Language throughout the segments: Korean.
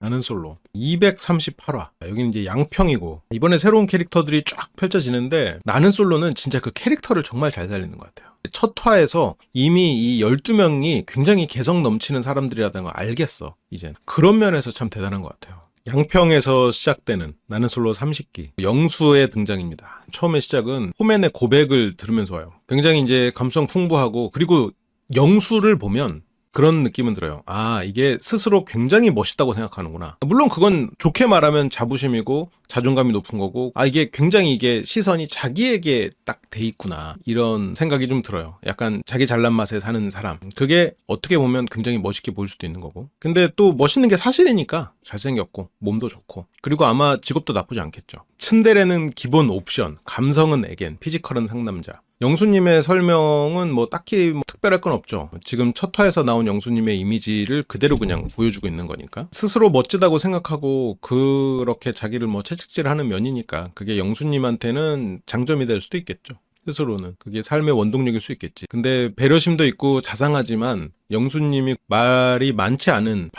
나는 솔로 238화. 여기는 이제 양평이고 이번에 새로운 캐릭터들이 쫙 펼쳐지는데 나는 솔로는 진짜 그 캐릭터를 정말 잘 살리는 것 같아요. 첫 화에서 이미 이 12명이 굉장히 개성 넘치는 사람들이라는 걸 알겠어. 이젠 그런 면에서 참 대단한 것 같아요. 양평에서 시작되는 나는 솔로 30기 영수의 등장입니다. 처음에 시작은 호맨의 고백을 들으면서 와요. 굉장히 이제 감성 풍부하고, 그리고 영수를 보면 그런 느낌은 들어요. 아, 이게 스스로 굉장히 멋있다고 생각하는구나. 물론 그건 좋게 말하면 자부심이고 자존감이 높은 거고, 아, 이게 굉장히 이게 시선이 자기에게 딱 돼 있구나. 이런 생각이 좀 들어요. 약간 자기 잘난 맛에 사는 사람. 그게 어떻게 보면 굉장히 멋있게 보일 수도 있는 거고. 근데 또 멋있는 게 사실이니까 잘생겼고 몸도 좋고, 그리고 아마 직업도 나쁘지 않겠죠. 츤데레는 기본 옵션, 감성은 애겐, 피지컬은 상남자. 영수님의 설명은 뭐 딱히 특별할 건 없죠. 지금 첫 화에서 나온 영수님의 이미지를 그대로 그냥 보여주고 있는 거니까. 스스로 멋지다고 생각하고 그렇게 자기를 뭐 채찍질하는 면이니까 그게 영수님한테는 장점이 될 수도 있겠죠. 스스로는 그게 삶의 원동력일 수 있겠지. 근데 배려심도 있고 자상하지만 영수님이 말이 많지 않을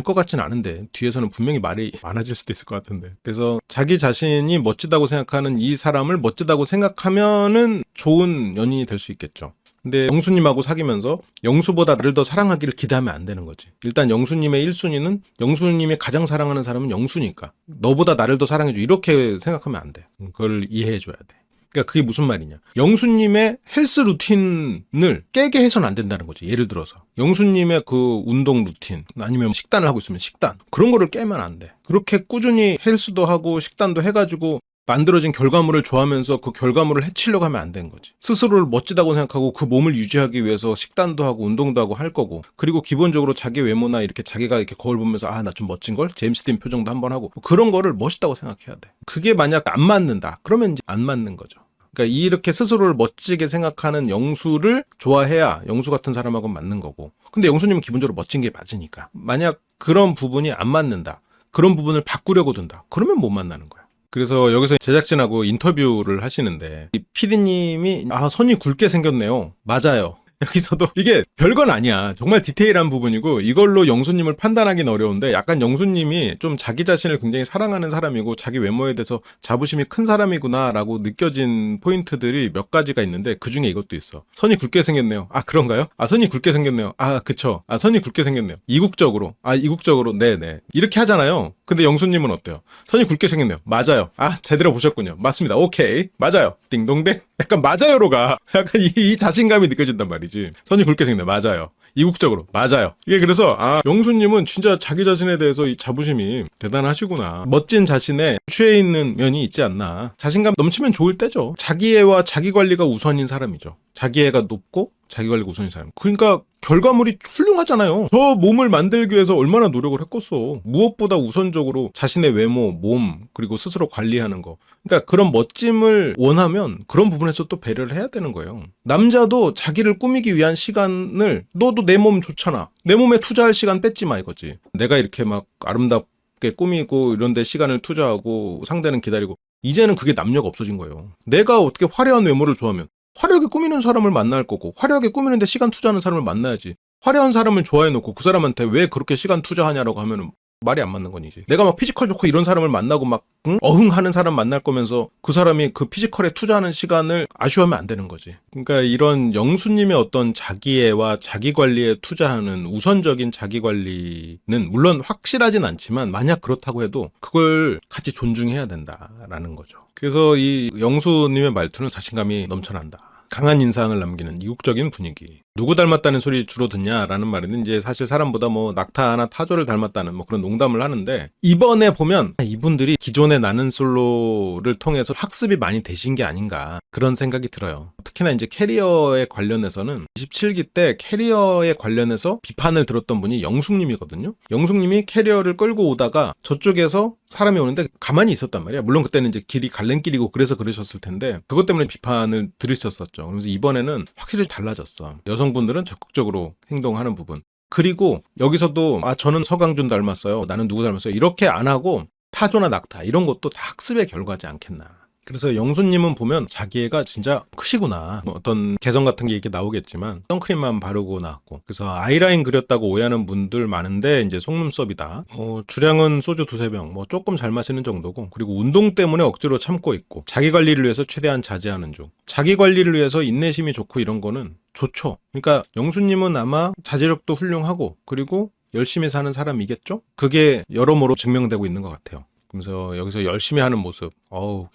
것 같지는 않은데 뒤에서는 분명히 말이 많아질 수도 있을 것 같은데, 그래서 자기 자신이 멋지다고 생각하는 이 사람을 멋지다고 생각하면은 좋은 연인이 될 수 있겠죠. 근데 영수님하고 사귀면서 영수보다 나를 더 사랑하기를 기대하면 안 되는 거지. 일단 영수님의 1순위는 영수님이 가장 사랑하는 사람은 영수니까 너보다 나를 더 사랑해줘, 이렇게 생각하면 안 돼. 그걸 이해해줘야 돼. 그러니까 그게 무슨 말이냐. 영수님의 헬스 루틴을 깨게 해서는 안 된다는 거지. 예를 들어서 영수님의 그 운동 루틴, 아니면 식단을 하고 있으면 식단, 그런 거를 깨면 안 돼. 그렇게 꾸준히 헬스도 하고 식단도 해가지고 만들어진 결과물을 좋아하면서 그 결과물을 해치려고 하면 안 되는 거지. 스스로를 멋지다고 생각하고 그 몸을 유지하기 위해서 식단도 하고 운동도 하고 할 거고, 그리고 기본적으로 자기 외모나 이렇게 자기가 이렇게 거울 보면서 아, 나 좀 멋진 걸, 제임스 딘 표정도 한번 하고, 그런 거를 멋있다고 생각해야 돼. 그게 만약 안 맞는다 그러면 이제 안 맞는 거죠. 그러니까 이렇게 스스로를 멋지게 생각하는 영수를 좋아해야 영수 같은 사람하고는 맞는 거고, 근데 영수님은 기본적으로 멋진 게 맞으니까 만약 그런 부분이 안 맞는다, 그런 부분을 바꾸려고 든다, 그러면 못 만나는 거야. 그래서 여기서 제작진하고 인터뷰를 하시는데 이 PD님이 아, 선이 굵게 생겼네요. 맞아요. 여기서도 이게 별건 아니야. 정말 디테일한 부분이고 이걸로 영수님을 판단하기는 어려운데, 약간 영수님이 좀 자기 자신을 굉장히 사랑하는 사람이고 자기 외모에 대해서 자부심이 큰 사람이구나 라고 느껴진 포인트들이 몇 가지가 있는데, 그중에 이것도 있어. 선이 굵게 생겼네요. 아, 그런가요? 아, 선이 굵게 생겼네요. 아, 그쵸. 아, 선이 굵게 생겼네요. 이국적으로. 아, 이국적으로. 네네. 이렇게 하잖아요. 근데 영수님은 어때요? 선이 굵게 생겼네요. 맞아요. 아, 제대로 보셨군요. 맞습니다. 오케이. 맞아요. 띵동댕. 약간 맞아요로 가. 약간 이 자신감이 느껴진단 말이지. 선이 굵게 생겼네. 맞아요. 이국적으로. 맞아요. 이게 그래서 아, 영수님은 진짜 자기 자신에 대해서 이 자부심이 대단하시구나. 멋진 자신에 취해 있는 면이 있지 않나. 자신감 넘치면 좋을 때죠. 자기애와 자기관리가 우선인 사람이죠. 자기애가 높고 자기관리가 우선인 사람. 그러니까 결과물이 훌륭하잖아요. 저 몸을 만들기 위해서 얼마나 노력을 했겠어. 무엇보다 우선적으로 자신의 외모, 몸, 그리고 스스로 관리하는 거. 그러니까 그런 멋짐을 원하면 그런 부분에서 또 배려를 해야 되는 거예요. 남자도 자기를 꾸미기 위한 시간을, 너도 내 몸 좋잖아, 내 몸에 투자할 시간 뺏지 마 이거지. 내가 이렇게 막 아름답게 꾸미고 이런 데 시간을 투자하고 상대는 기다리고, 이제는 그게 남녀가 없어진 거예요. 내가 어떻게 화려한 외모를 좋아하면 화려하게 꾸미는 사람을 만날 거고, 화려하게 꾸미는데 시간 투자하는 사람을 만나야지. 화려한 사람을 좋아해놓고 그 사람한테 왜 그렇게 시간 투자하냐라고 하면은 말이 안 맞는 거니지. 내가 막 피지컬 좋고 이런 사람을 만나고 막 어흥하는 사람 만날 거면서 그 사람이 그 피지컬에 투자하는 시간을 아쉬워하면 안 되는 거지. 그러니까 이런 영수님의 어떤 자기애와 자기관리에 투자하는 우선적인 자기관리는 물론 확실하진 않지만, 만약 그렇다고 해도 그걸 같이 존중해야 된다라는 거죠. 그래서 이 영수님의 말투는 자신감이 넘쳐난다. 강한 인상을 남기는 이국적인 분위기. 누구 닮았다는 소리 주로 듣냐라는 말에는 이제 사실 사람보다 뭐 낙타나 타조를 닮았다는 뭐 그런 농담을 하는데, 이번에 보면 이분들이 기존의 나는 솔로를 통해서 학습이 많이 되신 게 아닌가 그런 생각이 들어요. 특히나 이제 캐리어에 관련해서는 27기 때 캐리어에 관련해서 비판을 들었던 분이 영숙님이거든요. 영숙님이 캐리어를 끌고 오다가 저쪽에서 사람이 오는데 가만히 있었단 말이야. 물론 그때는 이제 길이 갈림길이고 그래서 그러셨을 텐데 그것 때문에 비판을 들으셨었죠. 그래서 이번에는 확실히 달라졌어. 여성분들은 적극적으로 행동하는 부분. 그리고 여기서도 아, 저는 서강준 닮았어요, 나는 누구 닮았어요, 이렇게 안 하고 타조나 낙타 이런 것도 다 학습의 결과지 않겠나. 그래서 영수님은 보면 자기 애가 진짜 크시구나. 뭐 어떤 개성 같은 게 이렇게 나오겠지만 선크림만 바르고 나왔고, 그래서 아이라인 그렸다고 오해하는 분들 많은데 이제 속눈썹이다. 주량은 소주 두세 병, 뭐 조금 잘 마시는 정도고, 그리고 운동 때문에 억지로 참고 있고, 자기 관리를 위해서 최대한 자제하는 중. 자기 관리를 위해서 인내심이 좋고 이런 거는 좋죠. 그러니까 영수님은 아마 자제력도 훌륭하고, 그리고 열심히 사는 사람이겠죠? 그게 여러모로 증명되고 있는 것 같아요. 그래서 여기서 열심히 하는 모습,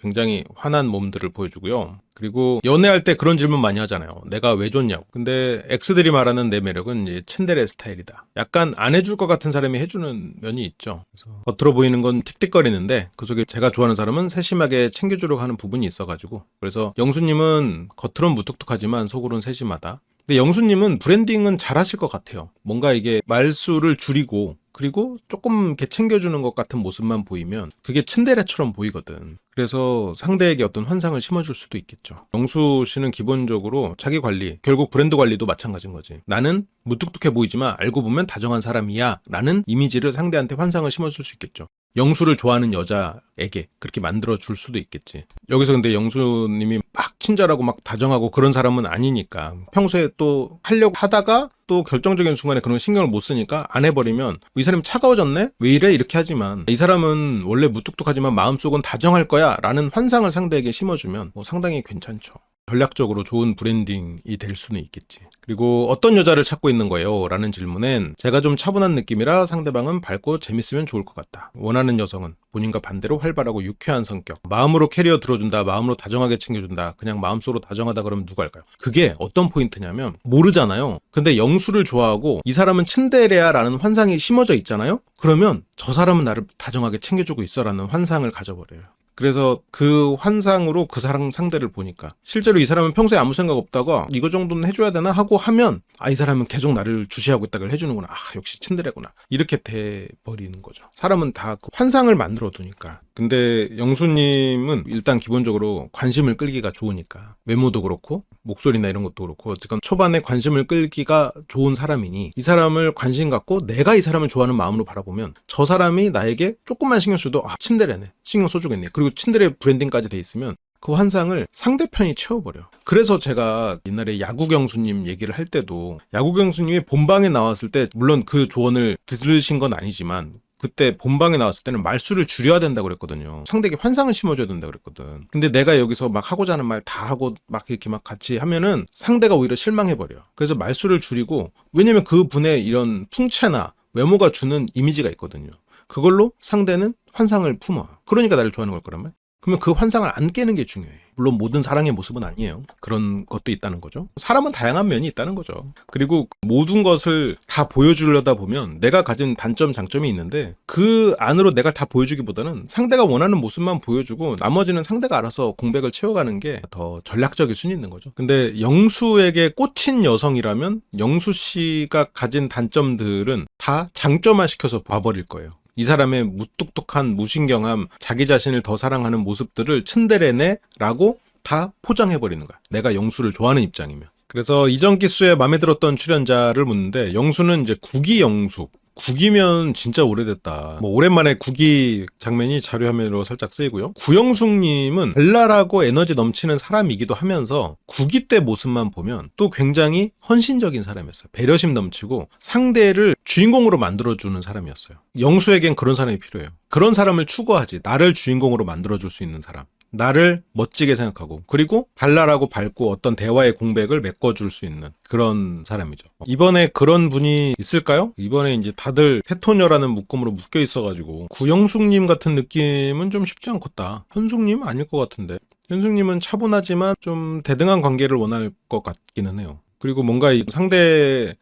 굉장히 환한 몸들을 보여주고요. 그리고 연애할 때 그런 질문 많이 하잖아요. 내가 왜 좋냐고. 근데 X들이 말하는 내 매력은 이제 츤데레 스타일이다. 약간 안 해줄 것 같은 사람이 해주는 면이 있죠. 그래서 겉으로 보이는 건 틱틱거리는데 그 속에 제가 좋아하는 사람은 세심하게 챙겨주려고 하는 부분이 있어가지고, 그래서 영수님은 겉으로는 무뚝뚝하지만 속으로는 세심하다. 근데 영수님은 브랜딩은 잘하실 것 같아요. 뭔가 이게 말수를 줄이고, 그리고 조금 이렇게 챙겨주는 것 같은 모습만 보이면 그게 츤데레처럼 보이거든. 그래서 상대에게 어떤 환상을 심어줄 수도 있겠죠. 영수 씨는 기본적으로 자기 관리, 결국 브랜드 관리도 마찬가지인 거지. 나는 무뚝뚝해 보이지만 알고 보면 다정한 사람이야 라는 이미지를 상대한테 환상을 심어줄 수 있겠죠. 영수를 좋아하는 여자에게 그렇게 만들어줄 수도 있겠지. 여기서 근데 영수님이 막 친절하고 막 다정하고 그런 사람은 아니니까, 평소에 또 하려고 하다가 또 결정적인 순간에 그런 신경을 못 쓰니까 안 해버리면 이 사람이 차가워졌네? 왜 이래? 이렇게 하지만 이 사람은 원래 무뚝뚝하지만 마음속은 다정할 거야 라는 환상을 상대에게 심어주면 상당히 괜찮죠. 전략적으로 좋은 브랜딩이 될 수는 있겠지. 그리고 어떤 여자를 찾고 있는 거예요? 라는 질문엔 제가 좀 차분한 느낌이라 상대방은 밝고 재밌으면 좋을 것 같다. 원하는 여성은 본인과 반대로 활발하고 유쾌한 성격. 마음으로 캐리어 들어준다. 마음으로 다정하게 챙겨준다. 그냥 마음속으로 다정하다 그러면 누가 할까요? 그게 어떤 포인트냐면 모르잖아요. 근데 영수를 좋아하고 이 사람은 츤데레야 라는 환상이 심어져 있잖아요? 그러면 저 사람은 나를 다정하게 챙겨주고 있어 라는 환상을 가져버려요. 그래서 그 환상으로 그 사람 상대를 보니까 실제로 이 사람은 평소에 아무 생각 없다가 이거 정도는 해줘야 되나 하고 하면 이 사람은 계속 나를 주시하고 있다가 해주는구나. 역시 츤데레구나. 이렇게 돼버리는 거죠. 사람은 다 그 환상을 만들어 두니까. 근데 영수님은 일단 기본적으로 관심을 끌기가 좋으니까, 외모도 그렇고 목소리나 이런 것도 그렇고 어쨌건 초반에 관심을 끌기가 좋은 사람이니 이 사람을 관심 갖고 내가 이 사람을 좋아하는 마음으로 바라보면 저 사람이 나에게 조금만 신경 써도 츤데레네, 신경 써주겠네, 그리고 츤데레 브랜딩까지 돼 있으면 그 환상을 상대편이 채워버려. 그래서 제가 옛날에 야구경수님 얘기를 할 때도, 야구경수님이 본방에 나왔을 때 물론 그 조언을 들으신 건 아니지만 그때 본방에 나왔을 때는 말수를 줄여야 된다고 그랬거든요. 상대에게 환상을 심어줘야 된다고 그랬거든. 근데 내가 여기서 막 하고자 하는 말 다 하고 막 이렇게 막 같이 하면은 상대가 오히려 실망해버려. 그래서 말수를 줄이고, 왜냐면 그 분의 이런 풍채나 외모가 주는 이미지가 있거든요. 그걸로 상대는 환상을 품어요. 그러니까 나를 좋아하는 걸 거란 말. 그러면 그 환상을 안 깨는 게 중요해. 물론 모든 사랑의 모습은 아니에요. 그런 것도 있다는 거죠. 사람은 다양한 면이 있다는 거죠. 그리고 모든 것을 다 보여주려다 보면 내가 가진 단점, 장점이 있는데 그 안으로 내가 다 보여주기보다는 상대가 원하는 모습만 보여주고 나머지는 상대가 알아서 공백을 채워가는 게 더 전략적일 수는 있는 거죠. 근데 영수에게 꽂힌 여성이라면 영수 씨가 가진 단점들은 다 장점화시켜서 봐버릴 거예요. 이 사람의 무뚝뚝한 무신경함, 자기 자신을 더 사랑하는 모습들을 츤데레네 라고 다 포장해버리는 거야. 내가 영수를 좋아하는 입장이면. 그래서 이전 기수에 마음에 들었던 출연자를 묻는데, 영수는 이제 구기 영수. 구기면 진짜 오래됐다. 오랜만에 구기 장면이 자료화면으로 살짝 쓰이고요. 구영숙님은 발랄하고 에너지 넘치는 사람이기도 하면서 구기 때 모습만 보면 또 굉장히 헌신적인 사람이었어요. 배려심 넘치고 상대를 주인공으로 만들어주는 사람이었어요. 영수에겐 그런 사람이 필요해요. 그런 사람을 추구하지. 나를 주인공으로 만들어줄 수 있는 사람. 나를 멋지게 생각하고, 그리고 발랄하고 밝고 어떤 대화의 공백을 메꿔줄 수 있는 그런 사람이죠. 이번에 그런 분이 있을까요? 이번에 이제 다들 테토녀라는 묶음으로 묶여 있어가지고 구영숙님 같은 느낌은 좀 쉽지 않겠다. 현숙님은 아닐 것 같은데. 현숙님은 차분하지만 좀 대등한 관계를 원할 것 같기는 해요. 그리고 뭔가 이 상대를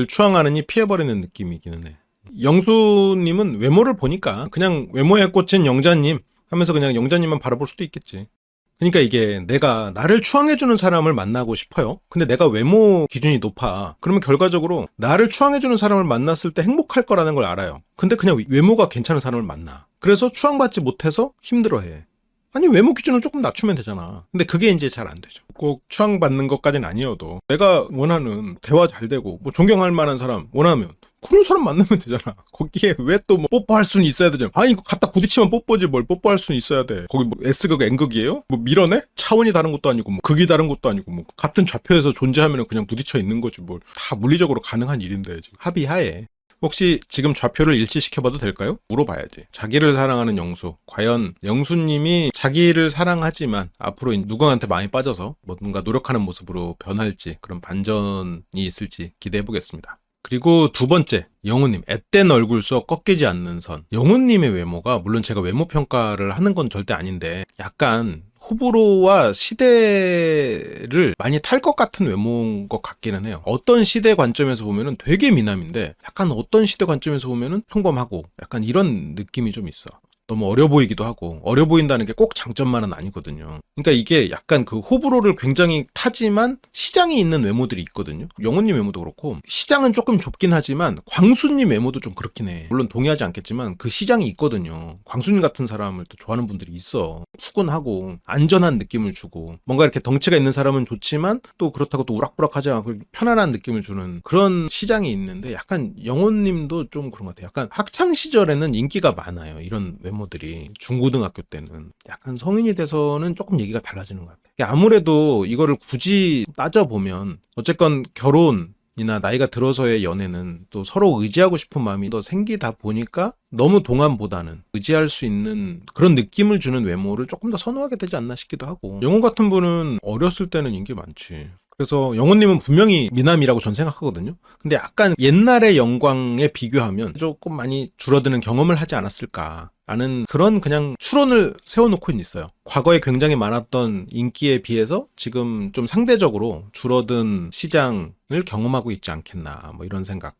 추앙하느니 피해버리는 느낌이기는 해. 영수님은 외모를 보니까 그냥 외모에 꽂힌 영자님 하면서 그냥 영자님만 바라볼 수도 있겠지. 그러니까 이게 내가 나를 추앙해주는 사람을 만나고 싶어요. 근데 내가 외모 기준이 높아. 그러면 결과적으로 나를 추앙해주는 사람을 만났을 때 행복할 거라는 걸 알아요. 근데 그냥 외모가 괜찮은 사람을 만나. 그래서 추앙받지 못해서 힘들어해. 아니, 외모 기준을 조금 낮추면 되잖아. 근데 그게 이제 잘 안 되죠. 꼭 추앙받는 것까지는 아니어도 내가 원하는 대화 잘 되고 존경할 만한 사람 원하면 그런 사람 만나면 되잖아. 거기에 왜 또 뭐 뽀뽀할 수는 있어야 되잖아. 아니 이거 갖다 부딪히면 뽀뽀지 뭘 뽀뽀할 수는 있어야 돼. 거기 뭐 S극 N극이에요? 뭐 밀어내? 차원이 다른 것도 아니고 뭐 극이 다른 것도 아니고 뭐 같은 좌표에서 존재하면 그냥 부딪혀 있는 거지 뭘. 다 물리적으로 가능한 일인데 지금 합의하에. 혹시 지금 좌표를 일치시켜봐도 될까요? 물어봐야지. 자기를 사랑하는 영수. 과연 영수님이 자기를 사랑하지만 앞으로 누구한테 많이 빠져서 뭔가 노력하는 모습으로 변할지 그런 반전이 있을지 기대해보겠습니다. 그리고 두 번째, 영우님. 앳된 얼굴 속 꺾이지 않는 선. 영우님의 외모가 물론 제가 외모 평가를 하는 건 절대 아닌데 약간 호불호와 시대를 많이 탈 것 같은 외모인 것 같기는 해요. 어떤 시대 관점에서 보면은 되게 미남인데 약간 어떤 시대 관점에서 보면은 평범하고 약간 이런 느낌이 좀 있어. 너무 어려 보이기도 하고 어려 보인다는 게 꼭 장점만은 아니거든요. 그러니까 이게 약간 그 호불호를 굉장히 타지만 시장이 있는 외모들이 있거든요. 영호님 외모도 그렇고 시장은 조금 좁긴 하지만 광수님 외모도 좀 그렇긴 해. 물론 동의하지 않겠지만 그 시장이 있거든요. 광수님 같은 사람을 또 좋아하는 분들이 있어. 푸근하고 안전한 느낌을 주고 뭔가 이렇게 덩치가 있는 사람은 좋지만 또 그렇다고 또 우락부락하지 않고 편안한 느낌을 주는 그런 시장이 있는데 약간 영호님도 좀 그런 것 같아요. 약간 학창 시절에는 인기가 많아요. 이런 외모들이 중고등학교 때는 약간 성인이 돼서는 조금 얘기가 달라지는 것 같아요. 아무래도 이거를 굳이 따져보면 어쨌건 결혼이나 나이가 들어서의 연애는 또 서로 의지하고 싶은 마음이 더 생기다 보니까 너무 동안보다는 의지할 수 있는 그런 느낌을 주는 외모를 조금 더 선호하게 되지 않나 싶기도 하고 영호 같은 분은 어렸을 때는 인기 많지. 그래서 영호님은 분명히 미남이라고 전 생각하거든요. 근데 약간 옛날의 영광에 비교하면 조금 많이 줄어드는 경험을 하지 않았을까 라는 그런 그냥 추론을 세워놓고 있어요. 과거에 굉장히 많았던 인기에 비해서 지금 좀 상대적으로 줄어든 시장을 경험하고 있지 않겠나 뭐 이런 생각을.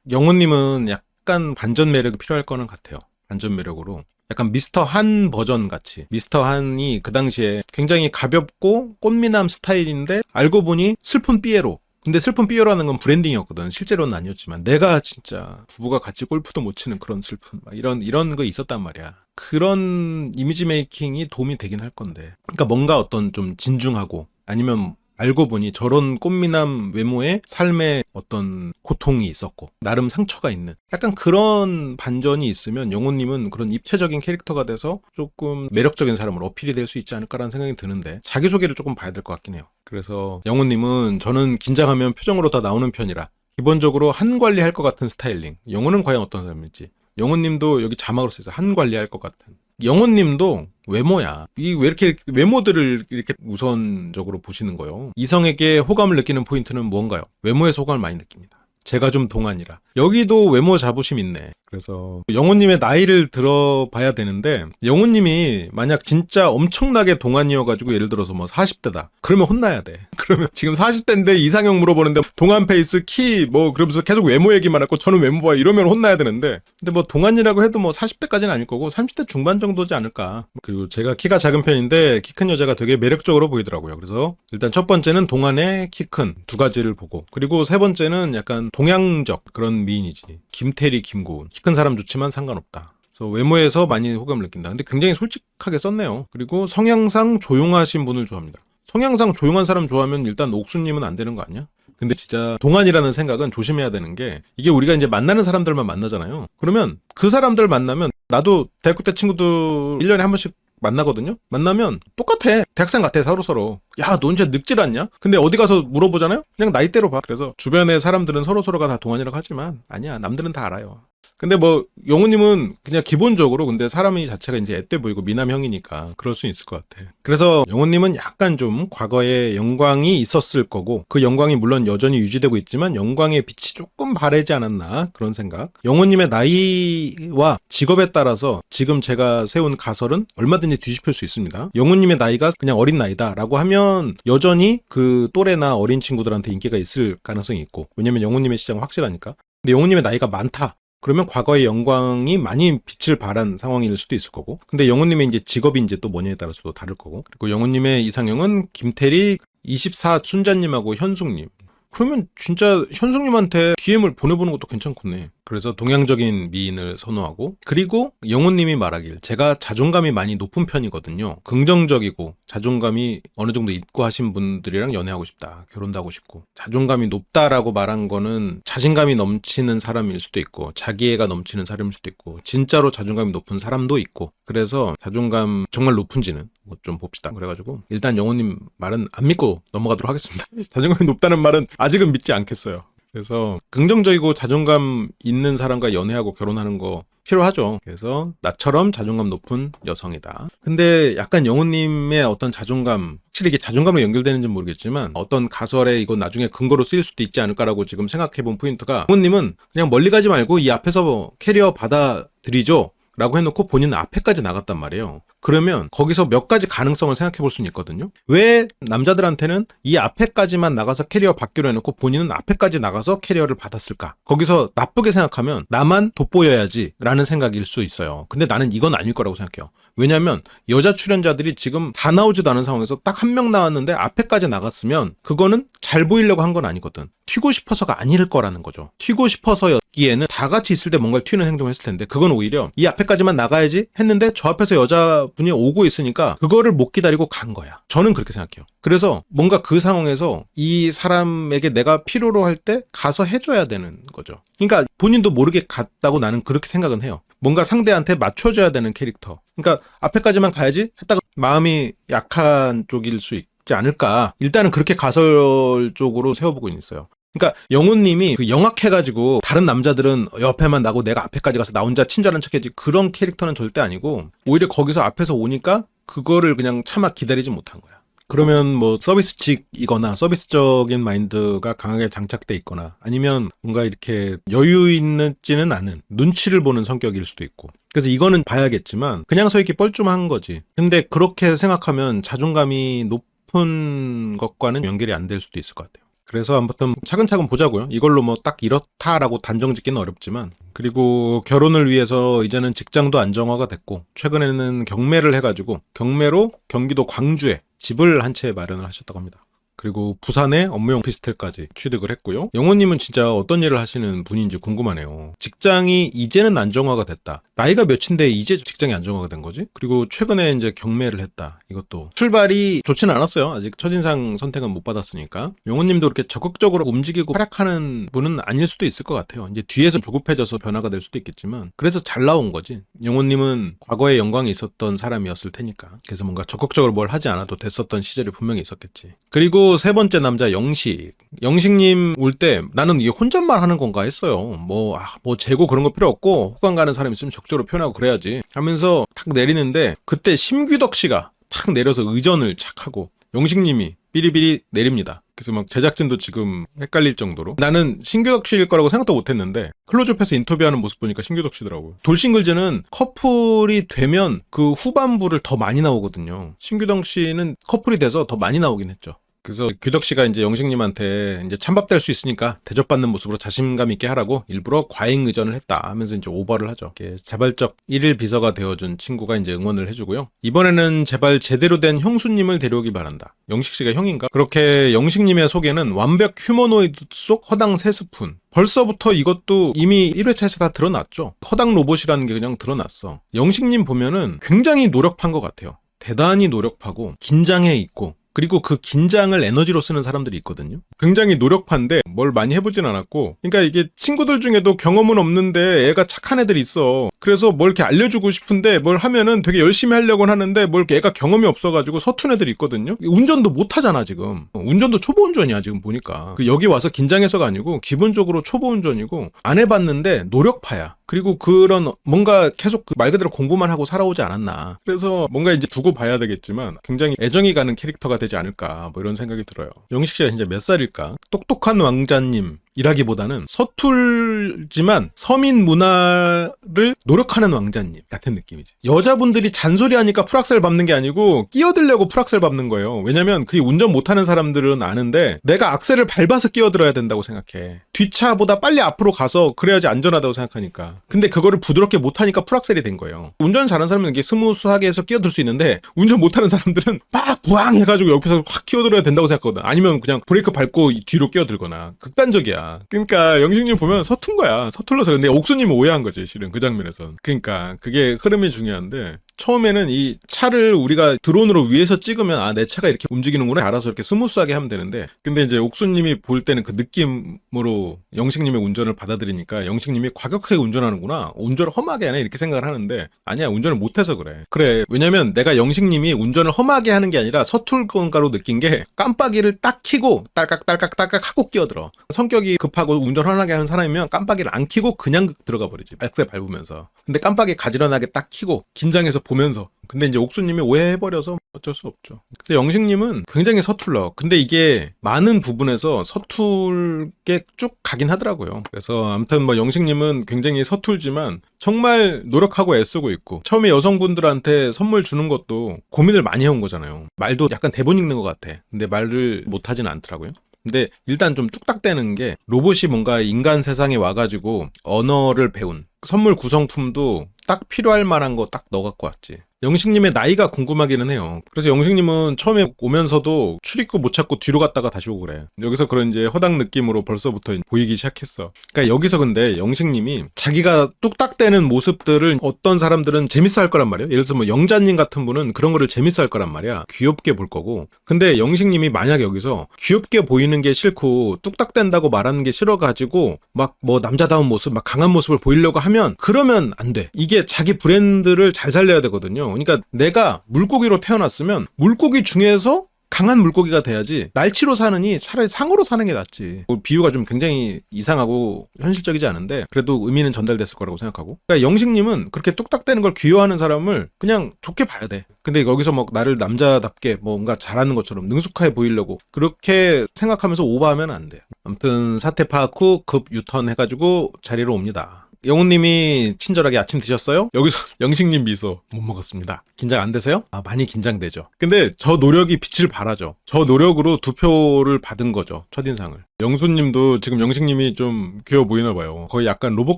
영호님은 약간 반전 매력이 필요할 거는 같아요. 반전 매력으로 약간 미스터 한 버전 같이 미스터 한이 그 당시에 굉장히 가볍고 꽃미남 스타일인데 알고 보니 슬픈 삐에로. 근데 슬픈 삐에로라는 건 브랜딩이었거든. 실제로는 아니었지만 내가 진짜 부부가 같이 골프도 못 치는 그런 슬픈 막 이런 거 있었단 말이야. 그런 이미지 메이킹이 도움이 되긴 할 건데 그러니까 뭔가 어떤 좀 진중하고 아니면 알고 보니 저런 꽃미남 외모에 삶에 어떤 고통이 있었고 나름 상처가 있는 약간 그런 반전이 있으면 영호님은 그런 입체적인 캐릭터가 돼서 조금 매력적인 사람으로 어필이 될 수 있지 않을까라는 생각이 드는데 자기소개를 조금 봐야 될 것 같긴 해요. 그래서 영호님은 저는 긴장하면 표정으로 다 나오는 편이라 기본적으로 한 관리할 것 같은 스타일링. 영호는 과연 어떤 사람일지. 영호님도 여기 자막으로 써있어. 한 관리할 것 같은. 영호님도 외모야. 이 왜 이렇게 외모들을 이렇게 우선적으로 보시는 거예요? 이성에게 호감을 느끼는 포인트는 무언가요? 외모에서 호감을 많이 느낍니다. 제가 좀 동안이라. 여기도 외모 자부심 있네. 그래서 영호님의 나이를 들어봐야 되는데 영호님이 만약 진짜 엄청나게 동안이어가지고 예를 들어서 뭐 40대다. 그러면 혼나야 돼. 그러면 지금 40대인데 이상형 물어보는데 동안 페이스 키 뭐 그러면서 계속 외모 얘기만 하고 저는 외모 봐 이러면 혼나야 되는데 근데 뭐 동안이라고 해도 뭐 40대까지는 아닐 거고 30대 중반 정도지 않을까. 그리고 제가 키가 작은 편인데 키 큰 여자가 되게 매력적으로 보이더라고요. 그래서 일단 첫 번째는 동안의 키 큰 두 가지를 보고 그리고 세 번째는 약간 동양적 그런 미인이지. 김태리, 김고은. 키 큰 사람 좋지만 상관없다. 그래서 외모에서 많이 호감을 느낀다. 근데 굉장히 솔직하게 썼네요. 그리고 성향상 조용하신 분을 좋아합니다. 성향상 조용한 사람 좋아하면 일단 옥수님은 안 되는 거 아니야? 근데 진짜 동안이라는 생각은 조심해야 되는 게 이게 우리가 이제 만나는 사람들만 만나잖아요. 그러면 그 사람들 만나면 나도 대학교 때 친구들 1년에 한 번씩 만나거든요. 만나면 똑같아. 대학생 같아 서로서로. 야, 너 진짜 늙질 않냐? 근데 어디 가서 물어보잖아요? 그냥 나이대로 봐. 그래서 주변의 사람들은 서로서로가 다 동안이라고 하지만 아니야. 남들은 다 알아요. 근데 뭐 영호님은 그냥 기본적으로 근데 사람이 자체가 이제 앳돼 보이고 미남형이니까 그럴 수 있을 것 같아. 그래서 영호님은 약간 좀 과거에 영광이 있었을 거고 그 영광이 물론 여전히 유지되고 있지만 영광의 빛이 조금 바래지 않았나 그런 생각. 영호님의 나이와 직업에 따라서 지금 제가 세운 가설은 얼마든지 뒤집힐 수 있습니다. 영호님의 나이가 그냥 어린 나이다라고 하면 여전히 그 또래나 어린 친구들한테 인기가 있을 가능성이 있고 왜냐면 영호님의 시장은 확실하니까. 근데 영호님의 나이가 많다. 그러면 과거의 영광이 많이 빛을 발한 상황일 수도 있을 거고 근데 영호님의 이제 직업이 이제 또 뭐냐에 따라서도 다를 거고 그리고 영호님의 이상형은 김태리 24 순자님하고 현숙님 그러면 진짜 현숙님한테 DM을 보내보는 것도 괜찮겠네. 그래서 동양적인 미인을 선호하고, 그리고 영호님이 말하길 제가 자존감이 많이 높은 편이거든요. 긍정적이고 자존감이 어느 정도 있고 하신 분들이랑 연애하고 싶다. 결혼도 하고 싶고. 자존감이 높다라고 말한 거는 자신감이 넘치는 사람일 수도 있고 자기애가 넘치는 사람일 수도 있고 진짜로 자존감이 높은 사람도 있고, 그래서 자존감 정말 높은지는 뭐 좀 봅시다. 그래가지고 일단 영호님 말은 안 믿고 넘어가도록 하겠습니다. 자존감이 높다는 말은 아직은 믿지 않겠어요. 그래서 긍정적이고 자존감 있는 사람과 연애하고 결혼하는 거 필요하죠. 그래서 나처럼 자존감 높은 여성이다. 근데 약간 영호님의 어떤 자존감, 확실히 이게 자존감으로 연결되는지는 모르겠지만 어떤 가설에 이거 나중에 근거로 쓰일 수도 있지 않을까라고 지금 생각해본 포인트가, 영호님은 그냥 멀리 가지 말고 이 앞에서 캐리어 받아들이죠 라고 해놓고 본인은 앞에까지 나갔단 말이에요. 그러면 거기서 몇 가지 가능성을 생각해 볼 수는 있거든요. 왜 남자들한테는 이 앞에까지만 나가서 캐리어 받기로 해놓고 본인은 앞에까지 나가서 캐리어를 받았을까? 거기서 나쁘게 생각하면 나만 돋보여야지 라는 생각일 수 있어요. 근데 나는 이건 아닐 거라고 생각해요. 왜냐면 여자 출연자들이 지금 다 나오지도 않은 상황에서 딱 한 명 나왔는데 앞에까지 나갔으면 그거는 잘 보이려고 한 건 아니거든. 튀고 싶어서가 아닐 거라는 거죠. 튀고 싶어서였기에는 다 같이 있을 때 뭔가를 튀는 행동을 했을 텐데, 그건 오히려 이 앞에까지만 나가야지 했는데 저 앞에서 여자분이 오고 있으니까 그거를 못 기다리고 간 거야. 저는 그렇게 생각해요. 그래서 뭔가 그 상황에서 이 사람에게 내가 필요로 할 때 가서 해줘야 되는 거죠. 그러니까 본인도 모르게 갔다고 나는 그렇게 생각은 해요. 뭔가 상대한테 맞춰줘야 되는 캐릭터. 그러니까 앞에까지만 가야지 했다가 마음이 약한 쪽일 수 있지 않을까. 일단은 그렇게 가설 쪽으로 세워보고 있어요. 그러니까 영호님이 그 영악해가지고 다른 남자들은 옆에만 나고 내가 앞에까지 가서 나 혼자 친절한 척해야지, 그런 캐릭터는 절대 아니고 오히려 거기서 앞에서 오니까 그거를 그냥 차마 기다리지 못한 거야. 그러면 뭐 서비스직이거나 서비스적인 마인드가 강하게 장착돼 있거나 아니면 뭔가 이렇게 여유 있지는 않은 눈치를 보는 성격일 수도 있고, 그래서 이거는 봐야겠지만 그냥 서 있기 뻘쭘한 거지. 근데 그렇게 생각하면 자존감이 높은 것과는 연결이 안 될 수도 있을 것 같아요. 그래서 아무튼 차근차근 보자고요. 이걸로 뭐 딱 이렇다라고 단정 짓기는 어렵지만, 그리고 결혼을 위해서 이제는 직장도 안정화가 됐고 최근에는 경매를 해가지고 경매로 경기도 광주에 집을 한 채 마련을 하셨다고 합니다. 그리고 부산에 업무용 오피스텔까지 취득을 했고요. 영호님은 진짜 어떤 일을 하시는 분인지 궁금하네요. 직장이 이제는 안정화가 됐다. 나이가 몇인데 이제 직장이 안정화가 된 거지? 그리고 최근에 이제 경매를 했다. 이것도 출발이 좋지는 않았어요. 아직 첫인상 선택은 못 받았으니까. 영호님도 그렇게 적극적으로 움직이고 활약하는 분은 아닐 수도 있을 것 같아요. 이제 뒤에서 조급해져서 변화가 될 수도 있겠지만, 그래서 잘 나온 거지. 영호님은 과거에 영광이 있었던 사람이었을 테니까. 그래서 뭔가 적극적으로 뭘 하지 않아도 됐었던 시절이 분명히 있었겠지. 그리고 세 번째 남자 영식님 올 때 나는 이게 혼잣말 하는 건가 했어요. 뭐 재고 그런 거 필요 없고 호감 가는 사람 있으면 적극적으로 표현하고 그래야지 하면서 탁 내리는데, 그때 심규덕 씨가 탁 내려서 의전을 착 하고 영식님이 삐리삐리 내립니다. 그래서 막 제작진도 지금 헷갈릴 정도로, 나는 신규덕 씨일 거라고 생각도 못했는데 클로즈업해서 인터뷰하는 모습 보니까 신규덕 씨더라고요. 돌싱글즈는 커플이 되면 그 후반부를 더 많이 나오거든요. 신규덕 씨는 커플이 돼서 더 많이 나오긴 했죠. 그래서 규덕 씨가 이제 영식님한테 이제 찬밥될 수 있으니까 대접받는 모습으로 자신감 있게 하라고 일부러 과잉 의전을 했다 하면서 이제 오버를 하죠. 이렇게 자발적 1일 비서가 되어준 친구가 이제 응원을 해주고요. 이번에는 제발 제대로 된 형수님을 데려오기 바란다. 영식 씨가 형인가? 그렇게 영식님의 소개는 완벽 휴머노이드 속 허당 3스푼. 벌써부터 이것도 이미 1회차에서 다 드러났죠. 허당 로봇이라는 게 그냥 드러났어. 영식님 보면은 굉장히 노력한 것 같아요. 대단히 노력하고 긴장해 있고, 그리고 그 긴장을 에너지로 쓰는 사람들이 있거든요. 굉장히 노력파인데 뭘 많이 해보진 않았고, 그러니까 이게 친구들 중에도 경험은 없는데 애가 착한 애들이 있어. 그래서 뭘 이렇게 알려주고 싶은데 뭘 하면은 되게 열심히 하려고 하는데 뭘 이렇게 애가 경험이 없어가지고 서툰 애들이 있거든요. 운전도 못하잖아 지금. 운전도 초보 운전이야 지금 보니까. 여기 와서 긴장해서가 아니고 기본적으로 초보 운전이고 안 해봤는데 노력파야. 그리고 그런 뭔가 계속 그 말 그대로 공부만 하고 살아오지 않았나. 그래서 뭔가 이제 두고 봐야 되겠지만 굉장히 애정이 가는 캐릭터가 되지 않을까 뭐 이런 생각이 들어요. 영식 씨가 진짜 몇 살일까? 똑똑한 왕자님 이라기보다는 서툴지만 서민 문화를 노력하는 왕자님 같은 느낌이지. 여자분들이 잔소리하니까 풀악셀 밟는 게 아니고 끼어들려고 풀악셀 밟는 거예요. 왜냐면 그게 운전 못하는 사람들은 아는데 내가 악셀을 밟아서 끼어들어야 된다고 생각해. 뒷차보다 빨리 앞으로 가서 그래야지 안전하다고 생각하니까. 근데 그거를 부드럽게 못하니까 풀악셀이 된 거예요. 운전 잘하는 사람은 이게 스무스하게 해서 끼어들 수 있는데 운전 못하는 사람들은 막 부앙 해가지고 옆에서 확 끼어들어야 된다고 생각하거든. 아니면 그냥 브레이크 밟고 뒤로 끼어들거나. 극단적이야. 그러니까 영식님 보면 서툰 거야. 서툴러서. 근데 옥수님이 오해한 거지, 실은 그 장면에선. 그러니까 그게 흐름이 중요한데 처음에는 이 차를 우리가 드론으로 위에서 찍으면 아, 내 차가 이렇게 움직이는구나 알아서 이렇게 스무스하게 하면 되는데 근데 이제 옥수님이 볼 때는 그 느낌으로 영식님의 운전을 받아들이니까 영식님이 과격하게 운전하는구나, 운전을 험하게 하네 이렇게 생각을 하는데 아니야, 운전을 못해서 그래. 왜냐면 내가 영식님이 운전을 험하게 하는 게 아니라 서툴 건가로 느낀 게 깜빡이를 딱 켜고 딸깍 하고 끼어들어. 성격이 급하고 운전 험하게 하는 사람이면 깜빡이를 안 켜고 그냥 들어가 버리지, 악셀 밟으면서. 근데 깜빡이 가지런하게 딱 켜고 긴장해서 보면서. 근데 이제 옥수님이 오해해버려서 어쩔 수 없죠. 그래서 영식님은 굉장히 서툴러. 근데 이게 많은 부분에서 서툴게 쭉 가긴 하더라고요. 그래서 아무튼 뭐 영식님은 굉장히 서툴지만 정말 노력하고 애쓰고 있고, 처음에 여성분들한테 선물 주는 것도 고민을 많이 해온 거잖아요. 말도 약간 대본 읽는 것 같아. 근데 말을 못하진 않더라고요. 근데 일단 좀 뚝딱대는 게 로봇이 뭔가 인간 세상에 와가지고 언어를 배운 선물 구성품도 딱 필요할 만한 거 딱 넣어갖고 왔지. 영식님의 나이가 궁금하기는 해요. 그래서 영식님은 처음에 오면서도 출입구 못 찾고 뒤로 갔다가 다시 오고 그래. 여기서 그런 이제 허당 느낌으로 벌써부터 보이기 시작했어. 그러니까 여기서 근데 영식님이 자기가 뚝딱대는 모습들을 어떤 사람들은 재밌어 할 거란 말이에요. 예를 들어서 뭐 영자님 같은 분은 그런 거를 재밌어 할 거란 말이야. 귀엽게 볼 거고. 근데 영식님이 만약에 여기서 귀엽게 보이는 게 싫고 뚝딱댄다고 말하는 게 싫어가지고 막 뭐 남자다운 모습, 막 강한 모습을 보이려고 하면 그러면 안 돼. 이게 자기 브랜드를 잘 살려야 되거든요. 그러니까 내가 물고기로 태어났으면 물고기 중에서 강한 물고기가 돼야지 날치로 사느니 차라리 상어로 사는 게 낫지. 비유가 좀 굉장히 이상하고 현실적이지 않은데 그래도 의미는 전달됐을 거라고 생각하고. 그러니까 영식님은 그렇게 뚝딱대는 걸 귀여워하는 사람을 그냥 좋게 봐야 돼. 근데 거기서 막 나를 남자답게 뭔가 잘하는 것처럼 능숙하게 보이려고 그렇게 생각하면서 오버하면 안 돼. 아무튼 사태 파악 후 급 유턴 해가지고 자리로 옵니다. 영훈님이 친절하게 아침 드셨어요? 여기서 영식님 미소 못 먹었습니다. 긴장 안 되세요? 아, 많이 긴장되죠. 근데 저 노력이 빛을 발하죠. 저 노력으로 2표를 받은 거죠. 첫인상을. 영수님도 지금 영식님이 좀 귀여워 보이나 봐요. 거의 약간 로봇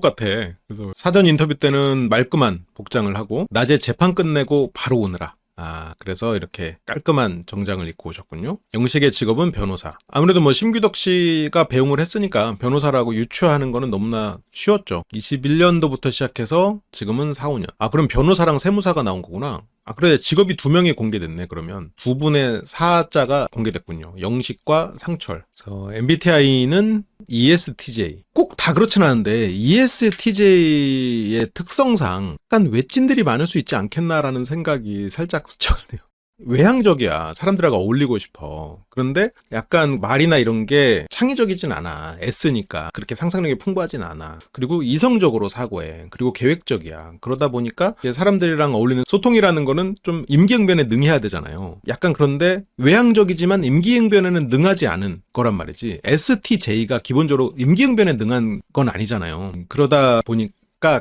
같아. 그래서 사전 인터뷰 때는 말끔한 복장을 하고 낮에 재판 끝내고 바로 오느라. 아, 그래서 이렇게 깔끔한 정장을 입고 오셨군요. 영식의 직업은 변호사. 아무래도 뭐 심규덕 씨가 배웅을 했으니까 변호사라고 유추하는 거는 너무나 쉬웠죠. 21년도부터 시작해서 지금은 4, 5년. 아, 그럼 변호사랑 세무사가 나온 거구나. 아, 그래. 직업이 2명이 공개됐네, 그러면. 두 분의 사자가 공개됐군요. 영식과 상철. 그래서 MBTI는 ESTJ. 꼭 다 그렇진 않은데 ESTJ의 특성상 약간 외찐들이 많을 수 있지 않겠나라는 생각이 살짝 스쳐가네요. 외향적이야. 사람들하고 어울리고 싶어. 그런데 약간 말이나 이런 게 창의적이진 않아. 애쓰니까. 그렇게 상상력이 풍부하진 않아. 그리고 이성적으로 사고해. 그리고 계획적이야. 그러다 보니까 사람들이랑 어울리는 소통이라는 거는 좀 임기응변에 능해야 되잖아요. 약간 그런데 외향적이지만 임기응변에는 능하지 않은 거란 말이지. STJ가 기본적으로 임기응변에 능한 건 아니잖아요. 그러다 보니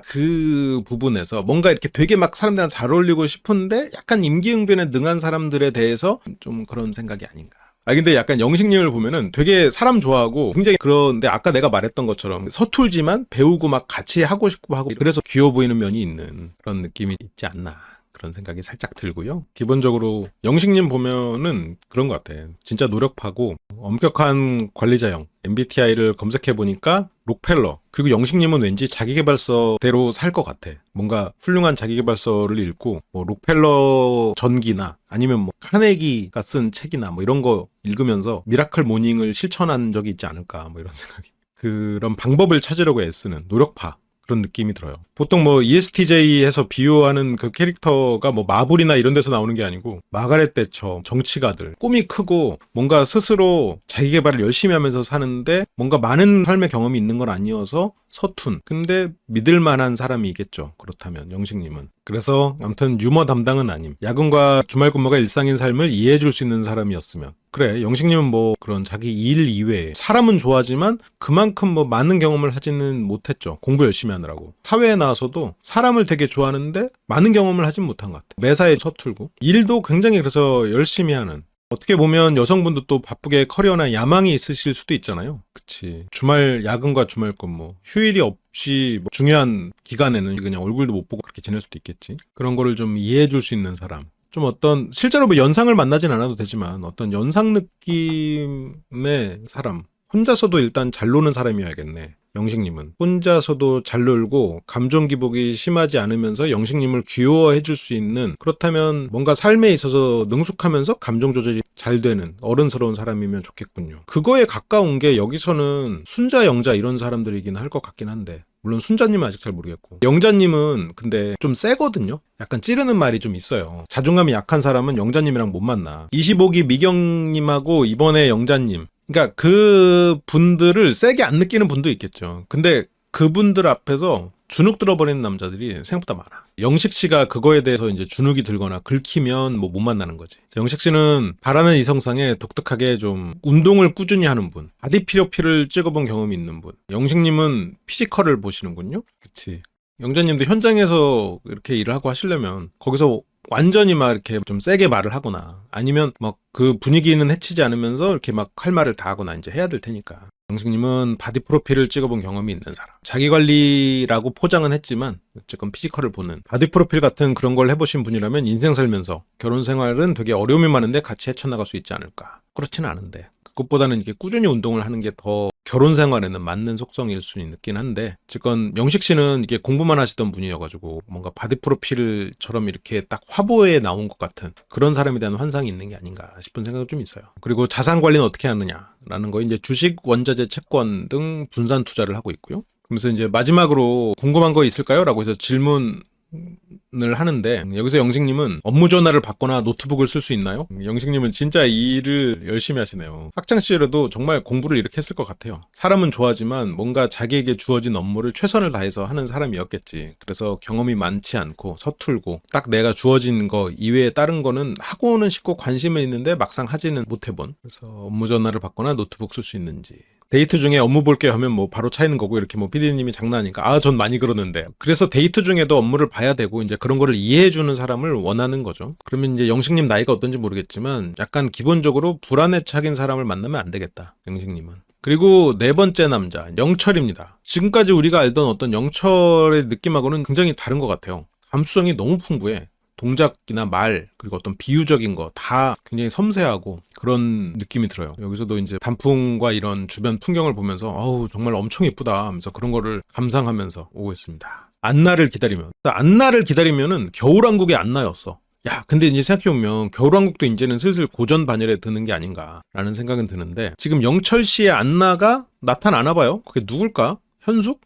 그 부분에서 뭔가 이렇게 되게 막 사람들이랑 잘 어울리고 싶은데 약간 임기응변에 능한 사람들에 대해서 좀 그런 생각이 아닌가. 아, 근데 약간 영식님을 보면은 되게 사람 좋아하고 굉장히 그런데 아까 내가 말했던 것처럼 서툴지만 배우고 막 같이 하고 싶고 하고 그래서 귀여워 보이는 면이 있는 그런 느낌이 있지 않나. 그런 생각이 살짝 들고요. 기본적으로 영식님 보면은 그런 것 같아. 진짜 노력하고 엄격한 관리자형 MBTI를 검색해보니까 록펠러. 그리고 영식님은 왠지 자기계발서대로 살 것 같아. 뭔가 훌륭한 자기계발서를 읽고 뭐 록펠러 전기나 아니면 뭐 카네기가 쓴 책이나 뭐 이런 거 읽으면서 미라클 모닝을 실천한 적이 있지 않을까 뭐 이런 생각이. 그런 방법을 찾으려고 애쓰는 노력파. 그런 느낌이 들어요. 보통 뭐 ESTJ에서 비유하는 그 캐릭터가 뭐 마블이나 이런 데서 나오는 게 아니고 마가렛 대처, 정치가들, 꿈이 크고 뭔가 스스로 자기 개발을 열심히 하면서 사는데 뭔가 많은 삶의 경험이 있는 건 아니어서 서툰. 근데 믿을 만한 사람이겠죠. 그렇다면 영식님은. 그래서 아무튼 유머 담당은 아님. 야근과 주말 근무가 일상인 삶을 이해해줄 수 있는 사람이었으면. 그래, 영식님은 뭐 그런 자기 일 이외에 사람은 좋아하지만 그만큼 뭐 많은 경험을 하지는 못했죠. 공부 열심히 하느라고. 사회에 나와서도 사람을 되게 좋아하는데 많은 경험을 하진 못한 것 같아. 매사에 서툴고 일도 굉장히 그래서 열심히 하는. 어떻게 보면 여성분도 또 바쁘게 커리어나 야망이 있으실 수도 있잖아요. 그치. 주말 야근과 주말 근무, 휴일이 없이 뭐 중요한 기간에는 그냥 얼굴도 못 보고 그렇게 지낼 수도 있겠지. 그런 거를 좀 이해해 줄 수 있는 사람. 좀 어떤 실제로 뭐 연상을 만나진 않아도 되지만 어떤 연상 느낌의 사람. 혼자서도 일단 잘 노는 사람이어야겠네. 영식님은 혼자서도 잘 놀고 감정 기복이 심하지 않으면서 영식님을 귀여워해 줄 수 있는, 그렇다면 뭔가 삶에 있어서 능숙하면서 감정 조절이 잘 되는 어른스러운 사람이면 좋겠군요. 그거에 가까운 게 여기서는 순자, 영자 이런 사람들이긴 할 것 같긴 한데, 물론 순자님은 아직 잘 모르겠고, 영자님은 근데 좀 세거든요. 약간 찌르는 말이 좀 있어요. 자존감이 약한 사람은 영자님이랑 못 만나. 25기 미경님하고 이번에 영자님, 그러니까 그 분들을 세게 안 느끼는 분도 있겠죠. 근데 그분들 앞에서 주눅 들어버리는 남자들이 생각보다 많아. 영식 씨가 그거에 대해서 이제 주눅이 들거나 긁히면 뭐 못 만나는 거지. 영식 씨는 바라는 이성상에 독특하게 좀 운동을 꾸준히 하는 분, 바디 피로피를 찍어본 경험이 있는 분. 영식님은 피지컬을 보시는군요. 그치. 영자님도 현장에서 이렇게 일을 하고 하시려면 거기서 완전히 막 이렇게 좀 세게 말을 하거나 아니면 막 그 분위기는 해치지 않으면서 이렇게 막 할 말을 다 하거나 이제 해야 될 테니까. 영식님은 바디 프로필을 찍어본 경험이 있는 사람. 자기 관리라고 포장은 했지만 어쨌건 피지컬을 보는 바디 프로필 같은 그런 걸 해보신 분이라면 인생 살면서 결혼 생활은 되게 어려움이 많은데 같이 헤쳐나갈 수 있지 않을까. 그렇지는 않은데 그것보다는 이게 꾸준히 운동을 하는 게 더 결혼 생활에는 맞는 속성일 수 있긴 한데, 어쨌건 영식 씨는 이게 공부만 하시던 분이어가지고 뭔가 바디 프로필처럼 이렇게 딱 화보에 나온 것 같은 그런 사람에 대한 환상이 있는 게 아닌가 싶은 생각이 좀 있어요. 그리고 자산 관리는 어떻게 하느냐라는 거, 이제 주식, 원자재, 채권 등 분산 투자를 하고 있고요. 그러면서 이제 마지막으로 궁금한 거 있을까요? 라고 해서 질문을 하는데, 여기서 영식님은 업무 전화를 받거나 노트북을 쓸 수 있나요? 영식님은 진짜 이 일을 열심히 하시네요. 학창 시절에도 정말 공부를 이렇게 했을 것 같아요. 사람은 좋아하지만 뭔가 자기에게 주어진 업무를 최선을 다해서 하는 사람이었겠지. 그래서 경험이 많지 않고 서툴고 딱 내가 주어진 거 이외에 다른 거는 하고는 싶고 관심은 있는데 막상 하지는 못해본. 그래서 업무 전화를 받거나 노트북 쓸 수 있는지. 데이트 중에 업무 볼게 하면 뭐 바로 차이는 거고, 이렇게 뭐 PD님이 장난하니까 전 많이 그러는데, 그래서 데이트 중에도 업무를 봐야 되고 이제 그런 거를 이해해주는 사람을 원하는 거죠. 그러면 이제 영식님 나이가 어떤지 모르겠지만 약간 기본적으로 불안에 차긴 사람을 만나면 안 되겠다, 영식님은. 그리고 네 번째 남자 영철입니다. 지금까지 우리가 알던 어떤 영철의 느낌하고는 굉장히 다른 것 같아요. 감수성이 너무 풍부해. 동작이나 말, 그리고 어떤 비유적인 거 다 굉장히 섬세하고 그런 느낌이 들어요. 여기서도 이제 단풍과 이런 주변 풍경을 보면서 어우 정말 엄청 예쁘다 하면서 그런 거를 감상하면서 오고 있습니다. 안나를 기다리면, 안나를 기다리면은 겨울왕국의 안나였어. 야, 근데 이제 생각해보면 겨울왕국도 이제는 슬슬 고전 반열에 드는 게 아닌가라는 생각은 드는데, 지금 영철 씨의 안나가 나타나나 봐요. 그게 누굴까? 현숙?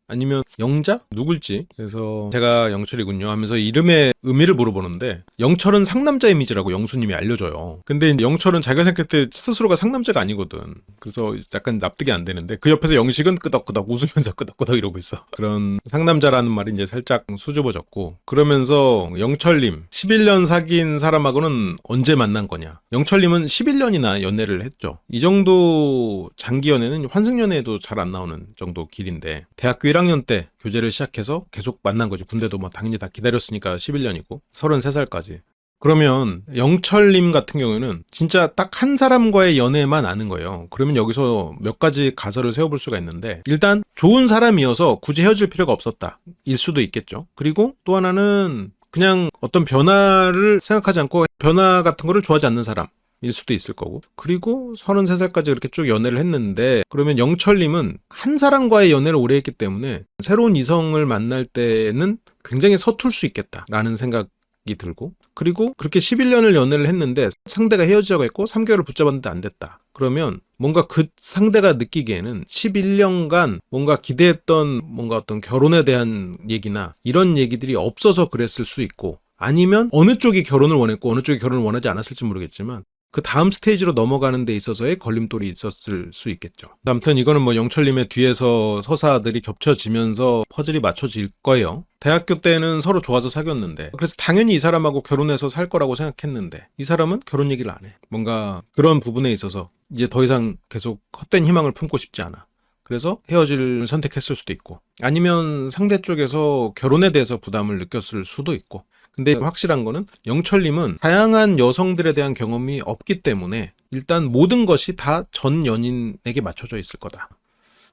아니면 영자? 누굴지. 그래서 제가 영철이군요 하면서 이름의 의미를 물어보는데, 영철은 상남자 이미지라고 영수님이 알려줘요. 근데 영철은 자기가 생각할 때 스스로가 상남자가 아니거든. 그래서 약간 납득이 안 되는데, 그 옆에서 영식은 끄덕끄덕 웃으면서 끄덕끄덕 이러고 있어. 그런 상남자라는 말이 이제 살짝 수줍어졌고, 그러면서 영철님 11년 사귄 사람하고는 언제 만난 거냐. 영철님은 11년이나 연애를 했죠. 이 정도 장기 연애는 환승연애에도 잘 안 나오는 정도 길인데, 대학교 1학년 때 교제를 시작해서 계속 만난 거지. 군대도 뭐 당연히 다 기다렸으니까 11년이고 33살까지. 그러면 영철님 같은 경우에는 진짜 딱 한 사람과의 연애만 아는 거예요. 그러면 여기서 몇 가지 가설을 세워볼 수가 있는데, 일단 좋은 사람이어서 굳이 헤어질 필요가 없었다 일 수도 있겠죠. 그리고 또 하나는 그냥 어떤 변화를 생각하지 않고 변화 같은 거를 좋아하지 않는 사람 일 수도 있을 거고, 그리고 33살까지 이렇게 쭉 연애를 했는데, 그러면 영철님은 한 사람과의 연애를 오래 했기 때문에 새로운 이성을 만날 때는 굉장히 서툴 수 있겠다라는 생각이 들고, 그리고 그렇게 11년을 연애를 했는데 상대가 헤어지자고 했고 3개월을 붙잡았는데 안 됐다. 그러면 뭔가 그 상대가 느끼기에는 11년간 뭔가 기대했던 뭔가 어떤 결혼에 대한 얘기나 이런 얘기들이 없어서 그랬을 수 있고, 아니면 어느 쪽이 결혼을 원했고 어느 쪽이 결혼을 원하지 않았을지 모르겠지만 그 다음 스테이지로 넘어가는 데 있어서의 걸림돌이 있었을 수 있겠죠. 아무튼 이거는 뭐 영철님의 뒤에서 서사들이 겹쳐지면서 퍼즐이 맞춰질 거예요. 대학교 때는 서로 좋아서 사귀었는데, 그래서 당연히 이 사람하고 결혼해서 살 거라고 생각했는데 이 사람은 결혼 얘기를 안 해. 뭔가 그런 부분에 있어서 이제 더 이상 계속 헛된 희망을 품고 싶지 않아. 그래서 헤어질 선택했을 수도 있고, 아니면 상대 쪽에서 결혼에 대해서 부담을 느꼈을 수도 있고. 근데 확실한 거는 영철님은 다양한 여성들에 대한 경험이 없기 때문에 일단 모든 것이 다 전 연인에게 맞춰져 있을 거다.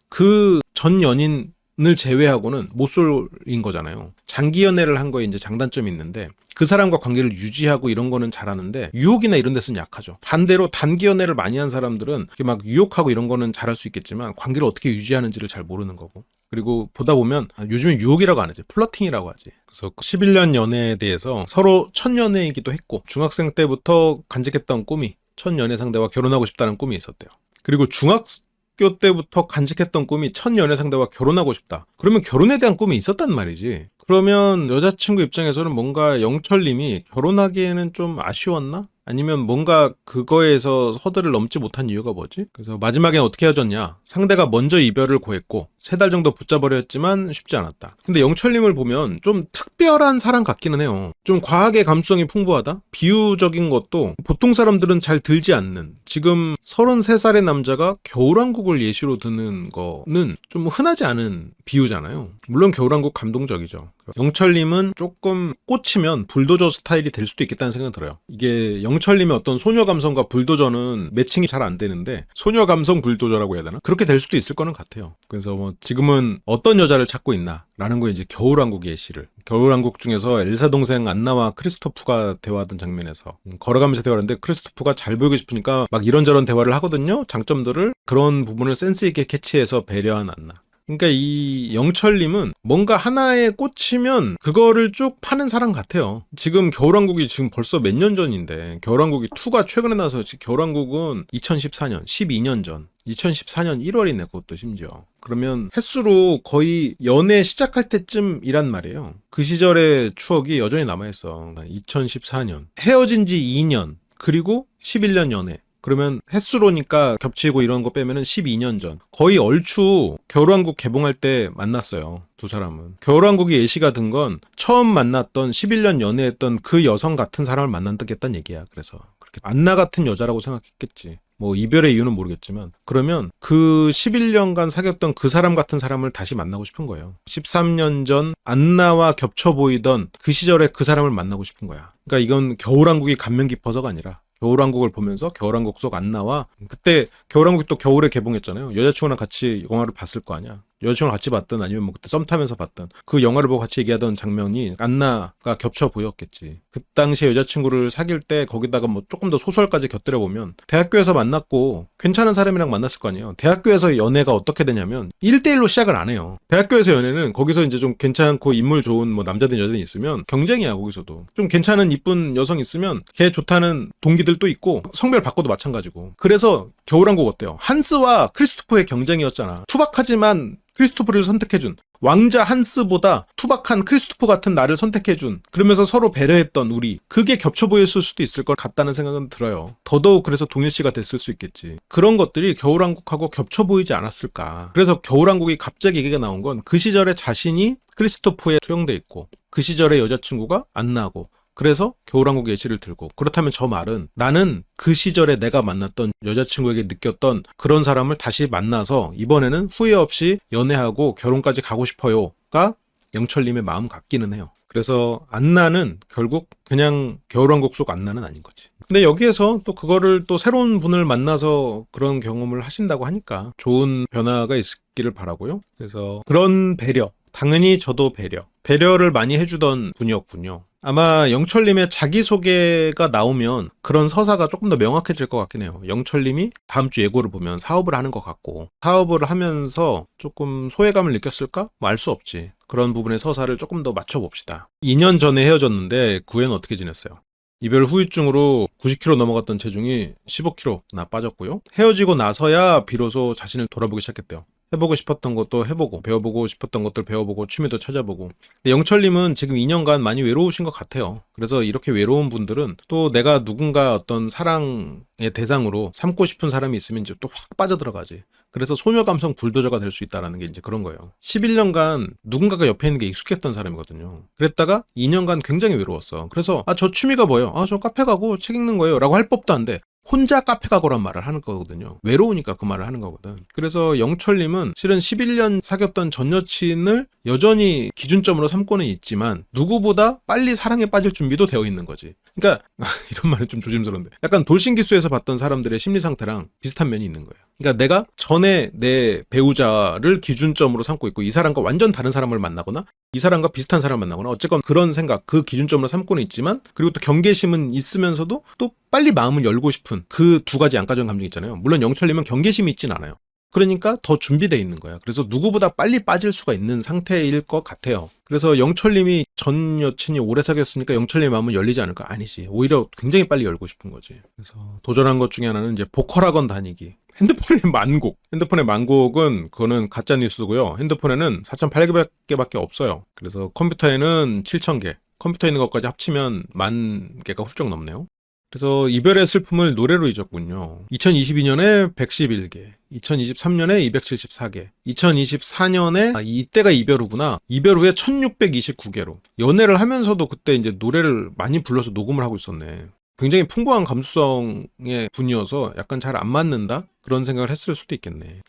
그 전 연인을 제외하고는 모쏠인 거잖아요. 장기 연애를 한 거에 이제 장단점이 있는데, 그 사람과 관계를 유지하고 이런 거는 잘하는데 유혹이나 이런 데서는 약하죠. 반대로 단기 연애를 많이 한 사람들은 이렇게 막 유혹하고 이런 거는 잘할 수 있겠지만 관계를 어떻게 유지하는지를 잘 모르는 거고. 그리고 보다 보면 요즘엔 유혹이라고 안 하지, 플러팅이라고 하지. 그래서 11년 연애에 대해서 서로 첫 연애이기도 했고, 중학생 때부터 간직했던 꿈이 첫 연애 상대와 결혼하고 싶다는 꿈이 있었대요. 그리고 중학교 때부터 간직했던 꿈이 첫 연애 상대와 결혼하고 싶다. 그러면 결혼에 대한 꿈이 있었단 말이지. 그러면 여자친구 입장에서는 뭔가 영철님이 결혼하기에는 좀 아쉬웠나? 아니면 뭔가 그거에서 허들을 넘지 못한 이유가 뭐지? 그래서 마지막엔 어떻게 헤어졌냐? 상대가 먼저 이별을 고했고 3달 정도 붙잡으려 했지만 쉽지 않았다. 근데 영철님을 보면 좀 특별한 사람 같기는 해요. 좀 과하게 감수성이 풍부하다? 비유적인 것도 보통 사람들은 잘 들지 않는, 지금 33살의 남자가 겨울왕국을 예시로 드는 거는 좀 흔하지 않은 비유잖아요. 물론 겨울왕국 감동적이죠. 영철님은 조금 꽂히면 불도저 스타일이 될 수도 있겠다는 생각이 들어요. 이게 영철님의 어떤 소녀 감성과 불도저는 매칭이 잘 안 되는데, 소녀 감성 불도저라고 해야 되나? 그렇게 될 수도 있을 거는 같아요. 그래서 뭐 지금은 어떤 여자를 찾고 있나? 라는 거 이제 겨울왕국 예시를. 겨울왕국 중에서 엘사 동생 안나와 크리스토프가 대화하던 장면에서 걸어가면서 대화하는데 크리스토프가 잘 보이고 싶으니까 막 이런저런 대화를 하거든요. 장점들을. 그런 부분을 센스 있게 캐치해서 배려한 안나. 그러니까 이 영철님은 뭔가 하나에 꽂히면 그거를 쭉 파는 사람 같아요. 지금 겨울왕국이 지금 벌써 몇 년 전인데, 겨울왕국이 2가 최근에 나서, 겨울왕국은 2014년, 12년 전, 2014년 1월이네, 그것도 심지어. 그러면 횟수로 거의 연애 시작할 때쯤이란 말이에요. 그 시절의 추억이 여전히 남아있어. 2014년. 헤어진 지 2년, 그리고 11년 연애. 그러면 횟수로니까 겹치고 이런 거 빼면은 12년 전. 거의 얼추 겨울왕국 개봉할 때 만났어요. 두 사람은. 겨울왕국이 예시가 든 건 처음 만났던 11년 연애했던 그 여성 같은 사람을 만났겠다는 얘기야. 그래서 그렇게 안나 같은 여자라고 생각했겠지. 뭐 이별의 이유는 모르겠지만, 그러면 그 11년간 사귀었던 그 사람 같은 사람을 다시 만나고 싶은 거예요. 13년 전 안나와 겹쳐 보이던 그 시절에 그 사람을 만나고 싶은 거야. 그러니까 이건 겨울왕국이 감명 깊어서가 아니라 겨울왕국을 보면서 겨울왕국 속 안나와, 그때 겨울왕국이 또 겨울에 개봉했잖아요. 여자친구랑 같이 영화를 봤을 거 아니야. 여자친구랑 같이 봤든 아니면 뭐 그때 썸 타면서 봤든 그 영화를 보고 같이 얘기하던 장면이 안나가 겹쳐 보였겠지. 그 당시에 여자친구를 사귈 때 거기다가 뭐 조금 더 소설까지 곁들여 보면 대학교에서 만났고 괜찮은 사람이랑 만났을 거 아니에요. 대학교에서 연애가 어떻게 되냐면 1대1로 시작을 안 해요. 대학교에서 연애는 거기서 이제 좀 괜찮고 인물 좋은 뭐 남자든 여자든 있으면 경쟁이야. 거기서도 좀 괜찮은 이쁜 여성 있으면 걔 좋다는 동기들도 있고, 성별 바꿔도 마찬가지고. 그래서 겨울왕국 어때요? 한스와 크리스토프의 경쟁이었잖아. 투박하지만 크리스토프를 선택해준, 왕자 한스보다 투박한 크리스토프 같은 나를 선택해준, 그러면서 서로 배려했던 우리, 그게 겹쳐 보였을 수도 있을 것 같다는 생각은 들어요. 더더욱 그래서 동일시가 됐을 수 있겠지. 그런 것들이 겨울왕국하고 겹쳐 보이지 않았을까. 그래서 겨울왕국이 갑자기 얘기가 나온 건 그 시절에 자신이 크리스토프에 투영돼 있고 그 시절의 여자친구가 안나고, 그래서 겨울왕국 예시를 들고, 그렇다면 저 말은 나는 그 시절에 내가 만났던 여자친구에게 느꼈던 그런 사람을 다시 만나서 이번에는 후회 없이 연애하고 결혼까지 가고 싶어요가 영철님의 마음 같기는 해요. 그래서 안나는 결국 그냥 겨울왕국 속 안나는 아닌 거지. 근데 여기에서 또 그거를 또 새로운 분을 만나서 그런 경험을 하신다고 하니까 좋은 변화가 있기를 바라고요. 그래서 그런 배려, 당연히 저도 배려를 많이 해주던 분이었군요. 아마 영철님의 자기소개가 나오면 그런 서사가 조금 더 명확해질 것 같긴 해요. 영철님이 다음 주 예고를 보면 사업을 하는 것 같고, 사업을 하면서 조금 소외감을 느꼈을까? 뭐 알 수 없지. 그런 부분의 서사를 조금 더 맞춰봅시다. 2년 전에 헤어졌는데 그 후에는 어떻게 지냈어요? 이별 후유증으로 90kg 넘어갔던 체중이 15kg나 빠졌고요. 헤어지고 나서야 비로소 자신을 돌아보기 시작했대요. 해보고 싶었던 것도 해보고, 배워보고 싶었던 것들 배워보고, 취미도 찾아보고. 근데 영철님은 지금 2년간 많이 외로우신 것 같아요. 그래서 이렇게 외로운 분들은 또 내가 누군가 어떤 사랑의 대상으로 삼고 싶은 사람이 있으면 이제 또 확 빠져들어가지. 그래서 소녀 감성 불도저가 될 수 있다는 게 이제 그런 거예요. 11년간 누군가가 옆에 있는 게 익숙했던 사람이거든요. 그랬다가 2년간 굉장히 외로웠어. 그래서 저 취미가 뭐예요? 저 카페 가고 책 읽는 거예요. 라고 할 법도 안 돼. 혼자 카페 가고란 말을 하는 거거든요. 외로우니까 그 말을 하는 거거든. 그래서 영철님은 실은 11년 사귀었던 전 여친을 여전히 기준점으로 삼고는 있지만 누구보다 빨리 사랑에 빠질 준비도 되어 있는 거지. 그러니까 이런 말은 좀 조심스러운데 약간 돌싱기수에서 봤던 사람들의 심리 상태랑 비슷한 면이 있는 거예요. 그러니까 내가 전에 내 배우자를 기준점으로 삼고 있고 이 사람과 완전 다른 사람을 만나거나 이 사람과 비슷한 사람을 만나거나 어쨌건 그런 생각, 그 기준점으로 삼고는 있지만 그리고 또 경계심은 있으면서도 또 빨리 마음을 열고 싶은 그 두 가지 양가적 감정이 있잖아요. 물론 영철님은 경계심이 있진 않아요. 그러니까 더 준비되어 있는 거야. 그래서 누구보다 빨리 빠질 수가 있는 상태일 것 같아요. 그래서 영철님이 전 여친이 오래 사귀었으니까 영철님의 마음은 열리지 않을까? 아니지. 오히려 굉장히 빨리 열고 싶은 거지. 그래서 도전한 것 중에 하나는 이제 보컬학원 다니기. 핸드폰의 만곡. 핸드폰의 만곡은 그거는 가짜 뉴스고요. 핸드폰에는 4,800개밖에 없어요. 그래서 컴퓨터에는 7,000개. 컴퓨터에 있는 것까지 합치면 10,000개가 훌쩍 넘네요. 그래서 이별의 슬픔을 노래로 잊었군요. 2022년에 111개, 2023년에 274개, 2024년에 이때가 이별 후구나. 이별 후에 1629개로. 연애를 하면서도 그때 이제 노래를 많이 불러서 녹음을 하고 있었네. 굉장히 풍부한 감수성의 분이어서 약간 잘 안 맞는다? 그런 생각을 했을 수도 있겠네.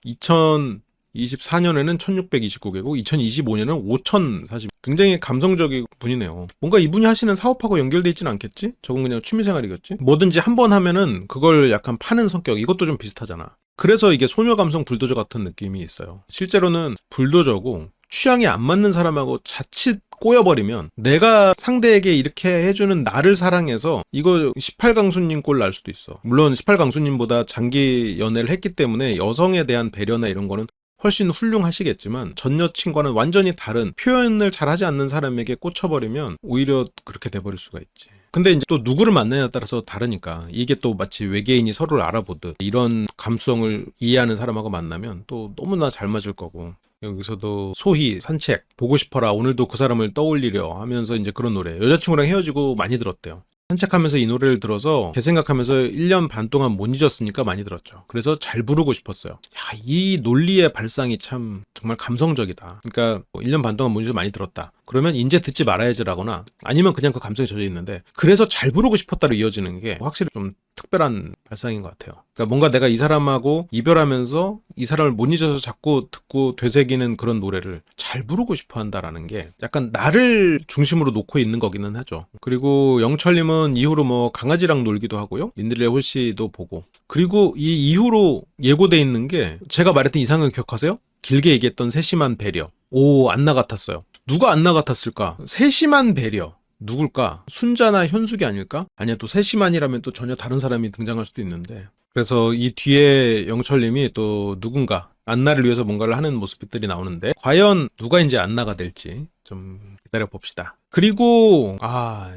2024년에는 1629개고 2025년은 5040. 굉장히 감성적인 분이네요. 뭔가 이분이 하시는 사업하고 연결돼 있진 않겠지? 저건 그냥 취미생활이겠지? 뭐든지 한 번 하면은 그걸 약간 파는 성격. 이것도 좀 비슷하잖아. 그래서 이게 소녀 감성 불도저 같은 느낌이 있어요. 실제로는 불도저고 취향이 안 맞는 사람하고 자칫 꼬여버리면 내가 상대에게 이렇게 해주는 나를 사랑해서 이거 18강수님 꼴 날 수도 있어. 물론 18강수님보다 장기 연애를 했기 때문에 여성에 대한 배려나 이런 거는 훨씬 훌륭하시겠지만 전 여친과는 완전히 다른 표현을 잘하지 않는 사람에게 꽂혀버리면 오히려 그렇게 돼버릴 수가 있지. 근데 이제 또 누구를 만나냐에 따라서 다르니까 이게 또 마치 외계인이 서로를 알아보듯 이런 감수성을 이해하는 사람하고 만나면 또 너무나 잘 맞을 거고 여기서도 소희 산책 보고 싶어라 오늘도 그 사람을 떠올리려 하면서 이제 그런 노래 여자친구랑 헤어지고 많이 들었대요. 산책하면서 이 노래를 들어서 제 생각하면서 1년 반 동안 못 잊었으니까 많이 들었죠. 그래서 잘 부르고 싶었어요. 야, 이 논리의 발상이 참 정말 감성적이다. 그러니까 1년 반 동안 못 잊어 많이 들었다. 그러면 이제 듣지 말아야지라거나 아니면 그냥 그 감성에 젖어 있는데 그래서 잘 부르고 싶었다로 이어지는 게 확실히 좀 특별한 발상인 것 같아요. 그러니까 뭔가 내가 이 사람하고 이별하면서 이 사람을 못 잊어서 자꾸 듣고 되새기는 그런 노래를 잘 부르고 싶어 한다라는 게 약간 나를 중심으로 놓고 있는 거기는 하죠. 그리고 영철님은 이후로 뭐 강아지랑 놀기도 하고요. 린들레 홀씨도 보고 그리고 이 이후로 예고돼 있는 게 제가 말했던 이상형 기억하세요? 길게 얘기했던 세심한 배려. 오, 안나 같았어요. 누가 안나 같았을까? 세심한 배려. 누굴까? 순자나 현숙이 아닐까? 아니야, 또 세심한이라면 또 전혀 다른 사람이 등장할 수도 있는데. 그래서 이 뒤에 영철님이 또 누군가 안나를 위해서 뭔가를 하는 모습들이 나오는데 과연 누가 이제 안나가 될지 좀 기다려 봅시다. 그리고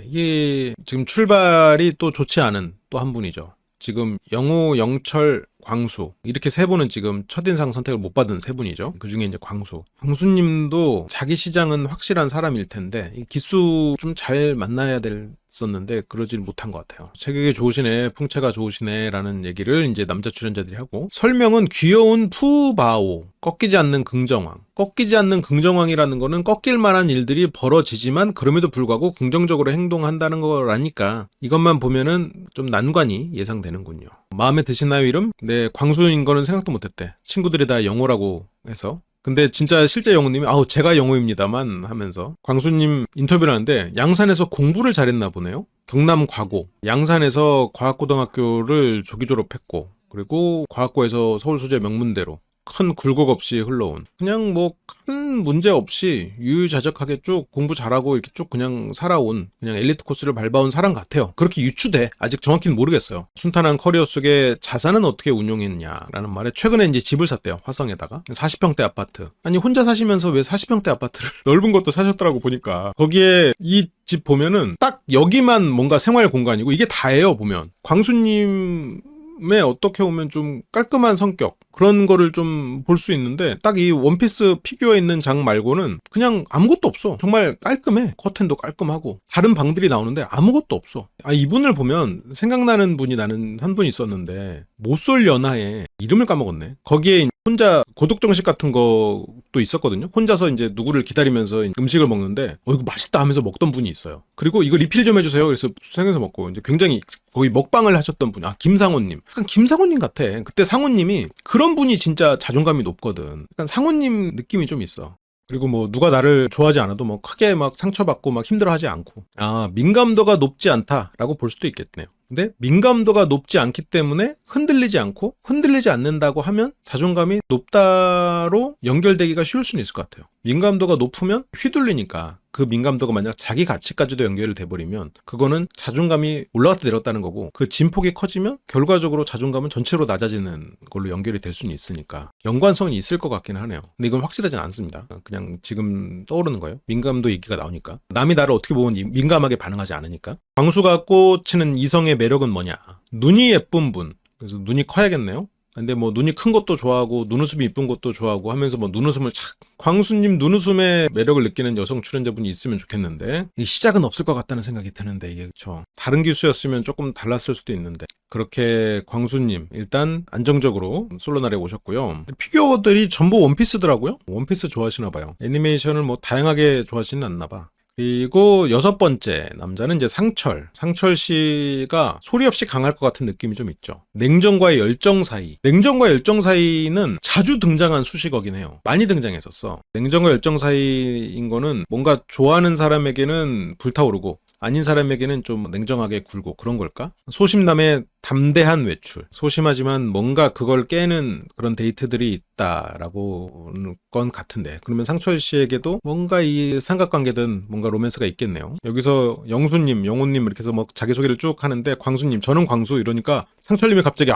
이게 지금 출발이 또 좋지 않은 또 한 분이죠. 지금 영호, 영철, 광수 이렇게 세 분은 지금 첫인상 선택을 못 받은 세 분이죠. 그 중에 이제 광수님도 자기 시장은 확실한 사람일 텐데 기수 좀 잘 만나야 됐었는데 그러질 못한 것 같아요. 체격이 좋으시네, 풍채가 좋으시네 라는 얘기를 이제 남자 출연자들이 하고 설명은 귀여운 푸바오 꺾이지 않는 긍정왕. 꺾이지 않는 긍정왕이라는 거는 꺾일 만한 일들이 벌어지지만 그럼에도 불구하고 긍정적으로 행동한다는 거라니까 이것만 보면은 좀 난관이 예상되는군요. 마음에 드시나요 이름? 네, 광수인 거는 생각도 못했대. 친구들이 다 영호라고 해서. 근데 진짜 실제 영호님이 제가 영호입니다만 하면서 광수님 인터뷰를 하는데 양산에서 공부를 잘했나 보네요. 경남 과고 양산에서 과학고등학교를 조기 졸업했고 그리고 과학고에서 서울소재 명문대로 큰 굴곡 없이 흘러온 그냥 뭐 큰 문제 없이 유유자적하게 쭉 공부 잘하고 이렇게 쭉 그냥 살아온 그냥 엘리트 코스를 밟아온 사람 같아요. 그렇게 유추돼. 아직 정확히는 모르겠어요. 순탄한 커리어 속에 자산은 어떻게 운용했냐라는 말에 최근에 이제 집을 샀대요. 화성에다가 40평대 아파트. 아니 혼자 사시면서 왜 40평대 아파트를 넓은 것도 사셨더라고 보니까 거기에 이 집 보면은 딱 여기만 뭔가 생활 공간이고 이게 다예요 보면. 광수님 처음에 어떻게 보면 좀 깔끔한 성격 그런 거를 좀 볼 수 있는데 딱 이 원피스 피규어에 있는 장 말고는 그냥 아무것도 없어. 정말 깔끔해. 커튼도 깔끔하고 다른 방들이 나오는데 아무것도 없어. 이분을 보면 생각나는 분이 나는 한 분 있었는데 모쏠 연하에 이름을 까먹었네. 거기에 혼자 고독정식 같은 것도 있었거든요. 혼자서 이제 누구를 기다리면서 음식을 먹는데 이거 맛있다 하면서 먹던 분이 있어요. 그리고 이거 리필 좀 해주세요. 그래서 생각해서 먹고 이제 굉장히 거의 먹방을 하셨던 분이 김상호님. 약간 김상호님 같아. 그때 상호님이 그런 분이 진짜 자존감이 높거든. 약간 상호님 느낌이 좀 있어. 그리고 뭐 누가 나를 좋아하지 않아도 뭐 크게 막 상처받고 막 힘들어하지 않고 민감도가 높지 않다라고 볼 수도 있겠네요. 근데 민감도가 높지 않기 때문에 흔들리지 않고 흔들리지 않는다고 하면 자존감이 높다로 연결되기가 쉬울 수는 있을 것 같아요. 민감도가 높으면 휘둘리니까 그 민감도가 만약 자기 가치까지도 연결이 돼버리면 그거는 자존감이 올라갔다 내렸다는 거고 그 진폭이 커지면 결과적으로 자존감은 전체로 낮아지는 걸로 연결이 될 수는 있으니까 연관성이 있을 것 같긴 하네요. 근데 이건 확실하진 않습니다. 그냥 지금 떠오르는 거예요. 민감도 얘기가 나오니까. 남이 나를 어떻게 보면 민감하게 반응하지 않으니까. 광수가 꽂히는 이성의 매력은 뭐냐? 눈이 예쁜 분. 그래서 눈이 커야겠네요. 근데 뭐 눈이 큰 것도 좋아하고 눈웃음이 이쁜 것도 좋아하고 하면서 뭐 눈웃음을 광수님 눈웃음의 매력을 느끼는 여성 출연자분이 있으면 좋겠는데 이 시작은 없을 것 같다는 생각이 드는데 이게 그렇죠. 다른 기수였으면 조금 달랐을 수도 있는데 그렇게 광수님 일단 안정적으로 솔로날에 오셨고요. 피규어들이 전부 원피스더라고요. 원피스 좋아하시나 봐요. 애니메이션을 뭐 다양하게 좋아하시는 않나 봐. 그리고 6번째 남자는 이제 상철 씨가 소리 없이 강할 것 같은 느낌이 좀 있죠. 냉정과의 열정 사이는 자주 등장한 수식어긴 해요. 많이 등장했었어. 냉정과 열정 사이인 거는 뭔가 좋아하는 사람에게는 불타오르고 아닌 사람에게는 좀 냉정하게 굴고 그런 걸까? 소심남의 담대한 외출. 소심하지만 뭔가 그걸 깨는 그런 데이트들이 있다라고 건 같은데 그러면 상철 씨에게도 뭔가 이 삼각관계든 뭔가 로맨스가 있겠네요. 여기서 영수님, 영호님 이렇게 해서 막 자기소개를 쭉 하는데 광수님, 저는 광수 이러니까 상철님이 갑자기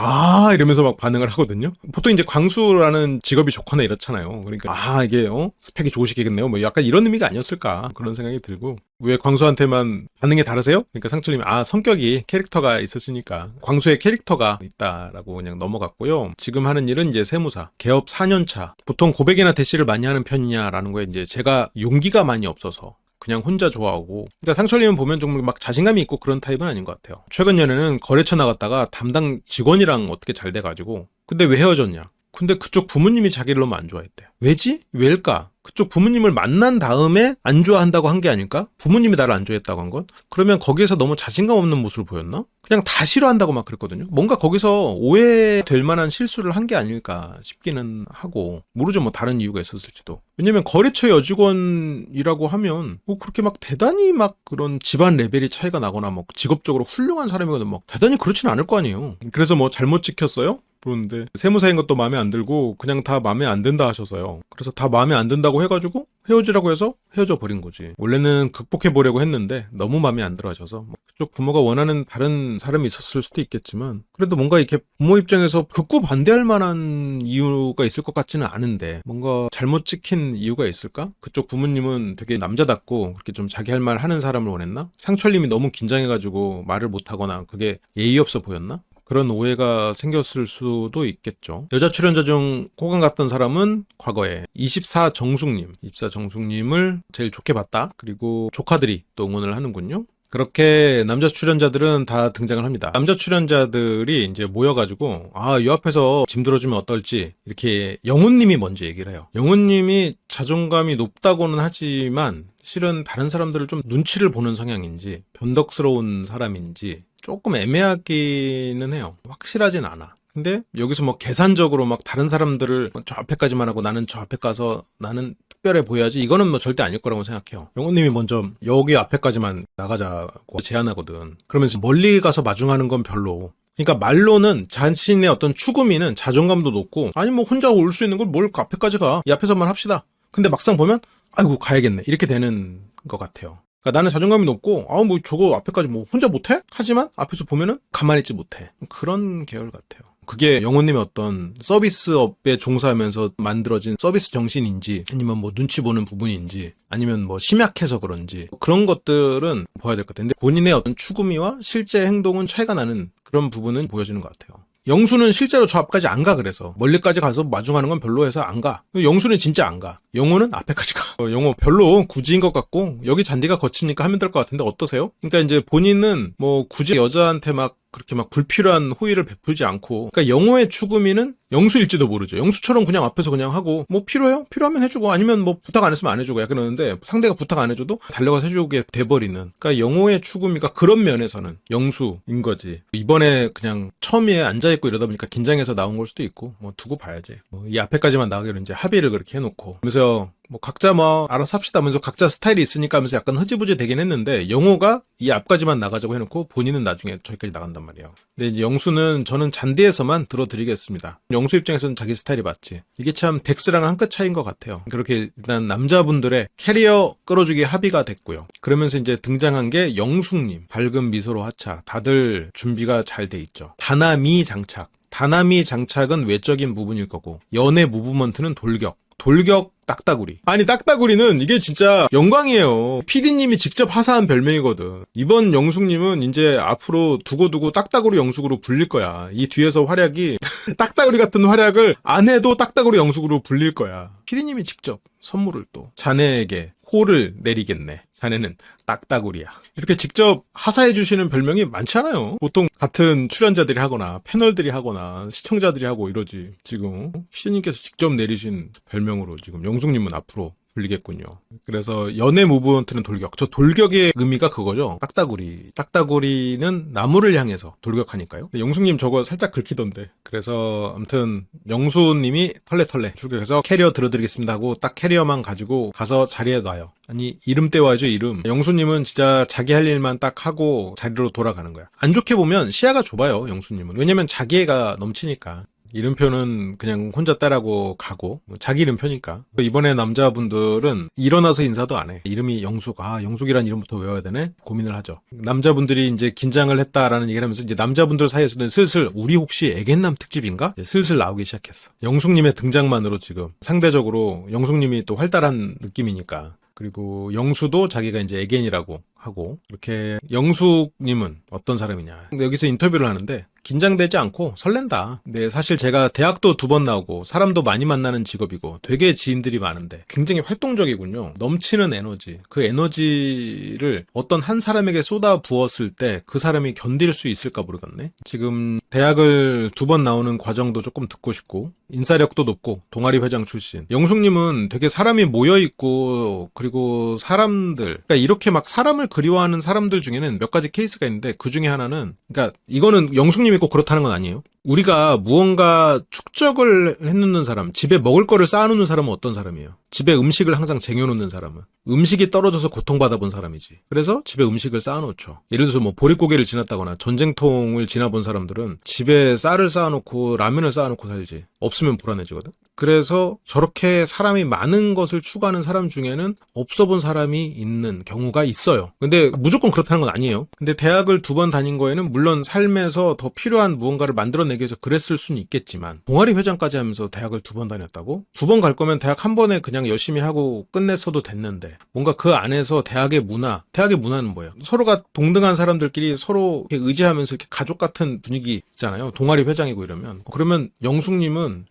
이러면서 막 반응을 하거든요. 보통 이제 광수라는 직업이 좋거나 이렇잖아요. 그러니까 이게 스펙이 좋으시겠네요. 뭐 약간 이런 의미가 아니었을까 그런 생각이 들고 왜 광수한테만 반응이 다르세요? 그러니까 상철님이 성격이 캐릭터가 있으시니까 광수의 캐릭터가 있다라고 그냥 넘어갔고요. 지금 하는 일은 이제 세무사, 개업 4년차. 보통 고백이나 대시를 많이 하는 편이냐라는 거에 이제 제가 용기가 많이 없어서 그냥 혼자 좋아하고 그러니까 상철님은 보면 좀 막 자신감이 있고 그런 타입은 아닌 것 같아요. 최근 연애는 거래처 나갔다가 담당 직원이랑 어떻게 잘 돼가지고 근데 왜 헤어졌냐? 근데 그쪽 부모님이 자기를 너무 안 좋아했대. 왜지? 왜일까? 그쪽 부모님을 만난 다음에 안 좋아한다고 한 게 아닐까? 부모님이 나를 안 좋아했다고 한 건? 그러면 거기에서 너무 자신감 없는 모습을 보였나? 그냥 다 싫어한다고 막 그랬거든요. 뭔가 거기서 오해될 만한 실수를 한 게 아닐까 싶기는 하고 모르죠. 뭐 다른 이유가 있었을지도. 왜냐면 거래처 여직원이라고 하면 뭐 그렇게 막 대단히 막 그런 집안 레벨이 차이가 나거나 뭐 직업적으로 훌륭한 사람이거든 막 대단히 그렇지는 않을 거 아니에요. 그래서 뭐 잘못 지켰어요? 그런데 세무사인 것도 마음에 안 들고 그냥 다 마음에 안 든다 하셔서요. 그래서 다 마음에 안 든다고 해가지고 헤어지라고 해서 헤어져 버린 거지. 원래는 극복해 보려고 했는데 너무 마음에 안 들어 하셔서 그쪽 부모가 원하는 다른 사람이 있었을 수도 있겠지만 그래도 뭔가 이렇게 부모 입장에서 극구 반대할 만한 이유가 있을 것 같지는 않은데 뭔가 잘못 찍힌 이유가 있을까? 그쪽 부모님은 되게 남자답고 그렇게 좀 자기 할 말 하는 사람을 원했나? 상철님이 너무 긴장해가지고 말을 못하거나 그게 예의 없어 보였나? 그런 오해가 생겼을 수도 있겠죠. 여자 출연자 중 호감 갔던 사람은 과거에 24정숙님을 제일 좋게 봤다. 그리고 조카들이 또 응원을 하는군요. 그렇게 남자 출연자들은 다 등장을 합니다. 남자 출연자들이 이제 모여가지고 이 앞에서 짐 들어주면 어떨지 이렇게 영훈님이 먼저 얘기를 해요. 영훈님이 자존감이 높다고는 하지만 실은 다른 사람들을 좀 눈치를 보는 성향인지 변덕스러운 사람인지 조금 애매하기는 해요. 확실하진 않아. 근데 여기서 뭐 계산적으로 막 다른 사람들을 저 앞에까지만 하고 나는 저 앞에 가서 나는 특별해 보여야지 이거는 뭐 절대 아닐 거라고 생각해요. 영호님이 먼저 여기 앞에까지만 나가자고 제안하거든. 그러면서 멀리 가서 마중하는 건 별로. 그러니까 말로는 자신의 어떤 추구미는 자존감도 높고 아니 뭐 혼자 올 수 있는 걸 뭘 그 앞에까지 가. 이 앞에서만 합시다. 근데 막상 보면 아이고 가야겠네. 이렇게 되는 것 같아요. 그러니까 나는 자존감이 높고 뭐 저거 앞에까지 뭐 혼자 못해? 하지만 앞에서 보면은 가만히 있지 못해. 그런 계열 같아요. 그게 영호님의 어떤 서비스업에 종사하면서 만들어진 서비스 정신인지 아니면 뭐 눈치 보는 부분인지 아니면 뭐 심약해서 그런지 그런 것들은 보아야 될 것 같아요. 근데 본인의 어떤 추구미와 실제 행동은 차이가 나는 그런 부분은 보여지는 것 같아요. 영수는 실제로 저 앞까지 안 가. 그래서 멀리까지 가서 마중하는 건 별로해서 안 가. 영수는 진짜 안 가. 영호는 앞에까지 가. 영호 별로 굳이인 것 같고 여기 잔디가 거치니까 하면 될 것 같은데 어떠세요? 그러니까 이제 본인은 뭐 굳이 여자한테 막 그렇게 막 불필요한 호의를 베풀지 않고, 그러니까 영호의 추구미는 영수일지도 모르죠. 영수처럼 그냥 앞에서 그냥 하고, 뭐 필요해요? 필요하면 해주고, 아니면 뭐 부탁 안 했으면 안 해주고, 약간 그러는데 상대가 부탁 안 해줘도 달려가서 해주게 돼버리는. 그러니까 영호의 추구미가 그런 면에서는 영수인 거지. 이번에 그냥 처음에 앉아있고 이러다 보니까 긴장해서 나온 걸 수도 있고, 뭐 두고 봐야지. 뭐 이 앞에까지만 나가기로 이제 합의를 그렇게 해놓고. 그래서 뭐 각자 뭐 알아서 합시다 하면서 각자 스타일이 있으니까 하면서 약간 흐지부지 되긴 했는데, 영호가 이 앞까지만 나가자고 해놓고 본인은 나중에 저기까지 나간단 말이에요. 근데 이제 영수는 저는 잔디에서만 들어드리겠습니다. 영수 입장에서는 자기 스타일이 맞지. 이게 참 덱스랑 한 끗 차이인 것 같아요. 그렇게 일단 남자분들의 캐리어 끌어주기 합의가 됐고요. 그러면서 이제 등장한 게 영숙님, 밝은 미소로 하차. 다들 준비가 잘 돼 있죠. 다나미 장착. 다나미 장착은 외적인 부분일 거고, 연애 무브먼트는 돌격. 돌격 딱따구리. 아니 딱따구리는 이게 진짜 영광이에요. PD님이 직접 하사한 별명이거든. 이번 영숙님은 이제 앞으로 두고두고 딱따구리 영숙으로 불릴 거야. 이 뒤에서 활약이 딱따구리 같은 활약을 안 해도 딱따구리 영숙으로 불릴 거야. PD님이 직접 선물을 또 자네에게 호를 내리겠네. 자네는 딱따구리야. 이렇게 직접 하사해 주시는 별명이 많지 않아요. 보통 같은 출연자들이 하거나 패널들이 하거나 시청자들이 하고 이러지. 지금 PD님께서 직접 내리신 별명으로 지금 영숙님은 앞으로 불리겠군요. 그래서 연애 무브먼트는 돌격. 저 돌격의 의미가 그거죠. 딱따구리. 딱따구리는 나무를 향해서 돌격하니까요. 영숙님 저거 살짝 긁히던데. 그래서 아무튼 영수님이 털레털레 출격해서 캐리어 들어드리겠습니다 하고 딱 캐리어만 가지고 가서 자리에 놔요. 아니 이름 떼와야죠. 이름. 영수님은 진짜 자기 할 일만 딱 하고 자리로 돌아가는 거야. 안 좋게 보면 시야가 좁아요. 영수님은. 왜냐면 자기애가 넘치니까. 이름표는 그냥 혼자 따라고 가고 자기 이름표니까. 이번에 남자분들은 일어나서 인사도 안 해. 이름이 영숙. 아 영숙이란 이름부터 외워야 되네? 고민을 하죠. 남자분들이 이제 긴장을 했다라는 얘기를 하면서 이제 남자분들 사이에서는 슬슬 우리 혹시 애견남 특집인가? 슬슬 나오기 시작했어. 영숙님의 등장만으로 지금 상대적으로 영숙님이 또 활달한 느낌이니까. 그리고 영수도 자기가 이제 애견이라고 하고, 이렇게 영숙님은 어떤 사람이냐. 근데 여기서 인터뷰를 하는데 긴장되지 않고 설렌다. 근데 사실 제가 대학도 2번 나오고 사람도 많이 만나는 직업이고 되게 지인들이 많은데 굉장히 활동적이군요. 넘치는 에너지. 그 에너지를 어떤 한 사람에게 쏟아 부었을 때 그 사람이 견딜 수 있을까 모르겠네. 지금 대학을 2번 나오는 과정도 조금 듣고 싶고, 인사력도 높고 동아리 회장 출신. 영숙님은 되게 사람이 모여있고, 그리고 사람들, 그러니까 이렇게 막 사람을 그리워하는 사람들 중에는 몇 가지 케이스가 있는데, 그 중에 하나는, 그러니까 이거는 영숙님이 꼭 그렇다는 건 아니에요. 우리가 무언가 축적을 해놓는 사람, 집에 먹을 거를 쌓아놓는 사람은 어떤 사람이에요? 집에 음식을 항상 쟁여놓는 사람은 음식이 떨어져서 고통받아본 사람이지. 그래서 집에 음식을 쌓아놓죠. 예를 들어서 뭐 보릿고개를 지났다거나 전쟁통을 지나본 사람들은 집에 쌀을 쌓아놓고 라면을 쌓아놓고 살지. 없으면 불안해지거든. 그래서 저렇게 사람이 많은 것을 추구하는 사람 중에는 없어 본 사람이 있는 경우가 있어요. 근데 무조건 그렇다는 건 아니에요. 근데 대학을 2번 다닌 거에는 물론 삶에서 더 필요한 무언가를 만들어내기 위해서 그랬을 수는 있겠지만, 동아리 회장까지 하면서 대학을 2번 다녔다고? 2번 갈 거면 대학 한 번에 그냥 열심히 하고 끝냈어도 됐는데, 뭔가 그 안에서 대학의 문화는 뭐예요? 서로가 동등한 사람들끼리 서로 이렇게 의지하면서 이렇게 가족 같은 분위기 있잖아요. 동아리 회장이고 이러면. 그러면 영숙님은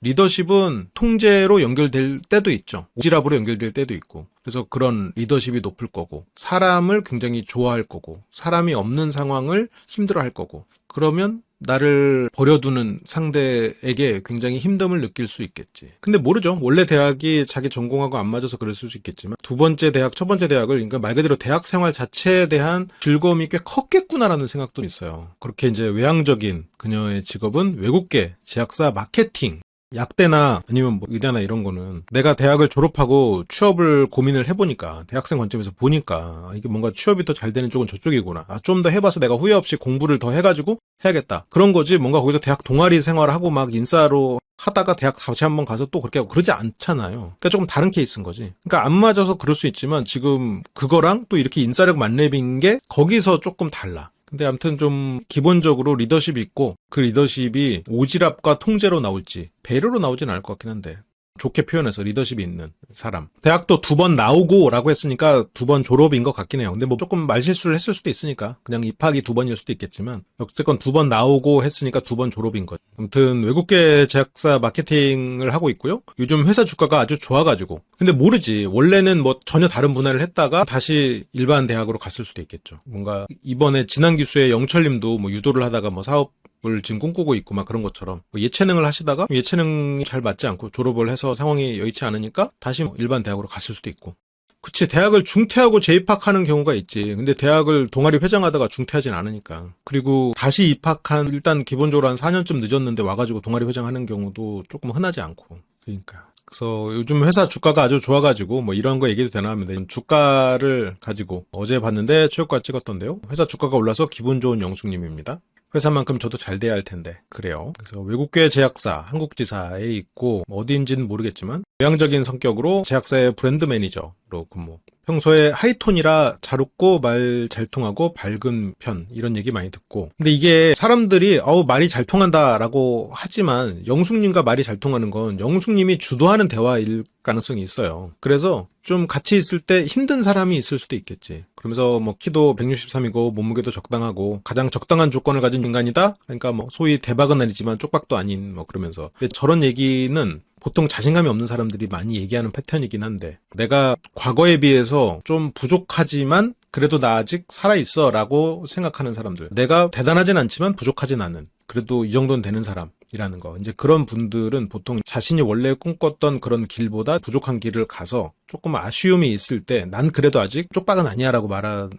리더십은 통제로 연결될 때도 있죠. 오지랖으로 연결될 때도 있고. 그래서 그런 리더십이 높을 거고, 사람을 굉장히 좋아할 거고, 사람이 없는 상황을 힘들어할 거고, 그러면 나를 버려두는 상대에게 굉장히 힘듦을 느낄 수 있겠지. 근데 모르죠. 원래 대학이 자기 전공하고 안 맞아서 그랬을 수 있겠지만, 2번째 대학, 첫 번째 대학을, 그러니까 말 그대로 대학 생활 자체에 대한 즐거움이 꽤 컸겠구나라는 생각도 있어요. 그렇게 이제 외향적인 그녀의 직업은 외국계 제약사 마케팅, 약대나 아니면 뭐 의대나 이런 거는 내가 대학을 졸업하고 취업을 고민을 해보니까, 대학생 관점에서 보니까 이게 뭔가 취업이 더 잘 되는 쪽은 저쪽이구나. 좀 더 해봐서 내가 후회 없이 공부를 더 해가지고 해야겠다. 그런 거지, 뭔가 거기서 대학 동아리 생활하고 막 인싸로 하다가 대학 다시 한번 가서 또 그렇게 하고 그러지 않잖아요. 그러니까 조금 다른 케이스인 거지. 그러니까 안 맞아서 그럴 수 있지만, 지금 그거랑 또 이렇게 인싸력 만렙인 게 거기서 조금 달라. 근데 아무튼 좀 기본적으로 리더십이 있고, 그 리더십이 오지랖과 통제로 나올지 배려로 나오진 않을 것 같긴 한데, 좋게 표현해서 리더십이 있는 사람. 대학도 2번 나오고 라고 했으니까 2번 졸업인 것 같긴 해요. 근데 뭐 조금 말실수를 했을 수도 있으니까 그냥 입학이 2번일 수도 있겠지만 어쨌건 2번 나오고 했으니까 2번 졸업인 거죠. 아무튼 외국계 제약사 마케팅을 하고 있고요. 요즘 회사 주가가 아주 좋아가지고 근데 모르지. 원래는 뭐 전혀 다른 분야를 했다가 다시 일반 대학으로 갔을 수도 있겠죠. 뭔가 이번에 진한 기수의 영철님도 뭐 유도를 하다가 뭐 사업을 지금 꿈꾸고 있고 막 그런 것처럼 뭐 예체능을 하시다가 예체능이 잘 맞지 않고 졸업을 해서 상황이 여의치 않으니까 다시 뭐 일반 대학으로 갔을 수도 있고. 그치, 대학을 중퇴하고 재입학하는 경우가 있지. 근데 대학을 동아리 회장하다가 중퇴하진 않으니까. 그리고 다시 입학한 일단 기본적으로 한 4년쯤 늦었는데 와가지고 동아리 회장하는 경우도 조금 흔하지 않고. 그러니까. 그래서 요즘 회사 주가가 아주 좋아가지고 뭐 이런 거 얘기도 되나 하면 주가를 가지고 어제 봤는데 최고가 찍었던데요. 회사 주가가 올라서 기분 좋은 영숙님입니다. 회사만큼 저도 잘 돼야 할 텐데 그래요. 그래서 외국계 제약사 한국지사에 있고 어디인지는 모르겠지만 외향적인 성격으로 제약사의 브랜드 매니저로 근무. 평소에 하이톤이라 잘 웃고 말 잘 통하고 밝은 편 이런 얘기 많이 듣고 근데 이게 사람들이 말이 잘 통한다라고 하지만 영숙님과 말이 잘 통하는 건 영숙님이 주도하는 대화일 가능성이 있어요. 그래서 좀 같이 있을 때 힘든 사람이 있을 수도 있겠지. 그러면서 뭐 키도 163이고 몸무게도 적당하고 가장 적당한 조건을 가진 인간이다? 그러니까 뭐 소위 대박은 아니지만 쪽박도 아닌 뭐 그러면서 근데 저런 얘기는 보통 자신감이 없는 사람들이 많이 얘기하는 패턴이긴 한데 내가 과거에 비해서 좀 부족하지만 그래도 나 아직 살아있어 라고 생각하는 사람들 내가 대단하진 않지만 부족하진 않은 그래도 이 정도는 되는 사람이라는 거 이제 그런 분들은 보통 자신이 원래 꿈꿨던 그런 길보다 부족한 길을 가서 조금 아쉬움이 있을 때 난 그래도 아직 쪽박은 아니야 라고 말하는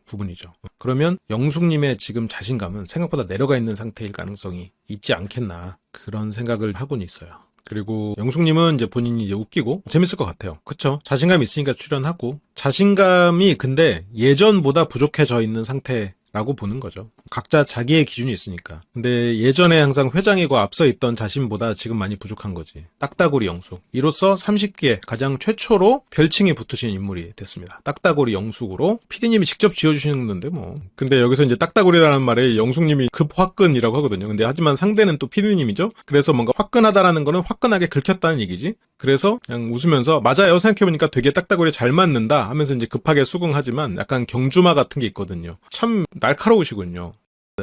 부분이죠. 그러면 영숙님의 지금 자신감은 생각보다 내려가 있는 상태일 가능성이 있지 않겠나 그런 생각을 하고는 있어요. 그리고 영숙님은 이제 본인이 이제 웃기고 재밌을 것 같아요. 그쵸? 자신감이 있으니까 출연하고 자신감이 근데 예전보다 부족해져 있는 상태라고 보는 거죠. 각자 자기의 기준이 있으니까. 근데 예전에 항상 회장이고 앞서 있던 자신보다 지금 많이 부족한 거지. 딱따구리 영숙. 이로써 30기에 가장 최초로 별칭이 붙으신 인물이 됐습니다. 딱따구리 영숙으로 PD님이 직접 지어주시는 건데 뭐. 근데 여기서 이제 딱따구리라는 말에 영숙님이 급화끈이라고 하거든요. 근데 하지만 상대는 또 PD님이죠. 그래서 뭔가 화끈하다라는 거는 화끈하게 긁혔다는 얘기지. 그래서 그냥 웃으면서 맞아요. 생각해보니까 되게 딱따구리 잘 맞는다 하면서 이제 급하게 수긍하지만 약간 경주마 같은 게 있거든요. 참 날카로우시군요.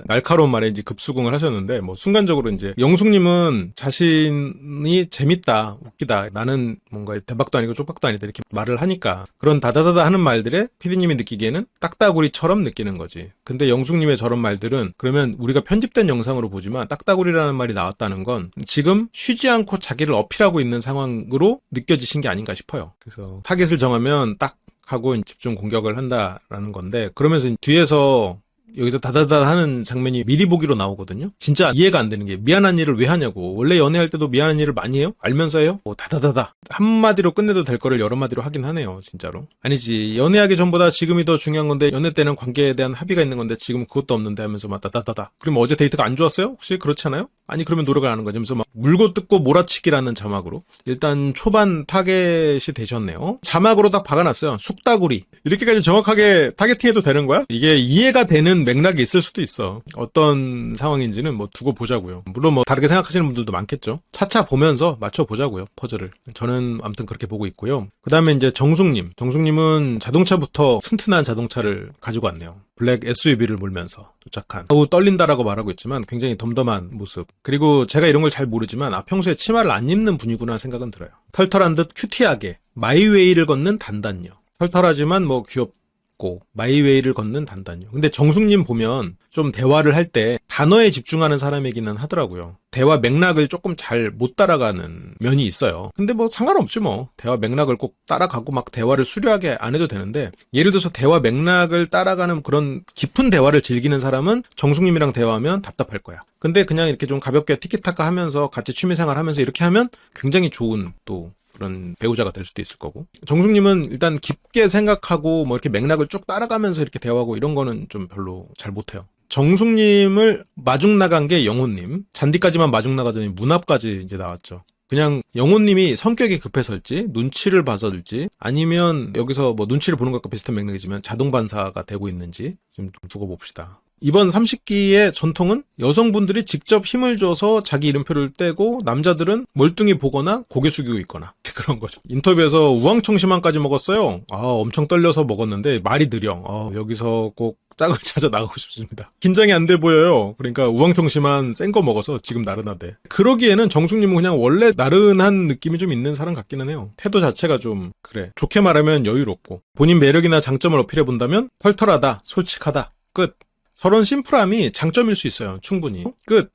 날카로운 말에 이제 급수긍을 하셨는데 뭐 순간적으로 이제 영숙님은 자신이 재밌다 웃기다 나는 뭔가 대박도 아니고 쪽박도 아니다 이렇게 말을 하니까 그런 다다다다 하는 말들에 PD님이 느끼기에는 딱따구리처럼 느끼는 거지. 근데 영숙님의 저런 말들은 그러면 우리가 편집된 영상으로 보지만 딱따구리라는 말이 나왔다는 건 지금 쉬지 않고 자기를 어필하고 있는 상황으로 느껴지신 게 아닌가 싶어요. 그래서 타겟을 정하면 딱 하고 집중 공격을 한다라는 건데 그러면서 뒤에서 여기서 다다다 하는 장면이 미리 보기로 나오거든요. 진짜 이해가 안 되는 게 미안한 일을 왜 하냐고. 원래 연애할 때도 미안한 일을 많이 해요? 알면서 해요? 다다다다. 한마디로 끝내도 될 거를 여러 마디로 하긴 하네요. 진짜로. 아니지. 연애하기 전보다 지금이 더 중요한 건데 연애 때는 관계에 대한 합의가 있는 건데 지금 그것도 없는데 하면서 막 다다다다. 그럼 어제 데이트가 안 좋았어요? 혹시 그렇지 않아요? 아니 그러면 노력을 하는 거죠. 하면서 막 물고 뜯고 몰아치기라는 자막으로 일단 초반 타겟이 되셨네요. 자막으로 딱 박아놨어요. 숙다구리. 이렇게까지 정확하게 타겟팅해도 되는 거야? 이게 이해가 되는 맥락이 있을 수도 있어. 어떤 상황인지는 뭐 두고 보자고요. 물론 뭐 다르게 생각하시는 분들도 많겠죠. 차차 보면서 맞춰보자고요. 퍼즐을. 저는 아무튼 그렇게 보고 있고요. 그 다음에 이제 정숙님. 정숙님은 자동차부터 튼튼한 자동차를 가지고 왔네요. 블랙 SUV를 몰면서 도착한. 너무 떨린다라고 말하고 있지만 굉장히 덤덤한 모습. 그리고 제가 이런 걸 잘 모르지만 평소에 치마를 안 입는 분이구나 생각은 들어요. 털털한 듯 큐티하게 마이웨이를 걷는 단단녀. 털털하지만 뭐 귀엽고 마이웨이를 걷는 단단녀. 근데 정숙님 보면 좀 대화를 할 때 단어에 집중하는 사람이기는 하더라고요. 대화 맥락을 조금 잘 못 따라가는 면이 있어요. 근데 뭐 상관없지 뭐. 대화 맥락을 꼭 따라가고 막 대화를 수려하게 안 해도 되는데 예를 들어서 대화 맥락을 따라가는 그런 깊은 대화를 즐기는 사람은 정숙님이랑 대화하면 답답할 거야. 근데 그냥 이렇게 좀 가볍게 티키타카 하면서 같이 취미생활 하면서 이렇게 하면 굉장히 좋은 또 그런 배우자가 될 수도 있을 거고. 정숙님은 일단 깊게 생각하고 뭐 이렇게 맥락을 쭉 따라가면서 이렇게 대화하고 이런 거는 좀 별로 잘 못해요. 정숙님을 마중 나간 게 영호님. 잔디까지만 마중 나가더니 문 앞까지 이제 나왔죠. 그냥 영호님이 성격이 급해서일지 눈치를 봐서일지 아니면 여기서 뭐 눈치를 보는 것과 비슷한 맥락이지만 자동 반사가 되고 있는지 좀 두고 봅시다. 이번 30기의 전통은 여성분들이 직접 힘을 줘서 자기 이름표를 떼고 남자들은 멀뚱히 보거나 고개 숙이고 있거나 그런 거죠. 인터뷰에서 우황청심환까지 먹었어요. 엄청 떨려서 먹었는데 말이 느려. 여기서 꼭 짝을 찾아 나가고 싶습니다. 긴장이 안 돼 보여요. 그러니까 우황청심환 센 거 먹어서 지금 나른하대. 그러기에는 정숙님은 그냥 원래 나른한 느낌이 좀 있는 사람 같기는 해요. 태도 자체가 좀 그래. 좋게 말하면 여유롭고 본인 매력이나 장점을 어필해 본다면 털털하다, 솔직하다. 끝. 저런 심플함이 장점일 수 있어요. 충분히. 끝.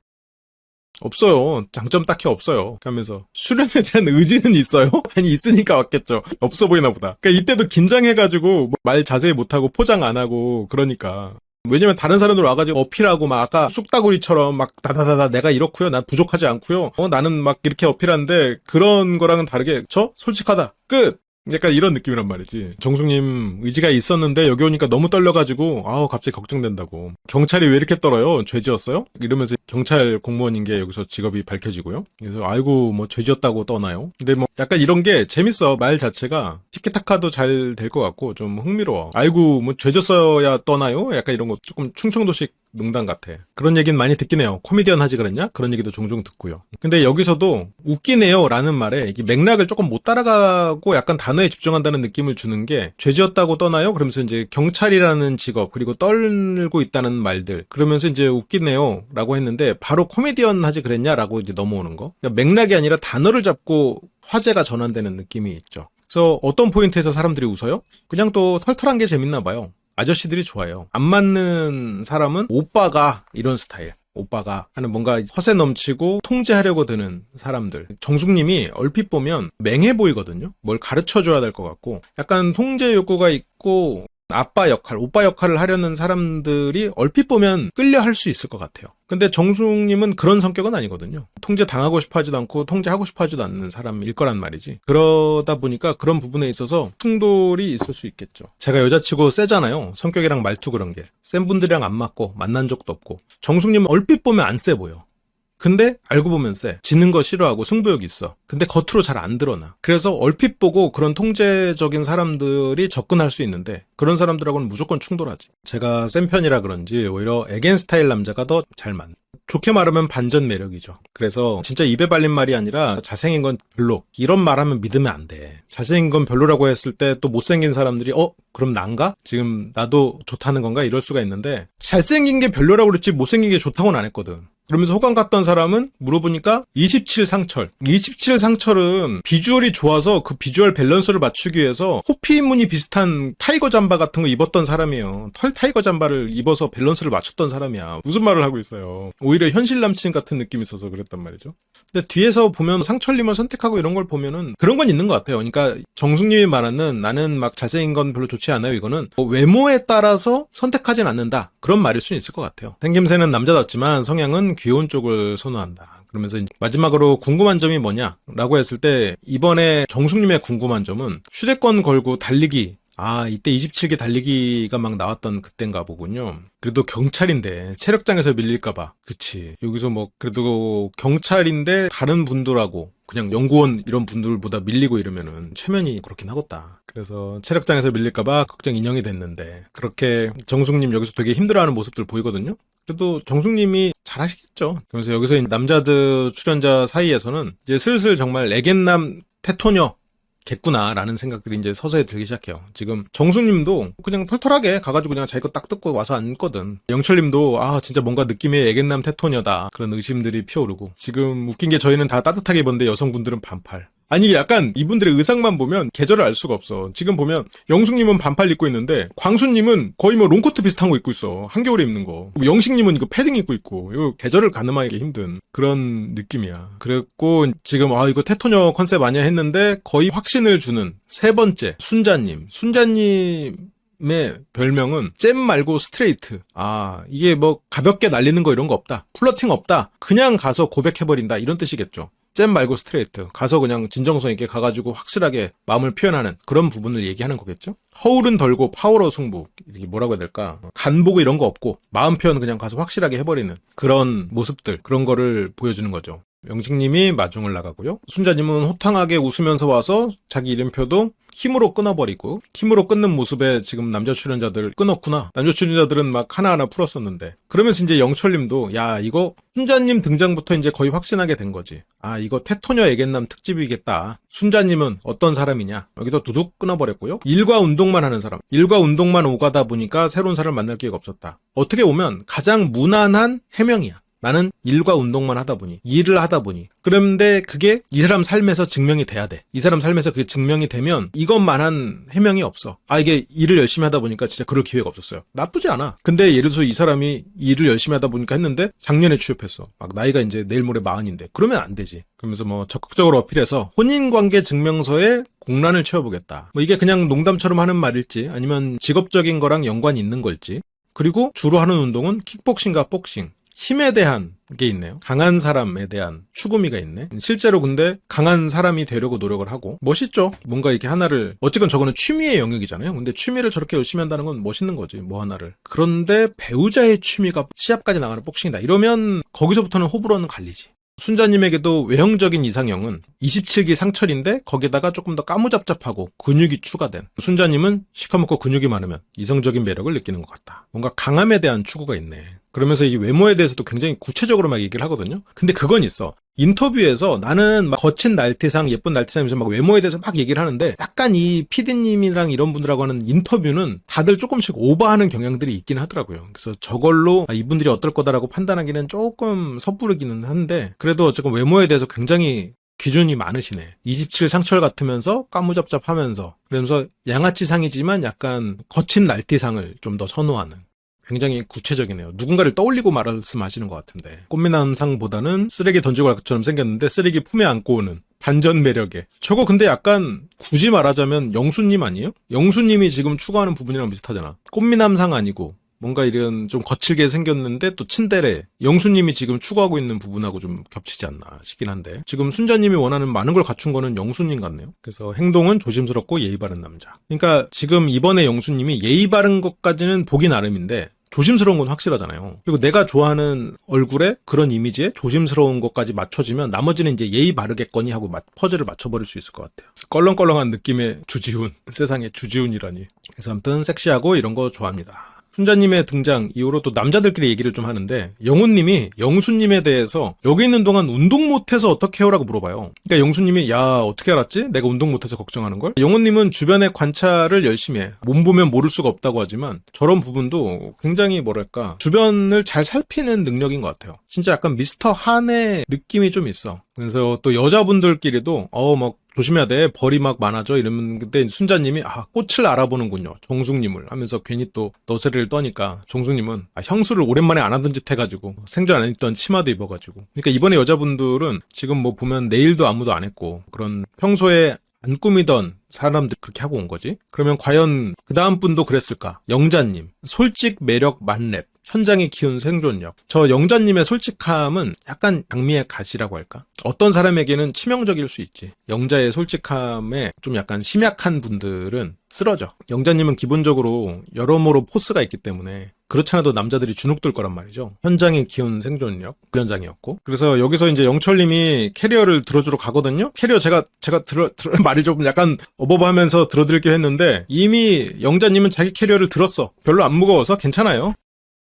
없어요. 장점 딱히 없어요. 하면서 수련에 대한 의지는 있어요? 아니 있으니까 왔겠죠. 없어 보이나 보다. 그러니까 이때도 긴장해가지고 말 자세히 못하고 포장 안 하고 그러니까. 왜냐면 다른 사람들 와가지고 어필하고 막 아까 쑥다구리처럼 막 다다다다 내가 이렇고요. 난 부족하지 않고요. 나는 막 이렇게 어필하는데 그런 거랑은 다르게 저 솔직하다. 끝. 약간 이런 느낌이란 말이지. 정숙님 의지가 있었는데 여기 오니까 너무 떨려가지고 갑자기 걱정된다고. 경찰이 왜 이렇게 떨어요? 죄 지었어요? 이러면서 경찰 공무원인 게 여기서 직업이 밝혀지고요. 그래서 아이고 뭐 죄 지었다고 떠나요? 근데 뭐 약간 이런 게 재밌어. 말 자체가 티키타카도 잘 될 것 같고 좀 흥미로워. 아이고 뭐 죄 졌어야 떠나요? 약간 이런 거 조금 충청도식 농담 같아. 그런 얘기는 많이 듣긴 해요. 코미디언 하지 그랬냐? 그런 얘기도 종종 듣고요. 근데 여기서도 웃기네요 라는 말에 이게 맥락을 조금 못 따라가고 약간 단어에 집중한다는 느낌을 주는 게 죄지었다고 떠나요? 그러면서 이제 경찰이라는 직업 그리고 떨고 있다는 말들 그러면서 이제 웃기네요 라고 했는데 바로 코미디언 하지 그랬냐? 라고 이제 넘어오는 거. 그러니까 맥락이 아니라 단어를 잡고 화제가 전환되는 느낌이 있죠. 그래서 어떤 포인트에서 사람들이 웃어요? 그냥 또 털털한 게 재밌나 봐요. 아저씨들이 좋아요. 안 맞는 사람은 오빠가 이런 스타일. 오빠가 하는 뭔가 허세 넘치고 통제하려고 드는 사람들. 정숙님이 얼핏 보면 맹해 보이거든요. 뭘 가르쳐줘야 될 것 같고 약간 통제 욕구가 있고 아빠 역할, 오빠 역할을 하려는 사람들이 얼핏 보면 끌려 할 수 있을 것 같아요. 근데 정숙님은 그런 성격은 아니거든요. 통제 당하고 싶어 하지도 않고 통제하고 싶어 하지도 않는 사람일 거란 말이지. 그러다 보니까 그런 부분에 있어서 충돌이 있을 수 있겠죠. 제가 여자치고 세잖아요. 성격이랑 말투 그런 게. 센 분들이랑 안 맞고 만난 적도 없고. 정숙님은 얼핏 보면 안 세 보여. 근데 알고 보면 쎄. 지는 거 싫어하고 승부욕 있어. 근데 겉으로 잘 안 드러나. 그래서 얼핏 보고 그런 통제적인 사람들이 접근할 수 있는데 그런 사람들하고는 무조건 충돌하지. 제가 센 편이라 그런지 오히려 애겐 스타일 남자가 더 잘 맞네. 좋게 말하면 반전 매력이죠. 그래서 진짜 입에 발린 말이 아니라 잘생긴 건 별로. 이런 말하면 믿으면 안 돼. 잘생긴 건 별로라고 했을 때 또 못생긴 사람들이 그럼 난가? 지금 나도 좋다는 건가? 이럴 수가 있는데 잘생긴 게 별로라고 그랬지 못생긴 게 좋다고는 안 했거든. 그러면서 호감 갔던 사람은 물어보니까 27상철. 27상철은 비주얼이 좋아서 그 비주얼 밸런스를 맞추기 위해서 호피 무늬 비슷한 타이거 잠바 같은 거 입었던 사람이에요. 털 타이거 잠바를 입어서 밸런스를 맞췄던 사람이야. 무슨 말을 하고 있어요. 오히려 현실 남친 같은 느낌이 있어서 그랬단 말이죠. 근데 뒤에서 보면 상철님을 선택하고 이런 걸 보면은 그런 건 있는 것 같아요. 그러니까 정숙님이 말하는 나는 막 잘생긴 건 별로 좋지 않아요. 이거는 외모에 따라서 선택하진 않는다. 그런 말일 수는 있을 것 같아요. 생김새는 남자답지만 성향은 귀여운 쪽을 선호한다. 그러면서 마지막으로 궁금한 점이 뭐냐라고 했을 때 이번에 정숙님의 궁금한 점은 휴대권 걸고 달리기 이때 27기 달리기가 막 나왔던 그땐가 보군요. 그래도 경찰인데 체력장에서 밀릴까봐. 그치. 여기서 뭐 그래도 경찰인데 다른 분들하고 그냥 연구원 이런 분들보다 밀리고 이러면은 체면이 그렇긴 하겠다. 그래서 체력장에서 밀릴까봐 걱정 인형이 됐는데 그렇게 정숙님 여기서 되게 힘들어하는 모습들 보이거든요. 그래도 정숙님이 잘하시겠죠. 그래서 여기서 남자들 출연자 사이에서는 이제 슬슬 정말 애견남 테토녀 겠구나라는 생각들이 이제 서서히 들기 시작해요. 지금 정숙님도 그냥 털털하게 가가지고 그냥 자기 거 딱 뜯고 와서 앉거든. 영철님도 진짜 뭔가 느낌의 애견남 테토녀다 그런 의심들이 피어오르고 지금 웃긴 게 저희는 다 따뜻하게 입었는데 여성분들은 반팔. 아니 약간 이분들의 의상만 보면 계절을 알 수가 없어. 지금 보면 영숙님은 반팔 입고 있는데 광수님은 거의 뭐 롱코트 비슷한 거 입고 있어. 한겨울에 입는 거. 영식님은 이거 패딩 입고 있고 이거 계절을 가늠하기 힘든 그런 느낌이야. 그랬고 지금 이거 테토녀 컨셉 아니야 했는데 거의 확신을 주는 세 번째 순자님. 순자님의 별명은 잼 말고 스트레이트. 이게 뭐 가볍게 날리는 거 이런 거 없다. 플러팅 없다. 그냥 가서 고백해버린다. 이런 뜻이겠죠. 잼 말고 스트레이트. 가서 그냥 진정성 있게 가가지고 확실하게 마음을 표현하는 그런 부분을 얘기하는 거겠죠? 허울은 덜고 파워로 승부. 이렇게 뭐라고 해야 될까? 간보고 이런 거 없고 마음 표현 그냥 가서 확실하게 해버리는 그런 모습들. 그런 거를 보여주는 거죠. 영식님이 마중을 나가고요. 순자님은 호탕하게 웃으면서 와서 자기 이름표도 힘으로 끊어버리고, 힘으로 끊는 모습에 지금 남자 출연자들 끊었구나. 남자 출연자들은 막 하나하나 풀었었는데. 그러면서 이제 영철님도 야 이거 순자님 등장부터 이제 거의 확신하게 된 거지. 아 이거 테토녀 애견남 특집이겠다. 순자님은 어떤 사람이냐. 여기도 두둑 끊어버렸고요. 일과 운동만 하는 사람. 일과 운동만 오가다 보니까 새로운 사람을 만날 기회가 없었다. 어떻게 보면 가장 무난한 해명이야. 나는 일과 운동만 하다 보니, 일을 하다 보니. 그런데 그게 이 사람 삶에서 증명이 돼야 돼. 이 사람 삶에서 그게 증명이 되면 이것만한 해명이 없어. 아 이게 일을 열심히 하다 보니까 진짜 그럴 기회가 없었어요. 나쁘지 않아. 근데 예를 들어서 이 사람이 일을 열심히 하다 보니까 했는데 작년에 취업했어. 막 나이가 이제 내일 모레 40인데 그러면 안 되지. 그러면서 뭐 적극적으로 어필해서 혼인관계 증명서에 공란을 채워보겠다. 뭐 이게 그냥 농담처럼 하는 말일지 아니면 직업적인 거랑 연관이 있는 걸지. 그리고 주로 하는 운동은 킥복싱과 복싱. 힘에 대한 게 있네요. 강한 사람에 대한 추구미가 있네. 실제로 근데 강한 사람이 되려고 노력을 하고 멋있죠. 뭔가 이렇게 하나를 어쨌건 저거는 취미의 영역이잖아요. 근데 취미를 저렇게 열심히 한다는 건 멋있는 거지. 뭐 하나를. 그런데 배우자의 취미가 시합까지 나가는 복싱이다. 이러면 거기서부터는 호불호는 갈리지. 순자님에게도 외형적인 이상형은 27기 상철인데 거기다가 조금 더 까무잡잡하고 근육이 추가된. 순자님은 시커멓고 근육이 많으면 이성적인 매력을 느끼는 것 같다. 뭔가 강함에 대한 추구가 있네. 그러면서 이 외모에 대해서도 굉장히 구체적으로 막 얘기를 하거든요. 근데 그건 있어. 인터뷰에서 나는 막 거친 날티상, 예쁜 날티상이면서 막 외모에 대해서 막 얘기를 하는데 약간 이 PD님이랑 이런 분들하고 하는 인터뷰는 다들 조금씩 오버하는 경향들이 있긴 하더라고요. 그래서 저걸로 이분들이 어떨 거다라고 판단하기는 조금 섣부르기는 한데 그래도 어쨌든 외모에 대해서 굉장히 기준이 많으시네. 27 상철 같으면서 까무잡잡하면서 그러면서 양아치상이지만 약간 거친 날티상을 좀 더 선호하는. 굉장히 구체적이네요. 누군가를 떠올리고 말씀하시는 것 같은데 꽃미남상보다는 쓰레기 던지고 갈 것처럼 생겼는데 쓰레기 품에 안고 오는 반전 매력에 저거 근데 약간 굳이 말하자면 영수님 아니에요? 영수님이 지금 추구하는 부분이랑 비슷하잖아. 꽃미남상 아니고 뭔가 이런 좀 거칠게 생겼는데 또 친데레 영수님이 지금 추구하고 있는 부분하고 좀 겹치지 않나 싶긴 한데 지금 순자님이 원하는 많은 걸 갖춘 거는 영수님 같네요. 그래서 행동은 조심스럽고 예의 바른 남자. 그러니까 지금 이번에 영수님이 예의 바른 것까지는 보기 나름인데 조심스러운 건 확실하잖아요. 그리고 내가 좋아하는 얼굴에 그런 이미지에 조심스러운 것까지 맞춰지면 나머지는 이제 예의 바르겠거니 하고 퍼즐을 맞춰버릴 수 있을 것 같아요. 껄렁껄렁한 느낌의 주지훈. 세상에 주지훈이라니. 그래서 아무튼 섹시하고 이런 거 좋아합니다. 순자님의 등장 이후로 또 남자들끼리 얘기를 좀 하는데 영훈님이 영수님에 대해서 여기 있는 동안 운동 못해서 어떻게 해요라고 물어봐요. 그러니까 영수님이 야 어떻게 알았지? 내가 운동 못해서 걱정하는 걸? 영훈님은 주변의 관찰을 열심히 해. 몸 보면 모를 수가 없다고 하지만 저런 부분도 굉장히 뭐랄까 주변을 잘 살피는 능력인 것 같아요. 진짜 약간 미스터 한의 느낌이 좀 있어. 그래서 또 여자분들끼리도 막 조심해야 돼. 벌이 막 많아져. 이러면 그때 순자님이 꽃을 알아보는군요. 정숙님을 하면서 괜히 또 너스레를 떠니까 정숙님은 형수를 오랜만에 안 하던 짓 해가지고 생전 안 입던 치마도 입어가지고 그러니까 이번에 여자분들은 지금 뭐 보면 네일도 아무도 안 했고 그런 평소에 안 꾸미던 사람들 그렇게 하고 온 거지. 그러면 과연 그 다음 분도 그랬을까? 영자님 솔직 매력 만렙 현장에 키운 생존력. 저 영자님의 솔직함은 약간 장미의 가시라고 할까? 어떤 사람에게는 치명적일 수 있지. 영자의 솔직함에 좀 약간 심약한 분들은 쓰러져. 영자님은 기본적으로 여러모로 포스가 있기 때문에 그렇지 않아도 남자들이 주눅들 거란 말이죠. 현장에 키운 생존력, 현장이었고. 그래서 여기서 이제 영철님이 캐리어를 들어주러 가거든요. 캐리어 제가 말이 좀 약간 어버버하면서 들어드릴게 했는데 이미 영자님은 자기 캐리어를 들었어. 별로 안 무거워서 괜찮아요.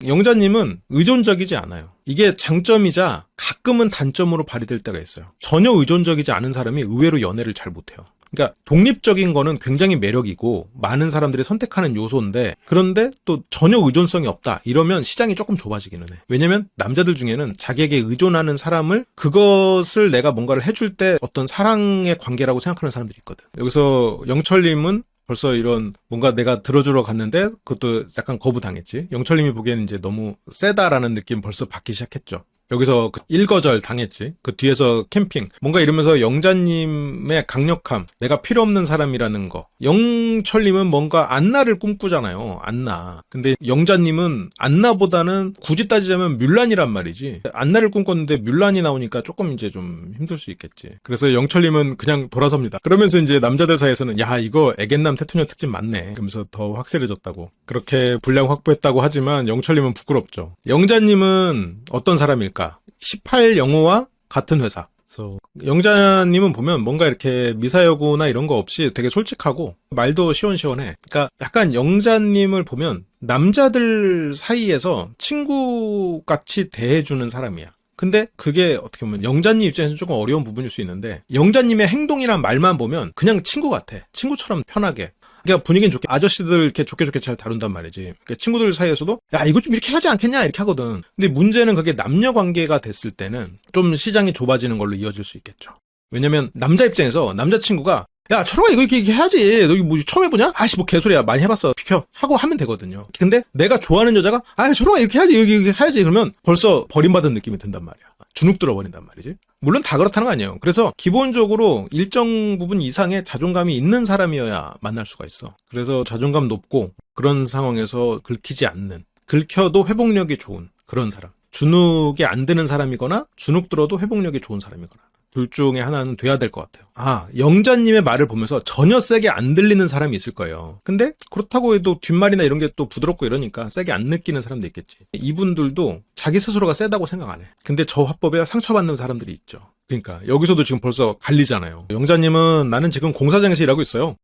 영자님은 의존적이지 않아요. 이게 장점이자 가끔은 단점으로 발휘될 때가 있어요. 전혀 의존적이지 않은 사람이 의외로 연애를 잘 못해요. 그러니까 독립적인 거는 굉장히 매력이고 많은 사람들이 선택하는 요소인데 그런데 또 전혀 의존성이 없다. 이러면 시장이 조금 좁아지기는 해. 왜냐면 남자들 중에는 자기에게 의존하는 사람을 그것을 내가 뭔가를 해줄 때 어떤 사랑의 관계라고 생각하는 사람들이 있거든. 여기서 영철님은 벌써 이런 뭔가 내가 들어주러 갔는데 그것도 약간 거부당했지. 영철님이 보기에는 이제 너무 세다라는 느낌 벌써 받기 시작했죠. 여기서 일거절 당했지. 그 뒤에서 캠핑. 뭔가 이러면서 영자님의 강력함. 내가 필요 없는 사람이라는 거. 영철님은 뭔가 안나를 꿈꾸잖아요. 안나. 근데 영자님은 안나보다는 굳이 따지자면 뮬란이란 말이지. 안나를 꿈꿨는데 뮬란이 나오니까 조금 이제 좀 힘들 수 있겠지. 그래서 영철님은 그냥 돌아섭니다. 그러면서 이제 남자들 사이에서는 야 이거 애견남 테토녀 특집 맞네. 그러면서 더 확실해졌다고. 그렇게 분량 확보했다고 하지만 영철님은 부끄럽죠. 영자님은 어떤 사람일까? 18 영호와 같은 회사. 그래서 영자님은 보면 뭔가 이렇게 미사여구나 이런 거 없이 되게 솔직하고 말도 시원시원해. 그러니까 약간 영자님을 보면 남자들 사이에서 친구같이 대해주는 사람이야. 근데 그게 어떻게 보면 영자님 입장에서는 조금 어려운 부분일 수 있는데 영자님의 행동이란 말만 보면 그냥 친구 같아. 친구처럼 편하게. 그러니까 분위기는 좋게 아저씨들 이렇게 좋게 잘 다룬단 말이지. 그러니까 친구들 사이에서도 야 이거 좀 이렇게 하지 않겠냐 이렇게 하거든. 근데 문제는 그게 남녀 관계가 됐을 때는 좀 시장이 좁아지는 걸로 이어질 수 있겠죠. 왜냐면 남자 입장에서 남자친구가 야 철호가 이렇게 해야지 너 이거 뭐 처음 해보냐? 아씨 뭐 개소리야 많이 해봤어 비켜 하고 하면 되거든요. 근데 내가 좋아하는 여자가 아 철호가 이렇게 해야지 이렇게 해야지 그러면 벌써 버림받은 느낌이 든단 말이야. 주눅 들어버린단 말이지. 물론 다 그렇다는 거 아니에요. 그래서 기본적으로 일정 부분 이상의 자존감이 있는 사람이어야 만날 수가 있어. 그래서 자존감 높고 그런 상황에서 긁히지 않는, 긁혀도 회복력이 좋은 그런 사람. 주눅이 안 드는 사람이거나 주눅 들어도 회복력이 좋은 사람이거나 둘 중에 하나는 돼야 될 것 같아요. 아, 영자님의 말을 보면서 전혀 세게 안 들리는 사람이 있을 거예요. 근데 그렇다고 해도 뒷말이나 이런 게 또 부드럽고 이러니까 세게 안 느끼는 사람도 있겠지. 이분들도 자기 스스로가 세다고 생각 안 해. 근데 저 화법에 상처받는 사람들이 있죠. 그러니까 여기서도 지금 벌써 갈리잖아요. 영자님은 나는 지금 공사장에서 일하고 있어요.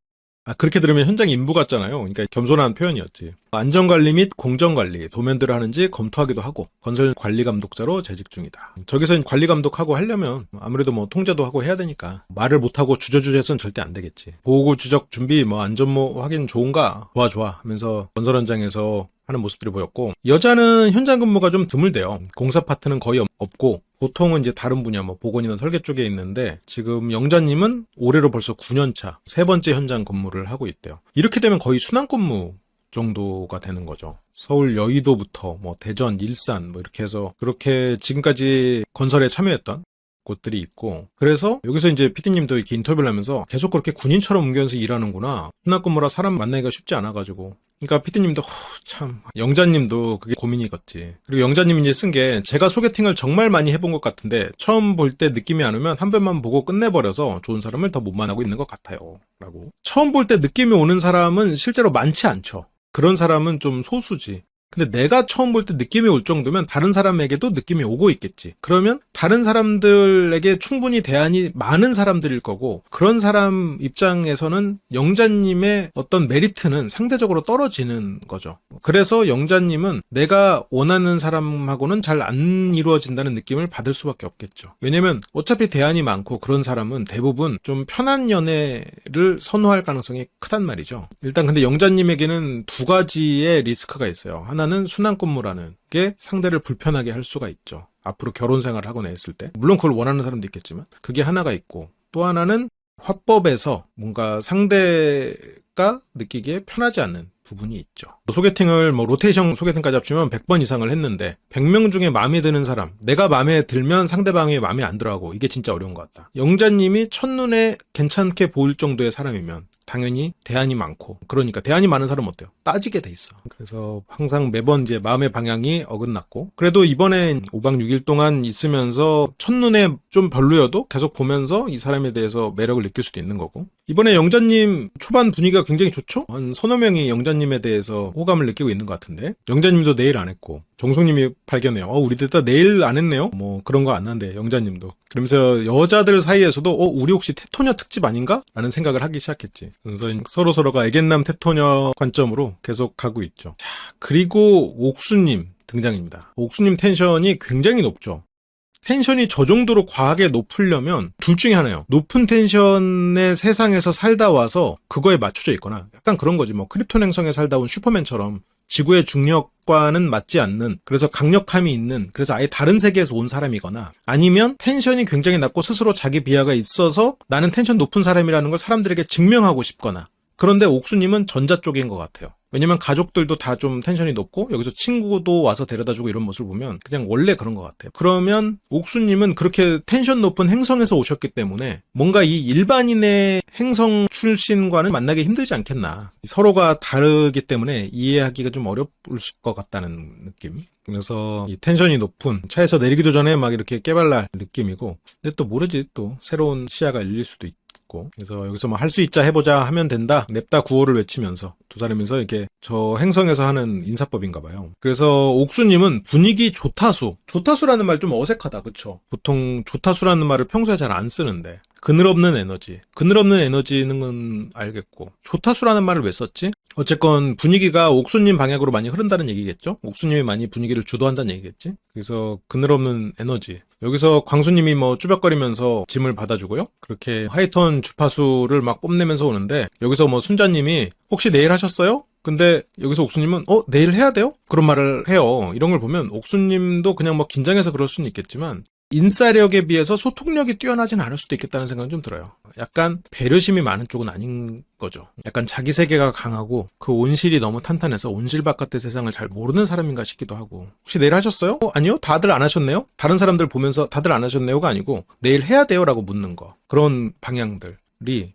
아, 그렇게 들으면 현장 인부 같잖아요. 그러니까 겸손한 표현이었지. 안전관리 및 공정관리, 도면들을 하는지 검토하기도 하고 건설관리감독자로 재직 중이다. 저기서 관리감독하고 하려면 아무래도 뭐 통제도 하고 해야 되니까 말을 못하고 주저주저해서는 절대 안 되겠지. 보고 주적 준비, 뭐 안전모 확인 좋은가? 좋아 하면서 건설 현장에서 하는 모습들이 보였고 여자는 현장 근무가 좀 드물대요. 공사 파트는 거의 없고 보통은 이제 다른 분야 뭐 보건이나 설계 쪽에 있는데 지금 영자님은 올해로 벌써 9년차 세 번째 현장 근무를 하고 있대요. 이렇게 되면 거의 순환 근무 정도가 되는 거죠. 서울 여의도부터 뭐 대전, 일산 뭐 이렇게 해서 그렇게 지금까지 건설에 참여했던 곳들이 있고 그래서 여기서 이제 PD님도 이렇게 인터뷰를 하면서 계속 그렇게 군인처럼 옮겨서 일하는구나. 순환 근무라 사람 만나기가 쉽지 않아가지고 그러니까 PD님도 참 영자님도 그게 고민이겠지. 그리고 영자님이 이제 쓴 게 제가 소개팅을 정말 많이 해본 것 같은데 처음 볼 때 느낌이 안 오면 한 번만 보고 끝내버려서 좋은 사람을 더 못 만나고 있는 것 같아요. 라고. 처음 볼 때 느낌이 오는 사람은 실제로 많지 않죠. 그런 사람은 좀 소수지. 근데 내가 처음 볼 때 느낌이 올 정도면 다른 사람에게도 느낌이 오고 있겠지. 그러면 다른 사람들에게 충분히 대안이 많은 사람들일 거고 그런 사람 입장에서는 영자님의 어떤 메리트는 상대적으로 떨어지는 거죠. 그래서 영자님은 내가 원하는 사람하고는 잘 안 이루어진다는 느낌을 받을 수밖에 없겠죠. 왜냐면 어차피 대안이 많고 그런 사람은 대부분 좀 편한 연애를 선호할 가능성이 크단 말이죠. 일단 근데 영자님에게는 두 가지의 리스크가 있어요. 하나는 순환근무라는 게 상대를 불편하게 할 수가 있죠. 앞으로 결혼 생활을 하거나 했을 때. 물론 그걸 원하는 사람도 있겠지만 그게 하나가 있고 또 하나는 화법에서 뭔가 상대가 느끼기에 편하지 않는 부분이 있죠. 소개팅을 뭐 로테이션 소개팅까지 합치면 100번 이상을 했는데 100명 중에 마음에 드는 사람, 내가 마음에 들면 상대방이 마음에 안 들어하고 이게 진짜 어려운 것 같다. 영자님이 첫눈에 괜찮게 보일 정도의 사람이면 당연히 대안이 많고 그러니까 대안이 많은 사람은 어때요? 따지게 돼 있어. 그래서 항상 매번 이제 마음의 방향이 어긋났고 그래도 이번에 5박 6일 동안 있으면서 첫눈에 좀 별로여도 계속 보면서 이 사람에 대해서 매력을 느낄 수도 있는 거고 이번에 영자님 초반 분위기가 굉장히 좋죠? 한 서너 명이 영자님에 대해서 호감을 느끼고 있는 것 같은데 영자님도 네일 안 했고 정숙님이 발견해요. 우리 됐다 네일 안 했네요? 뭐 그런 거 안 한대 영자님도. 그러면서 여자들 사이에서도 우리 혹시 테토녀 특집 아닌가? 라는 생각을 하기 시작했지. 그래서 서로가 애견남 테토녀 관점으로 계속 가고 있죠. 자, 그리고 옥수님 등장입니다. 옥수님 텐션이 굉장히 높죠. 텐션이 저 정도로 과하게 높으려면 둘 중에 하나예요. 높은 텐션의 세상에서 살다 와서 그거에 맞춰져 있거나 약간 그런 거지. 뭐 크립톤 행성에 살다 온 슈퍼맨처럼 지구의 중력과는 맞지 않는 그래서 강력함이 있는 그래서 아예 다른 세계에서 온 사람이거나 아니면 텐션이 굉장히 낮고 스스로 자기 비하가 있어서 나는 텐션 높은 사람이라는 걸 사람들에게 증명하고 싶거나 그런데 옥수님은 전자 쪽인 것 같아요. 왜냐면 가족들도 다 좀 텐션이 높고 여기서 친구도 와서 데려다주고 이런 모습을 보면 그냥 원래 그런 것 같아요. 그러면 옥수님은 그렇게 텐션 높은 행성에서 오셨기 때문에 뭔가 이 일반인의 행성 출신과는 만나기 힘들지 않겠나. 서로가 다르기 때문에 이해하기가 좀 어려울 것 같다는 느낌. 그래서 이 텐션이 높은 차에서 내리기도 전에 막 이렇게 깨발랄 느낌이고 근데 또 모르지 또 새로운 시야가 열릴 수도 있고, 그래서 여기서 뭐 할 수 있자 해보자 하면 된다, 냅다 구호를 외치면서 두 사람이서 이렇게 저 행성에서 하는 인사법인가 봐요. 그래서 옥수님은 분위기 조타수라는 말 좀 어색하다, 그쵸? 보통 조타수라는 말을 평소에 잘 안 쓰는데, 그늘없는 에너지는 알겠고, 조타수라는 말을 왜 썼지? 어쨌건 분위기가 옥수님 방향으로 많이 흐른다는 얘기겠죠? 옥수님이 많이 분위기를 주도한다는 얘기겠지? 그래서 그늘없는 에너지. 여기서 광수님이 뭐 쭈뼛거리면서 짐을 받아주고요. 그렇게 하이톤 주파수를 막 뽐내면서 오는데, 여기서 뭐 순자님이 혹시 내일 하셨어요? 근데 여기서 옥수님은 내일 해야 돼요? 그런 말을 해요. 이런 걸 보면 옥수님도 그냥 뭐 긴장해서 그럴 수는 있겠지만 인싸력에 비해서 소통력이 뛰어나진 않을 수도 있겠다는 생각은 좀 들어요. 약간 배려심이 많은 쪽은 아닌 거죠. 약간 자기 세계가 강하고 그 온실이 너무 탄탄해서 온실 바깥의 세상을 잘 모르는 사람인가 싶기도 하고, 혹시 내일 하셨어요? 아니요? 다들 안 하셨네요? 다른 사람들 보면서 다들 안 하셨네요가 아니고 내일 해야 돼요? 라고 묻는 거. 그런 방향들.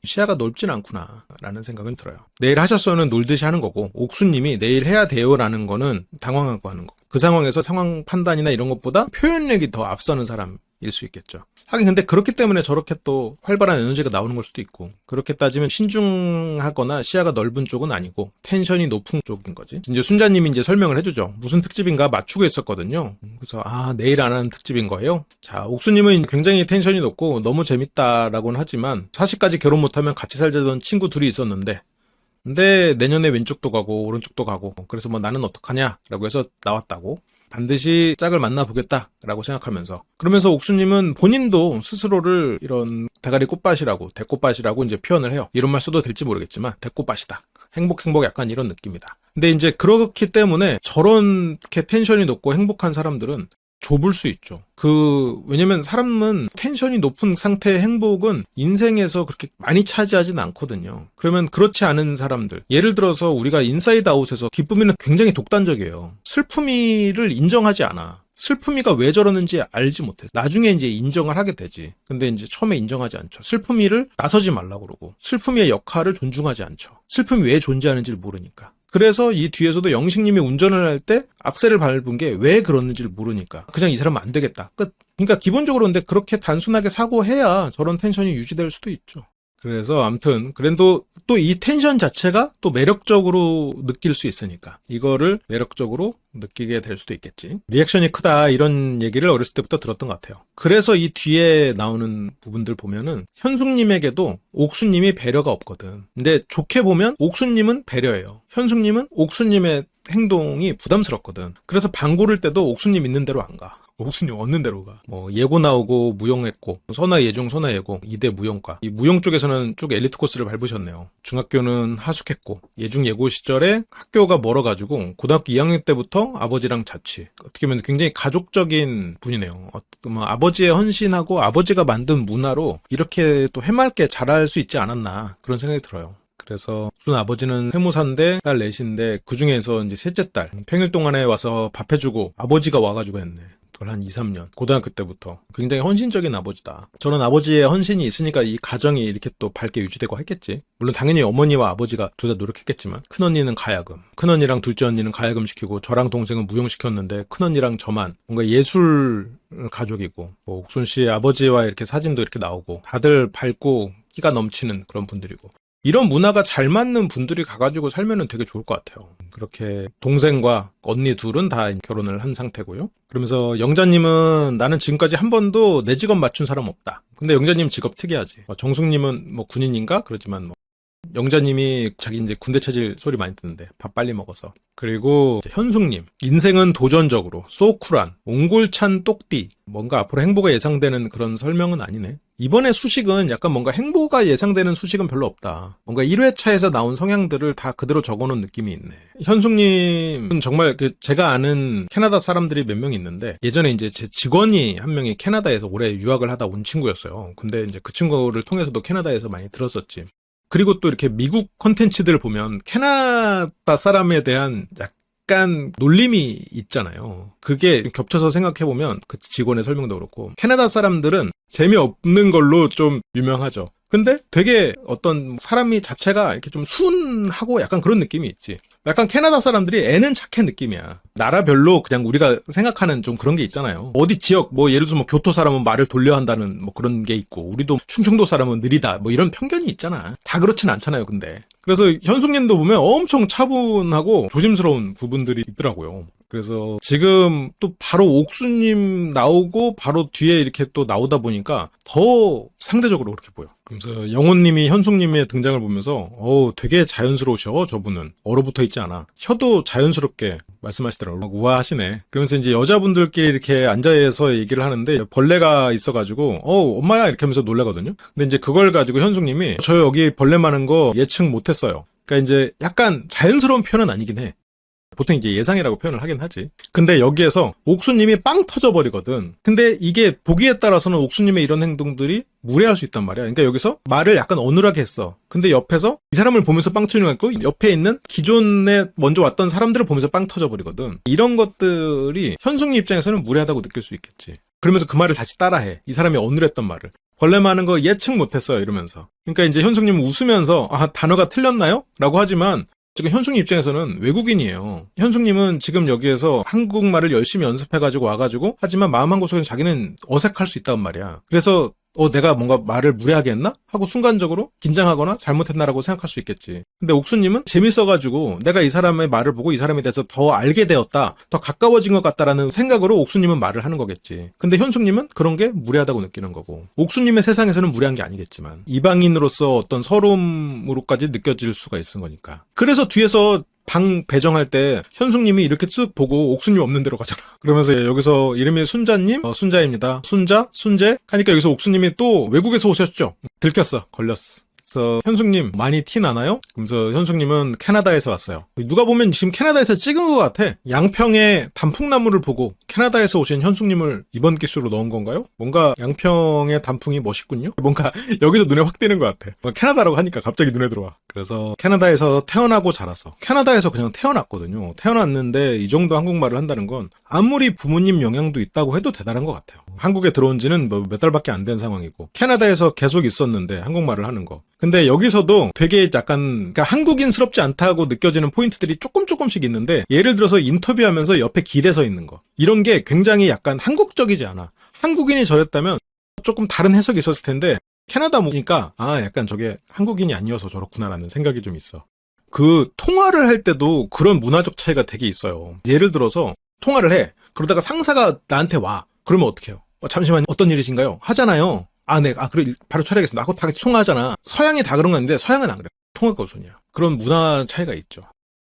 시야가 넓진 않구나 라는 생각은 들어요. 내일 하셨어요는 놀듯이 하는 거고, 옥수님이 내일 해야 돼요 라는 거는 당황하고 하는 거. 그 상황에서 상황 판단이나 이런 것보다 표현력이 더 앞서는 사람일 수 있겠죠. 하긴 근데 그렇기 때문에 저렇게 또 활발한 에너지가 나오는 걸 수도 있고, 그렇게 따지면 신중하거나 시야가 넓은 쪽은 아니고 텐션이 높은 쪽인 거지. 이제 순자님이 이제 설명을 해주죠. 무슨 특집인가 맞추고 있었거든요. 그래서 내일 안 하는 특집인 거예요. 자, 옥수님은 굉장히 텐션이 높고 너무 재밌다라고는 하지만 사실까지 결혼 못하면 같이 살자던 친구 둘이 있었는데, 근데 내년에 왼쪽도 가고 오른쪽도 가고, 그래서 뭐 나는 어떡하냐라고 해서 나왔다고. 반드시 짝을 만나보겠다라고 생각하면서, 그러면서 옥수님은 본인도 스스로를 이런 대가리 대꽃밭이라고 이제 표현을 해요. 이런 말 써도 될지 모르겠지만 대꽃밭이다. 행복 약간 이런 느낌이다. 근데 이제 그렇기 때문에 저렇게 텐션이 높고 행복한 사람들은 좁을 수 있죠. 왜냐면 사람은 텐션이 높은 상태의 행복은 인생에서 그렇게 많이 차지하진 않거든요. 그러면 그렇지 않은 사람들, 예를 들어서 우리가 인사이드 아웃에서 기쁨이는 굉장히 독단적이에요. 슬픔이를 인정하지 않아. 슬픔이가 왜 저러는지 알지 못해. 나중에 이제 인정을 하게 되지. 근데 이제 처음에 인정하지 않죠. 슬픔이를 나서지 말라고 그러고, 슬픔이의 역할을 존중하지 않죠. 슬픔이 왜 존재하는지를 모르니까. 그래서 이 뒤에서도 영식님이 운전을 할 때 악셀을 밟은 게 왜 그러는지를 모르니까 그냥 이 사람은 안 되겠다, 끝. 그러니까 기본적으로 근데 그렇게 단순하게 사고해야 저런 텐션이 유지될 수도 있죠. 그래서 아무튼 그래도 또 이 텐션 자체가 또 매력적으로 느낄 수 있으니까 이거를 매력적으로 느끼게 될 수도 있겠지. 리액션이 크다 이런 얘기를 어렸을 때부터 들었던 것 같아요. 그래서 이 뒤에 나오는 부분들 보면은 현숙님에게도 옥수님이 배려가 없거든. 근데 좋게 보면 옥수님은 배려해요. 현숙님은 옥수님의 행동이 부담스럽거든. 그래서 방 고를 때도 옥수님 있는 대로 안 가. 옥수님 얻는 대로 가. 뭐 예고 나오고 무용했고, 선화예중 선화예고 2대 무용과, 이 무용 쪽에서는 쭉 엘리트 코스를 밟으셨네요. 중학교는 하숙했고, 예중 예고 시절에 학교가 멀어가지고 고등학교 2학년 때부터 아버지랑 자취. 어떻게 보면 굉장히 가족적인 분이네요. 아버지의 헌신하고 아버지가 만든 문화로 이렇게 또 해맑게 자랄 수 있지 않았나, 그런 생각이 들어요. 그래서 무슨 아버지는 세무사인데 딸 넷인데 그 중에서 이제 셋째 딸 평일 동안에 와서 밥 해주고 아버지가 와가지고 했네. 그걸 한 2, 3년 고등학교 때부터. 굉장히 헌신적인 아버지다. 저런 아버지의 헌신이 있으니까 이 가정이 이렇게 또 밝게 유지되고 했겠지. 물론 당연히 어머니와 아버지가 둘 다 노력했겠지만, 큰언니는 가야금, 큰언니랑 둘째 언니는 가야금 시키고 저랑 동생은 무용시켰는데 큰언니랑 저만 뭔가 예술 가족이고, 뭐 옥순 씨의 아버지와 이렇게 사진도 이렇게 나오고 다들 밝고 끼가 넘치는 그런 분들이고, 이런 문화가 잘 맞는 분들이 가가지고 살면은 되게 좋을 것 같아요. 그렇게 동생과 언니 둘은 다 결혼을 한 상태고요. 그러면서 영자님은 나는 지금까지 한 번도 내 직업 맞춘 사람 없다. 근데 영자님 직업 특이하지. 정숙님은 뭐 군인인가? 그러지만 뭐 영자님이 자기 이제 군대 체질 소리 많이 듣는데 밥 빨리 먹어서. 그리고 현숙님, 인생은 도전적으로 소쿨한 옹골찬 똑띠. 뭔가 앞으로 행보가 예상되는 그런 설명은 아니네. 이번에 수식은 약간 뭔가 행보가 예상되는 수식은 별로 없다. 뭔가 1회차에서 나온 성향들을 다 그대로 적어놓은 느낌이 있네. 현숙님은 정말 제가 아는 캐나다 사람들이 몇 명 있는데, 예전에 이제 제 직원이 한 명이 캐나다에서 오래 유학을 하다 온 친구였어요. 근데 이제 그 친구를 통해서도 캐나다에서 많이 들었었지. 그리고 또 이렇게 미국 콘텐츠들을 보면 캐나다 사람에 대한 약간 놀림이 있잖아요. 그게 겹쳐서 생각해보면 그 직원의 설명도 그렇고, 캐나다 사람들은 재미없는 걸로 좀 유명하죠. 근데 되게 어떤 사람이 자체가 이렇게 좀 순하고 약간 그런 느낌이 있지. 약간 캐나다 사람들이 애는 착해 느낌이야. 나라별로 그냥 우리가 생각하는 좀 그런 게 있잖아요. 어디 지역, 뭐 예를 들어서 뭐 교토 사람은 말을 돌려 한다는 뭐 그런 게 있고, 우리도 충청도 사람은 느리다, 뭐 이런 편견이 있잖아. 다 그렇진 않잖아요, 근데. 그래서 현숙님도 보면 엄청 차분하고 조심스러운 부분들이 있더라고요. 그래서 지금 또 바로 옥수님 나오고 바로 뒤에 이렇게 또 나오다 보니까 더 상대적으로 그렇게 보여. 그래서 영호님이 현숙님의 등장을 보면서 되게 자연스러우셔. 저분은 얼어붙어 있지 않아. 혀도 자연스럽게 말씀하시더라고요. 우아하시네. 그러면서 이제 여자분들끼리 이렇게 앉아서 얘기를 하는데 벌레가 있어가지고 엄마야 이렇게 하면서 놀라거든요. 근데 이제 그걸 가지고 현숙님이 저 여기 벌레 많은 거 예측 못했어요. 그러니까 이제 약간 자연스러운 표현은 아니긴 해. 보통 이제 예상이라고 표현을 하긴 하지. 근데 여기에서 옥수님이 빵 터져버리거든. 근데 이게 보기에 따라서는 옥수님의 이런 행동들이 무례할 수 있단 말이야. 그러니까 여기서 말을 약간 어눌하게 했어. 근데 옆에서 이 사람을 보면서 빵 터지는 거 있고 옆에 있는 기존에 먼저 왔던 사람들을 보면서 빵 터져버리거든. 이런 것들이 현숙님 입장에서는 무례하다고 느낄 수 있겠지. 그러면서 그 말을 다시 따라해. 이 사람이 어눌했던 말을. 벌레 많은 거 예측 못했어요. 이러면서. 그러니까 이제 현숙님은 웃으면서 단어가 틀렸나요? 라고 하지만 지금 현숙님 입장에서는 외국인이에요. 현숙님은 지금 여기에서 한국말을 열심히 연습해가지고 와가지고 하지만 마음 한구석에는 자기는 어색할 수 있단 말이야. 그래서 내가 뭔가 말을 무례하게 했나? 하고 순간적으로 긴장하거나 잘못했나라고 생각할 수 있겠지. 근데 옥수님은 재밌어가지고 내가 이 사람의 말을 보고 이 사람에 대해서 더 알게 되었다, 더 가까워진 것 같다라는 생각으로 옥수님은 말을 하는 거겠지. 근데 현숙님은 그런 게 무례하다고 느끼는 거고, 옥수님의 세상에서는 무례한 게 아니겠지만 이방인으로서 어떤 서러움으로까지 느껴질 수가 있은 거니까. 그래서 뒤에서 방 배정할 때 현숙님이 이렇게 쓱 보고 옥수님 없는 데로 가잖아. 그러면서 여기서 이름이 순자님, 순자입니다. 순자, 순재 하니까 여기서 옥수님이 또 외국에서 오셨죠. 들켰어, 걸렸어. 그래서 현숙님 많이 티 나나요? 그러면서 현숙님은 캐나다에서 왔어요. 누가 보면 지금 캐나다에서 찍은 것 같아. 양평의 단풍나무를 보고 캐나다에서 오신 현숙님을 이번 기수로 넣은 건가요? 뭔가 양평의 단풍이 멋있군요. 뭔가 여기서 눈에 확 띄는 것 같아. 캐나다라고 하니까 갑자기 눈에 들어와. 그래서 캐나다에서 태어나고 자라서, 캐나다에서 그냥 태어났거든요. 태어났는데 이 정도 한국말을 한다는 건 아무리 부모님 영향도 있다고 해도 대단한 것 같아요. 한국에 들어온 지는 뭐 몇 달밖에 안 된 상황이고 캐나다에서 계속 있었는데 한국말을 하는 거. 근데 여기서도 되게 약간 그러니까 한국인스럽지 않다고 느껴지는 포인트들이 조금씩 있는데, 예를 들어서 인터뷰하면서 옆에 기대 서 있는 거, 이런 게 굉장히 약간 한국적이지 않아. 한국인이 저랬다면 조금 다른 해석이 있었을 텐데 캐나다 보니까 약간 저게 한국인이 아니어서 저렇구나라는 생각이 좀 있어. 그 통화를 할 때도 그런 문화적 차이가 되게 있어요. 예를 들어서 통화를 해. 그러다가 상사가 나한테 와. 그러면 어떻게 해요? 잠시만요. 어떤 일이신가요? 하잖아요. 네. 그래. 바로 처리하겠습니다. 하고 다 같이 통화하잖아. 서양이 다 그런 건데 서양은 안 그래. 통화가 우선이야. 그런 문화 차이가 있죠.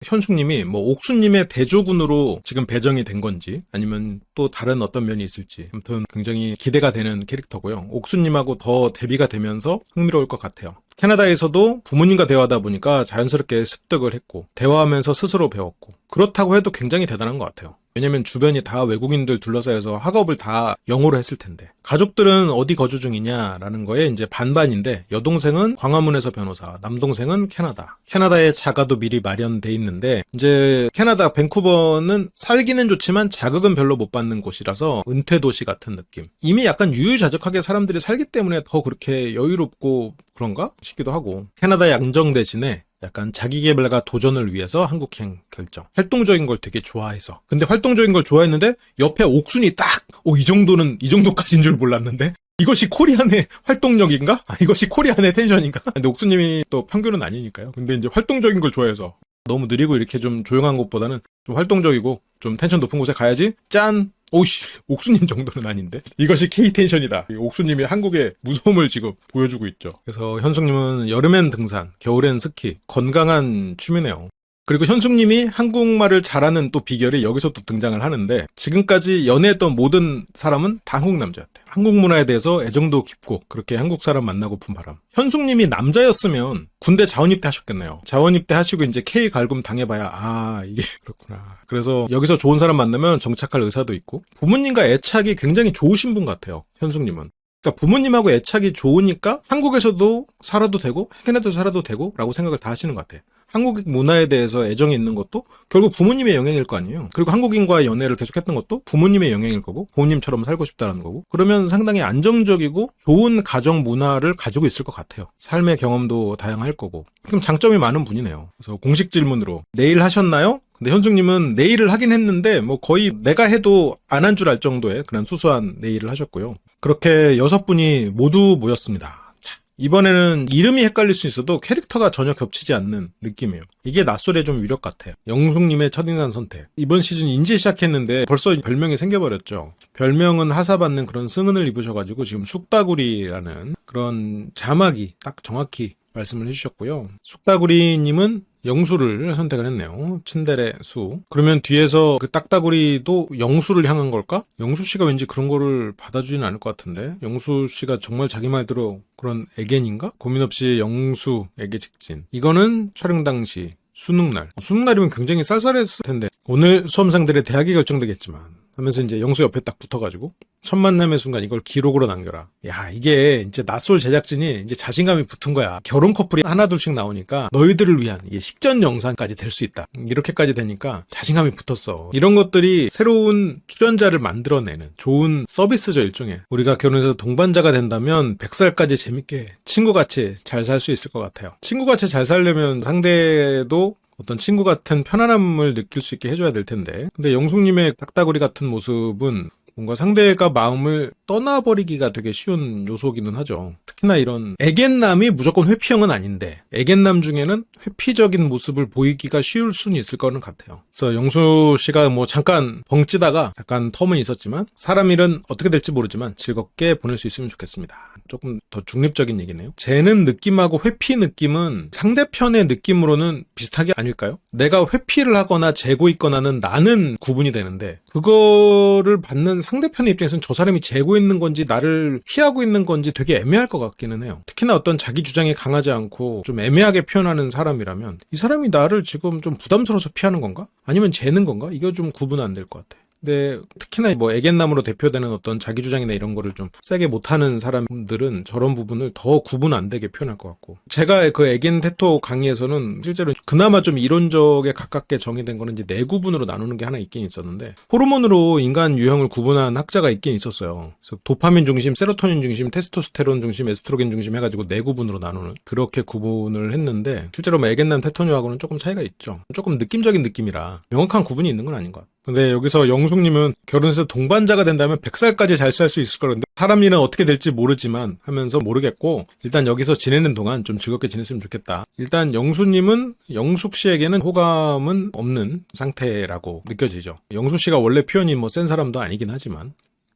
현숙님이 뭐 옥수님의 대조군으로 지금 배정이 된 건지 아니면 또 다른 어떤 면이 있을지 아무튼 굉장히 기대가 되는 캐릭터고요. 옥수님하고 더 대비가 되면서 흥미로울 것 같아요. 캐나다에서도 부모님과 대화하다 보니까 자연스럽게 습득을 했고 대화하면서 스스로 배웠고, 그렇다고 해도 굉장히 대단한 것 같아요. 왜냐면 주변이 다 외국인들 둘러싸여서 학업을 다 영어로 했을 텐데, 가족들은 어디 거주 중이냐라는 거에 이제 반반인데, 여동생은 광화문에서 변호사, 남동생은 캐나다. 캐나다에 자가도 미리 마련돼 있는데, 이제 캐나다 밴쿠버는 살기는 좋지만 자극은 별로 못 받는 곳이라서 은퇴 도시 같은 느낌. 이미 약간 유유자적하게 사람들이 살기 때문에 더 그렇게 여유롭고 그런가 싶기도 하고, 캐나다의 안정 대신에 약간 자기계발과 도전을 위해서 한국행 결정. 활동적인 걸 되게 좋아해서. 근데 활동적인 걸 좋아했는데 옆에 옥순이 딱 이 정도까지인 줄 몰랐는데 이것이 코리안의 활동력인가? 이것이 코리안의 텐션인가? 근데 옥수님이 또 평균은 아니니까요. 근데 이제 활동적인 걸 좋아해서 너무 느리고 이렇게 좀 조용한 곳보다는 좀 활동적이고 좀 텐션 높은 곳에 가야지. 짠! 오씨, 옥수님 정도는 아닌데? 이것이 K텐션이다. 옥수님이 한국의 무서움을 지금 보여주고 있죠. 그래서 현숙님은 여름엔 등산, 겨울엔 스키, 건강한 취미네요. 그리고 현숙님이 한국말을 잘하는 또 비결이 여기서 또 등장을 하는데, 지금까지 연애했던 모든 사람은 다 한국 남자였대요. 한국 문화에 대해서 애정도 깊고 그렇게 한국 사람 만나고 픈 바람. 현숙님이 남자였으면 군대 자원입대 하셨겠네요. 자원입대 하시고 이제 K 갈굼 당해봐야 이게 그렇구나. 그래서 여기서 좋은 사람 만나면 정착할 의사도 있고, 부모님과 애착이 굉장히 좋으신 분 같아요, 현숙님은. 그러니까 부모님하고 애착이 좋으니까 한국에서도 살아도 되고 캐나다도 살아도 되고 라고 생각을 다 하시는 것 같아. 한국 문화에 대해서 애정이 있는 것도 결국 부모님의 영향일 거 아니에요. 그리고 한국인과의 연애를 계속했던 것도 부모님의 영향일 거고 부모님처럼 살고 싶다는 거고 그러면 상당히 안정적이고 좋은 가정 문화를 가지고 있을 것 같아요. 삶의 경험도 다양할 거고 그럼 장점이 많은 분이네요. 그래서 공식 질문으로 내일 하셨나요? 근데 현숙님은 네일을 하긴 했는데 뭐 거의 내가 해도 안 한 줄 알 정도의 그런 수수한 네일을 하셨고요. 그렇게 6분이 모두 모였습니다. 자, 이번에는 이름이 헷갈릴 수 있어도 캐릭터가 전혀 겹치지 않는 느낌이에요. 이게 낯설의 좀 위력 같아요. 영숙님의 첫인상 선택. 이번 시즌 인제 시작했는데 벌써 별명이 생겨버렸죠. 별명은 하사받는 그런 승은을 입으셔가지고 지금 쑥다구리라는 그런 자막이 딱 정확히 말씀을 해주셨고요. 쑥다구리님은 영수를 선택을 했네요. 친데레 수. 그러면 뒤에서 그 딱따구리도 영수를 향한 걸까? 영수 씨가 왠지 그런 거를 받아주지는 않을 것 같은데. 영수 씨가 정말 자기 말대로 그런 애견인가? 고민 없이 영수에게 직진. 이거는 촬영 당시 수능날. 수능날이면 굉장히 쌀쌀했을 텐데. 오늘 수험생들의 대학이 결정되겠지만. 하면서 이제 영수 옆에 딱 붙어가지고 첫 만남의 순간 이걸 기록으로 남겨라. 야, 이게 이제 낯설 제작진이 이제 자신감이 붙은 거야. 결혼 커플이 하나둘씩 나오니까 너희들을 위한 이게 식전 영상까지 될 수 있다. 이렇게까지 되니까 자신감이 붙었어. 이런 것들이 새로운 출연자를 만들어내는 좋은 서비스죠, 일종의. 우리가 결혼해서 동반자가 된다면 100살까지 재밌게 친구같이 잘 살 수 있을 것 같아요. 친구같이 잘 살려면 상대도 어떤 친구 같은 편안함을 느낄 수 있게 해줘야 될 텐데. 근데 영숙님의 딱따구리 같은 모습은 뭔가 상대가 마음을 떠나버리기가 되게 쉬운 요소기는 하죠. 특히나 이런 애견남이 무조건 회피형은 아닌데 애견남 중에는 회피적인 모습을 보이기가 쉬울 수는 있을 거는 같아요. 그래서 영수 씨가 뭐 잠깐 벙찌다가 약간 텀은 있었지만 사람 일은 어떻게 될지 모르지만 즐겁게 보낼 수 있으면 좋겠습니다. 조금 더 중립적인 얘기네요. 쟤는 느낌하고 회피 느낌은 상대편의 느낌으로는 비슷하게 아닐까요? 내가 회피를 하거나 재고 있거나는 나는 구분이 되는데 그거를 받는 상대편의 입장에서는 저 사람이 재고 있는 건지 나를 피하고 있는 건지 되게 애매할 것 같기는 해요. 특히나 어떤 자기 주장이 강하지 않고 좀 애매하게 표현하는 사람이라면 이 사람이 나를 지금 좀 부담스러워서 피하는 건가? 아니면 재는 건가? 이거 좀 구분 안 될 것 같아. 근데 특히나 뭐 애견남으로 대표되는 어떤 자기 주장이나 이런 거를 좀 세게 못하는 사람들은 저런 부분을 더 구분 안 되게 표현할 것 같고 제가 그 애견 테토 강의에서는 실제로 그나마 좀 이론적에 가깝게 정의된 거는 이제 네 구분으로 나누는 게 하나 있긴 있었는데 호르몬으로 인간 유형을 구분한 학자가 있긴 있었어요. 그래서 도파민 중심, 세로토닌 중심, 테스토스테론 중심, 에스트로겐 중심 해가지고 네 구분으로 나누는 그렇게 구분을 했는데 실제로 뭐 애견남 테토녀하고는 조금 차이가 있죠. 조금 느낌적인 느낌이라 명확한 구분이 있는 건 아닌 것 같아요. 근데 여기서 영숙님은 결혼해서 동반자가 된다면 100살까지 잘 살 수 있을 거라는데 사람 일은 어떻게 될지 모르지만 하면서 모르겠고 일단 여기서 지내는 동안 좀 즐겁게 지냈으면 좋겠다. 일단 영수님은 영숙 씨에게는 호감은 없는 상태라고 느껴지죠. 영숙 씨가 원래 표현이 뭐 센 사람도 아니긴 하지만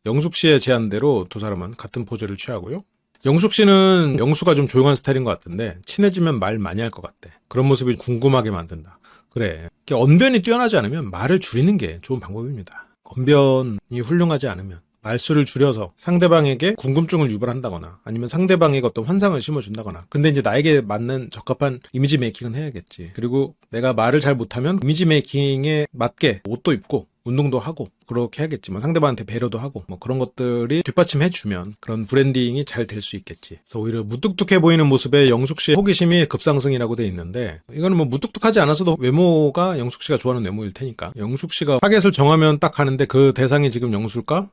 영숙 씨의 제안대로 두 사람은 같은 포즈를 취하고요. 영숙 씨는 영수가 좀 조용한 스타일인 것 같은데 친해지면 말 많이 할 것 같대. 그런 모습이 궁금하게 만든다. 그래. 언변이 뛰어나지 않으면 말을 줄이는 게 좋은 방법입니다. 언변이 훌륭하지 않으면 말수를 줄여서 상대방에게 궁금증을 유발한다거나 아니면 상대방에게 어떤 환상을 심어준다거나 근데 이제 나에게 맞는 적합한 이미지 메이킹은 해야겠지. 그리고 내가 말을 잘 못하면 이미지 메이킹에 맞게 옷도 입고 운동도 하고 그렇게 해야겠지만 상대방한테 배려도 하고 뭐 그런 것들이 뒷받침해주면 그런 브랜딩이 잘 될 수 있겠지. 그래서 오히려 무뚝뚝해 보이는 모습에 영숙 씨의 호기심이 급상승이라고 돼 있는데 이거는 뭐 무뚝뚝하지 않아서도 외모가 영숙 씨가 좋아하는 외모일 테니까 영숙 씨가 타겟을 정하면 딱 하는데 그 대상이 지금 영수일까?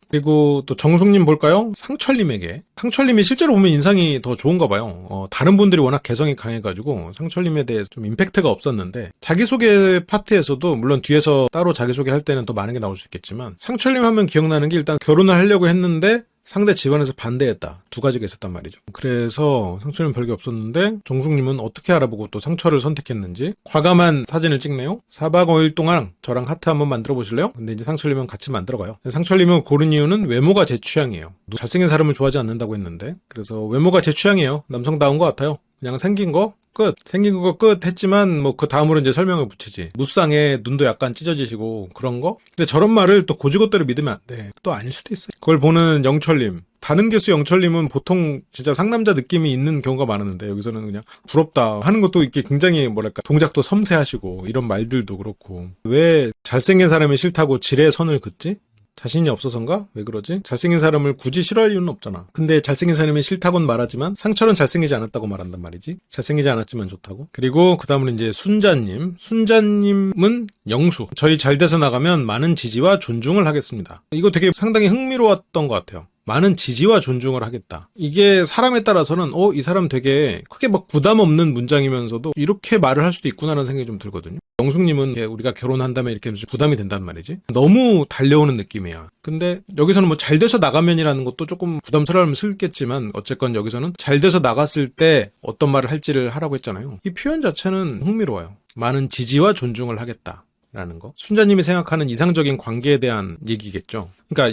그리고 또 정숙님 볼까요? 상철님에게. 상철님이 실제로 보면 인상이 더 좋은가 봐요. 다른 분들이 워낙 개성이 강해가지고 상철님에 대해서 좀 임팩트가 없었는데 자기소개 파트에서도 물론 뒤에서 따로 자기소개 할 때는 더 많은 게 나올 수 있겠지만 상철님 하면 기억나는 게 일단 결혼을 하려고 했는데 상대 집안에서 반대했다. 두 가지가 있었단 말이죠. 그래서 상철은 별게 없었는데 정숙님은 어떻게 알아보고 또 상철을 선택했는지 과감한 사진을 찍네요. 4박 5일 동안 저랑 하트 한번 만들어 보실래요? 근데 이제 상철님은 같이 만들어가요. 상철님은 고른 이유는 외모가 제 취향이에요. 잘생긴 사람을 좋아하지 않는다고 했는데 그래서 외모가 제 취향이에요. 남성다운 것 같아요. 그냥 생긴 거 끝. 생긴 거 끝 했지만 뭐 그 다음으로 이제 설명을 붙이지. 무쌍에 눈도 약간 찢어지시고 그런 거? 근데 저런 말을 또 고지고대로 믿으면 안 돼. 또 아닐 수도 있어요. 그걸 보는 영철님. 다른 개수 영철님은 보통 진짜 상남자 느낌이 있는 경우가 많았는데 여기서는 그냥 부럽다 하는 것도 이렇게 굉장히 뭐랄까 동작도 섬세하시고 이런 말들도 그렇고 왜 잘생긴 사람이 싫다고 지레 선을 긋지? 자신이 없어서인가? 왜 그러지? 잘생긴 사람을 굳이 싫어할 이유는 없잖아. 근데 잘생긴 사람이 싫다고는 말하지만 상철은 잘생기지 않았다고 말한단 말이지. 잘생기지 않았지만 좋다고. 그리고 그 다음은 이제 순자님. 순자님은 영수. 저희 잘 돼서 나가면 많은 지지와 존중을 하겠습니다. 이거 되게 상당히 흥미로웠던 것 같아요. 많은 지지와 존중을 하겠다. 이게 사람에 따라서는 이 사람 되게 크게 막 부담 없는 문장이면서도 이렇게 말을 할 수도 있구나라는 생각이 좀 들거든요. 영숙님은 우리가 결혼한다면 이렇게 부담이 된단 말이지. 너무 달려오는 느낌이야. 근데 여기서는 뭐 잘 돼서 나가면이라는 것도 조금 부담스러우면 슬겠지만 어쨌건 여기서는 잘 돼서 나갔을 때 어떤 말을 할지를 하라고 했잖아요. 이 표현 자체는 흥미로워요. 많은 지지와 존중을 하겠다. 라는 거. 순자님이 생각하는 이상적인 관계에 대한 얘기겠죠. 그러니까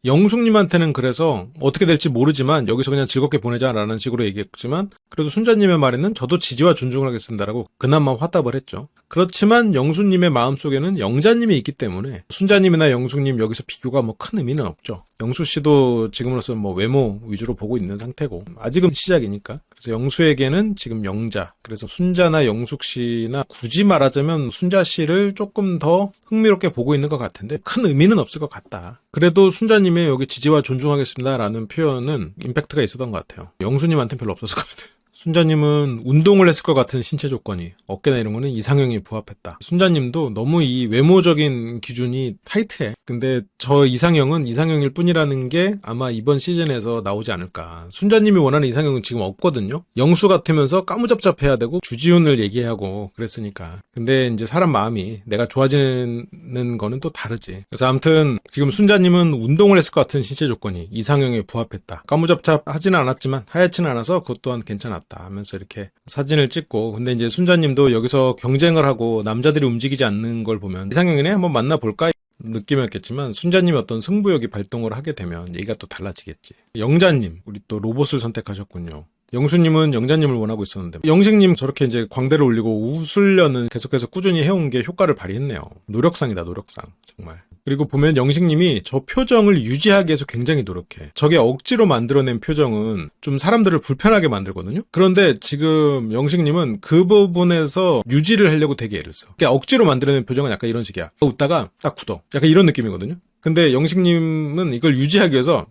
영숙님한테는 그래서 어떻게 될지 모르지만 여기서 그냥 즐겁게 보내자라는 식으로 얘기했지만 그래도 순자님의 말에는 저도 지지와 존중을 하겠습니다라고 그나마 화답을 했죠. 그렇지만 영수님의 마음속에는 영자님이 있기 때문에 순자님이나 영숙님 여기서 비교가 뭐 큰 의미는 없죠. 영수씨도 지금으로서 뭐 외모 위주로 보고 있는 상태고 아직은 시작이니까. 그래서 영수에게는 지금 영자, 그래서 순자나 영숙씨나 굳이 말하자면 순자씨를 조금 더 흥미롭게 보고 있는 것 같은데 큰 의미는 없을 것 같다. 그래도 순자님의 여기 지지와 존중하겠습니다라는 표현은 임팩트가 있었던 것 같아요. 영수님한테는 별로 없었을 것 같아요. 순자님은 운동을 했을 것 같은 신체 조건이, 어깨나 이런 거는 이상형에 부합했다. 순자님도 너무 이 외모적인 기준이 타이트해. 근데 저 이상형은 이상형일 뿐이라는 게 아마 이번 시즌에서 나오지 않을까. 순자님이 원하는 이상형은 지금 없거든요. 영수 같으면서 까무잡잡해야 되고 주지훈을 얘기하고 그랬으니까. 근데 이제 사람 마음이 내가 좋아지는 거는 또 다르지. 그래서 아무튼 지금 순자님은 운동을 했을 것 같은 신체 조건이 이상형에 부합했다. 까무잡잡하지는 않았지만 하얗지는 않아서 그것 또한 괜찮았다 하면서 이렇게 사진을 찍고, 근데 이제 순자님도 여기서 경쟁을 하고 남자들이 움직이지 않는 걸 보면 이상형이네 한번 만나볼까 느낌이었겠지만 순자님이 어떤 승부욕이 발동을 하게 되면 얘기가 또 달라지겠지. 영자님, 우리 또 로봇을 선택하셨군요. 영수님은 영자님을 원하고 있었는데 영식님 저렇게 이제 광대를 올리고 웃으려는 계속해서 꾸준히 해온 게 효과를 발휘했네요. 노력상이다, 노력상. 정말. 그리고 보면 영식님이 저 표정을 유지하기 위해서 굉장히 노력해. 저게 억지로 만들어낸 표정은 좀 사람들을 불편하게 만들거든요. 그런데 지금 영식님은 그 부분에서 유지를 하려고 되게 애를 써. 그러니까 억지로 만들어낸 표정은 약간 이런 식이야. 웃다가 딱 굳어. 약간 이런 느낌이거든요. 근데 영식님은 이걸 유지하기 위해서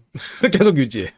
계속 유지해.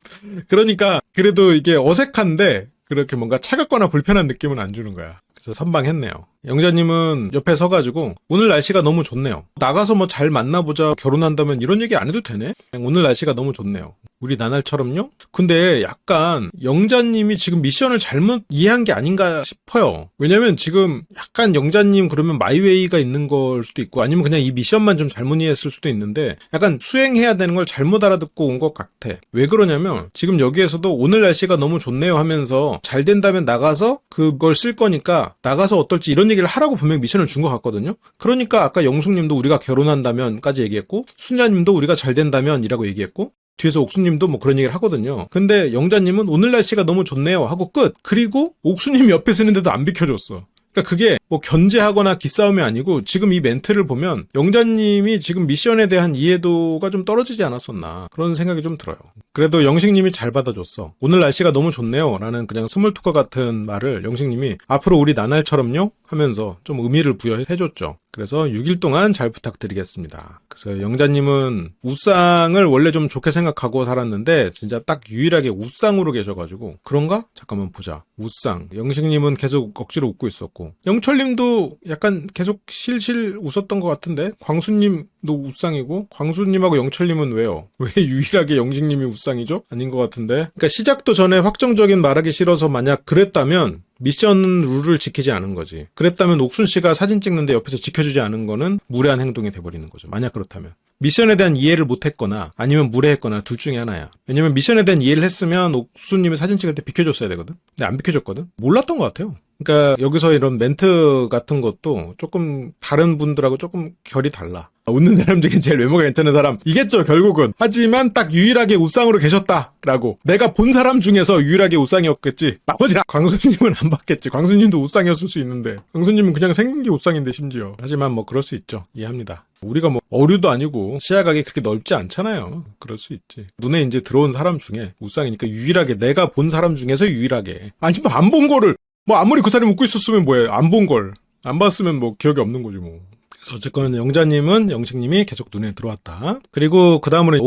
그러니까 그래도 이게 어색한데 그렇게 뭔가 차갑거나 불편한 느낌은 안 주는 거야. 그래서 선방했네요. 영자님은 옆에 서가지고 오늘 날씨가 너무 좋네요. 나가서 뭐 잘 만나보자, 결혼한다면 이런 얘기 안 해도 되네? 오늘 날씨가 너무 좋네요. 우리 나날처럼요? 근데 약간 영자님이 지금 미션을 잘못 이해한 게 아닌가 싶어요. 왜냐면 지금 약간 영자님 그러면 마이웨이가 있는 걸 수도 있고 아니면 그냥 이 미션만 좀 잘못 이해했을 수도 있는데 약간 수행해야 되는 걸 잘못 알아듣고 온 것 같아. 왜 그러냐면 지금 여기에서도 오늘 날씨가 너무 좋네요 하면서 잘 된다면 나가서 그걸 쓸 거니까 나가서 어떨지 이런 얘기를 하라고 분명히 미션을 준 것 같거든요. 그러니까 아까 영숙님도 우리가 결혼한다면까지 얘기했고 순자님도 우리가 잘 된다면 이라고 얘기했고 뒤에서 옥수님도 뭐 그런 얘기를 하거든요. 근데 영자님은 오늘 날씨가 너무 좋네요 하고 끝. 그리고 옥수님 옆에 쓰는데도 안 비켜줬어. 그러니까 그게 뭐 견제하거나 기싸움이 아니고 지금 이 멘트를 보면 영자님이 지금 미션에 대한 이해도가 좀 떨어지지 않았었나 그런 생각이 좀 들어요. 그래도 영식님이 잘 받아줬어. 오늘 날씨가 너무 좋네요 라는 그냥 스몰토크 같은 말을 영식님이 앞으로 우리 나날처럼요 하면서 좀 의미를 부여해줬죠. 그래서 6일 동안 잘 부탁드리겠습니다. 그래서 영자님은 우상을 원래 좀 좋게 생각하고 살았는데 진짜 딱 유일하게 우상으로 계셔가지고 그런가? 잠깐만 보자. 우상. 영식님은 계속 억지로 웃고 있었고 영철님도 약간 계속 실실 웃었던 것 같은데 광수님도 우상이고 광수님하고 영철님은 왜요? 왜 유일하게 영식님이 우상이죠? 아닌 것 같은데. 그러니까 시작도 전에 확정적인 말하기 싫어서 만약 그랬다면 미션 룰을 지키지 않은 거지. 그랬다면 옥순 씨가 사진 찍는데 옆에서 지켜주지 않은 거는 무례한 행동이 돼버리는 거죠. 만약 그렇다면. 미션에 대한 이해를 못했거나 아니면 무례했거나 둘 중에 하나야. 왜냐면 미션에 대한 이해를 했으면 옥순님이 사진 찍을 때 비켜줬어야 되거든. 근데 안 비켜줬거든. 몰랐던 것 같아요. 그러니까 여기서 이런 멘트 같은 것도 조금 다른 분들하고 조금 결이 달라. 웃는 사람 중에 제일 외모가 괜찮은 사람 이겠죠 결국은. 하지만 딱 유일하게 우상으로 계셨다라고. 내가 본 사람 중에서 유일하게 우상이었겠지. 나머지 광수님은 안 봤겠지. 광수님도 우상이었을 수 있는데 광수님은 그냥 생긴 게 우상인데 심지어. 하지만 뭐 그럴 수 있죠. 이해합니다. 우리가 뭐 어류도 아니고 시야각이 그렇게 넓지 않잖아요. 그럴 수 있지. 눈에 이제 들어온 사람 중에 우상이니까 유일하게 내가 본 사람 중에서 유일하게. 아니면 안 본 거를 뭐 아무리 그 사람이 웃고 있었으면 뭐해. 안 본 걸. 안 봤으면 뭐 기억이 없는 거지 뭐. 그래서 어쨌건 영자님은 영식님이 계속 눈에 들어왔다. 그리고 그 다음으로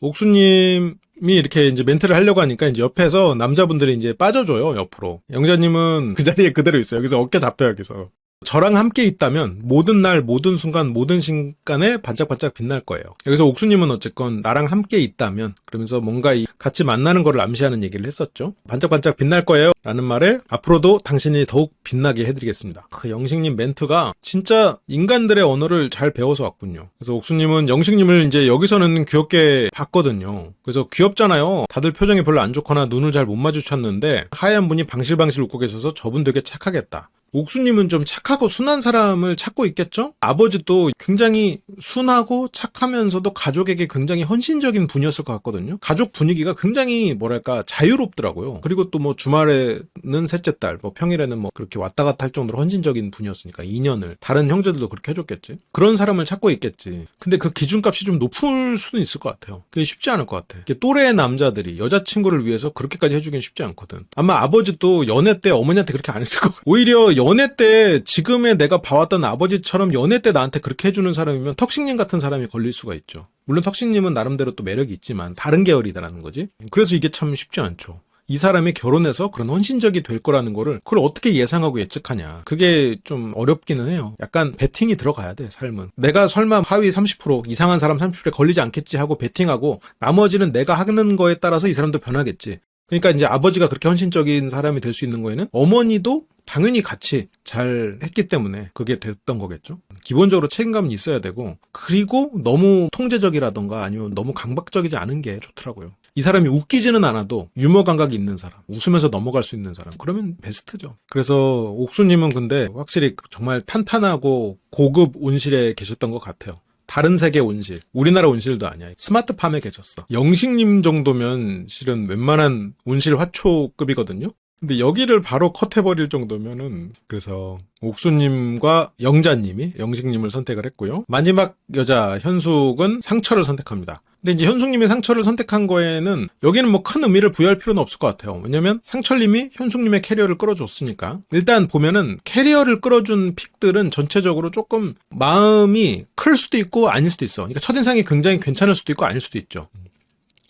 옥수님이 이렇게 이제 멘트를 하려고 하니까 이제 옆에서 남자분들이 이제 빠져줘요, 옆으로. 영자님은 그 자리에 그대로 있어요. 여기서 어깨 잡혀요, 여기서. 저랑 함께 있다면 모든 날, 모든 순간, 모든 순간에 반짝반짝 빛날 거예요. 여기서 옥수님은 어쨌건 나랑 함께 있다면 그러면서 뭔가 같이 만나는 거를 암시하는 얘기를 했었죠. 반짝반짝 빛날 거예요 라는 말에 앞으로도 당신이 더욱 빛나게 해드리겠습니다. 그 영식님 멘트가 진짜 인간들의 언어를 잘 배워서 왔군요. 그래서 옥수님은 영식님을 이제 여기서는 귀엽게 봤거든요. 그래서 귀엽잖아요. 다들 표정이 별로 안 좋거나 눈을 잘 못 마주쳤는데 하얀 분이 방실방실 웃고 계셔서 저분 되게 착하겠다. 옥수님은 좀 착하고 순한 사람을 찾고 있겠죠? 아버지도 굉장히 순하고 착하면서도 가족에게 굉장히 헌신적인 분이었을 것 같거든요. 가족 분위기가 굉장히 뭐랄까 자유롭더라고요. 그리고 또 뭐 주말에는 셋째 딸, 뭐 평일에는 뭐 그렇게 왔다 갔다 할 정도로 헌신적인 분이었으니까 2년을 다른 형제들도 그렇게 해줬겠지. 그런 사람을 찾고 있겠지. 근데 그 기준값이 좀 높을 수는 있을 것 같아요. 그게 쉽지 않을 것 같아. 또래의 남자들이 여자친구를 위해서 그렇게까지 해주긴 쉽지 않거든. 아마 아버지도 연애 때 어머니한테 그렇게 안 했을 것 같아. 오히려 연애 때 지금의 내가 봐왔던 아버지처럼 연애 때 나한테 그렇게 해주는 사람이면 턱식님 같은 사람이 걸릴 수가 있죠. 물론 턱식님은 나름대로 또 매력이 있지만 다른 계열이다라는 거지. 그래서 이게 참 쉽지 않죠. 이 사람이 결혼해서 그런 헌신적이 될 거라는 거를 그걸 어떻게 예상하고 예측하냐. 그게 좀 어렵기는 해요. 약간 베팅이 들어가야 돼, 삶은. 내가 설마 하위 30% 이상한 사람 30%에 걸리지 않겠지 하고 베팅하고 나머지는 내가 하는 거에 따라서 이 사람도 변하겠지. 그러니까 이제 아버지가 그렇게 헌신적인 사람이 될 수 있는 거에는 어머니도 당연히 같이 잘 했기 때문에 그게 됐던 거겠죠. 기본적으로 책임감은 있어야 되고, 그리고 너무 통제적이라던가 아니면 너무 강박적이지 않은 게 좋더라고요. 이 사람이 웃기지는 않아도 유머 감각이 있는 사람, 웃으면서 넘어갈 수 있는 사람, 그러면 베스트죠. 그래서 옥수님은 근데 확실히 정말 탄탄하고 고급 온실에 계셨던 것 같아요. 다른 세계 온실, 우리나라 온실도 아니야. 스마트팜에 계셨어. 영식님 정도면 실은 웬만한 온실 화초급이거든요. 근데 여기를 바로 컷해버릴 정도면은, 그래서 옥수님과 영자님이 영식님을 선택을 했고요. 마지막 여자 현숙은 상철을 선택합니다. 근데 이제 현숙님이 상철을 선택한 거에는 여기는 뭐 큰 의미를 부여할 필요는 없을 것 같아요. 왜냐면 상철님이 현숙님의 캐리어를 끌어줬으니까. 일단 보면은 캐리어를 끌어준 픽들은 전체적으로 조금 마음이 클 수도 있고 아닐 수도 있어. 그러니까 첫인상이 굉장히 괜찮을 수도 있고 아닐 수도 있죠.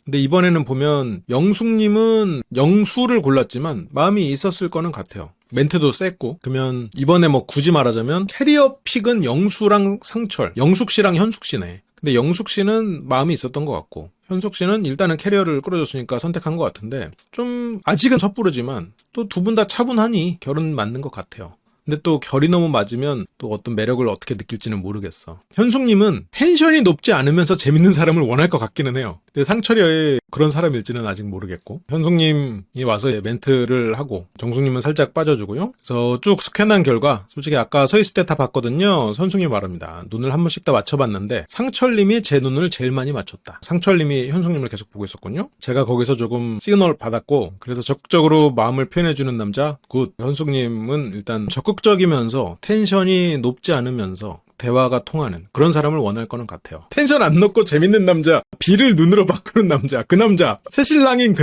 근데 이번에는 보면 영숙님은 영수를 골랐지만 마음이 있었을 거는 같아요. 멘트도 셌고. 그러면 이번에 뭐 굳이 말하자면 캐리어 픽은 영수랑 상철, 영숙 씨랑 현숙 씨네. 근데 영숙 씨는 마음이 있었던 것 같고 현숙 씨는 일단은 캐리어를 끌어줬으니까 선택한 것 같은데, 좀 아직은 섣부르지만 또 두 분 다 차분하니 결은 맞는 것 같아요. 근데 또 결이 너무 맞으면 또 어떤 매력을 어떻게 느낄지는 모르겠어. 현숙님은 텐션이 높지 않으면서 재밌는 사람을 원할 것 같기는 해요. 근데 상철이의 그런 사람일지는 아직 모르겠고, 현숙님이 와서 멘트를 하고 정숙님은 살짝 빠져주고요. 그래서 쭉 스캔한 결과 솔직히 아까 서 있을 때 다 봤거든요. 현숙님이 말합니다. 눈을 한 번씩 다 맞춰봤는데 상철님이 제 눈을 제일 많이 맞췄다. 상철님이 현숙님을 계속 보고 있었군요. 제가 거기서 조금 시그널을 받았고, 그래서 적극적으로 마음을 표현해주는 남자 굿. 현숙님은 일단 적극적이면서 텐션이 높지 않으면서 대화가 통하는 그런 사람을 원할 거는 같아요. 텐션 안 높고 재밌는 남자, 비를 눈으로 바꾸는 남자, 그 남자, 새신랑인 그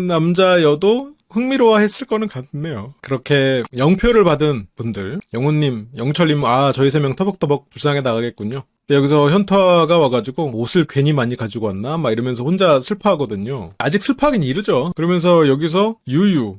남자여도 흥미로워했을 거는 같네요. 그렇게 영표를 받은 분들, 영훈님, 영철님, 저희 3명 터벅터벅 불쌍하게 나가겠군요. 여기서 현타가 와가지고 옷을 괜히 많이 가지고 왔나? 막 이러면서 혼자 슬퍼하거든요. 아직 슬퍼하긴 이르죠. 그러면서 여기서 유유.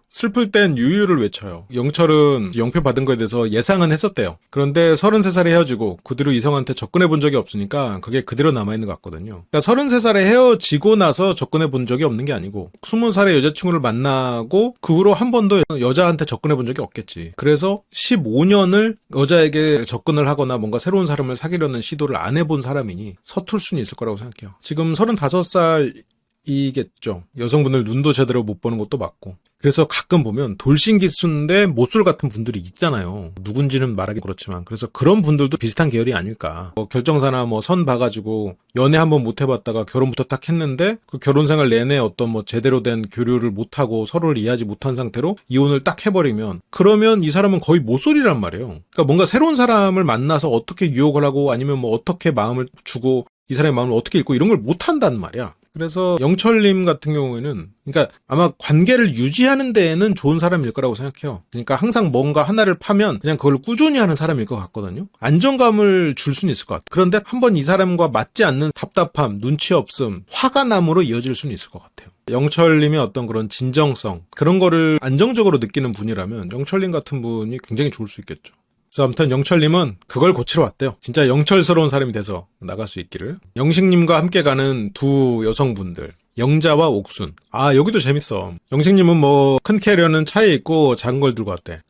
슬플 땐 유유를 외쳐요. 영철은 영표 받은 거에 대해서 예상은 했었대요. 그런데 33살에 헤어지고 그 뒤로 이성한테 접근해 본 적이 없으니까 그게 그대로 남아있는 것 같거든요. 그러니까 33살에 헤어지고 나서 접근해 본 적이 없는 게 아니고 20살에 여자친구를 만나고 그 후로 한 번도 여자한테 접근해 본 적이 없겠지. 그래서 15년을 여자에게 접근을 하거나 뭔가 새로운 사람을 사귀려는 시도를 안 해본 사람이니 서툴 수는 있을 거라고 생각해요. 지금 35살이겠죠. 여성분들 눈도 제대로 못 보는 것도 맞고. 그래서 가끔 보면 돌싱기수인데 못쏠 같은 분들이 있잖아요. 누군지는 말하기 그렇지만. 그래서 그런 분들도 비슷한 계열이 아닐까. 결정사나 선 봐가지고 연애 한번 못 해봤다가 결혼부터 딱 했는데 그 결혼 생활 내내 어떤 제대로 된 교류를 못하고 서로를 이해하지 못한 상태로 이혼을 딱 해버리면, 그러면 이 사람은 거의 모쏠이란 말이에요. 그러니까 뭔가 새로운 사람을 만나서 어떻게 유혹을 하고 아니면 어떻게 마음을 주고 이 사람의 마음을 어떻게 읽고 이런 걸 못한단 말이야. 그래서 영철님 같은 경우에는 그러니까 아마 관계를 유지하는 데에는 좋은 사람일 거라고 생각해요. 그러니까 항상 뭔가 하나를 파면 그냥 그걸 꾸준히 하는 사람일 것 같거든요. 안정감을 줄 수는 있을 것 같아요. 그런데 한번 이 사람과 맞지 않는 답답함, 눈치 없음, 화가 남으로 이어질 수는 있을 것 같아요. 영철님의 어떤 그런 진정성, 그런 거를 안정적으로 느끼는 분이라면 영철님 같은 분이 굉장히 좋을 수 있겠죠. 그래서 아무튼 영철님은 그걸 고치러 왔대요. 진짜 영철스러운 사람이 돼서 나갈 수 있기를. 영식님과 함께 가는 두 여성분들, 영자와 옥순. 여기도 재밌어. 영식님은 뭐 큰 캐리어는 차에 있고 작은 걸 들고 왔대.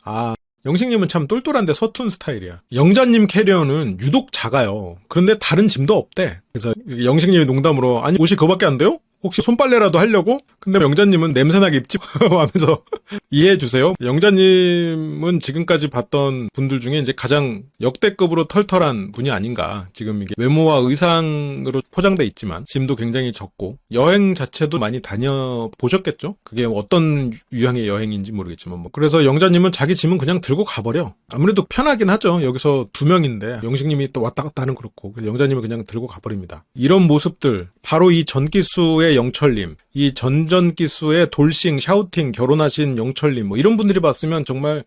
영식님은 참 똘똘한데 서툰 스타일이야. 영자님 캐리어는 유독 작아요. 그런데 다른 짐도 없대. 그래서 영식님이 농담으로 아니 옷이 그거밖에 안 돼요? 혹시 손빨래라도 하려고? 근데 영자님은 냄새나게 입지 하면서 이해해주세요. 영자님은 지금까지 봤던 분들 중에 이제 가장 역대급으로 털털한 분이 아닌가. 지금 이게 외모와 의상으로 포장돼 있지만 짐도 굉장히 적고 여행 자체도 많이 다녀보셨겠죠? 그게 어떤 유형의 여행인지 모르겠지만 그래서 영자님은 자기 짐은 그냥 들고 가버려. 아무래도 편하긴 하죠. 여기서 두 명인데 영식님이 또 왔다 갔다 하는 그렇고 영자님은 그냥 들고 가버립니다. 이런 모습들 바로 이 전기수의 영철님, 이 전전기수의 돌싱, 샤우팅, 결혼하신 영철님 이런 분들이 봤으면 정말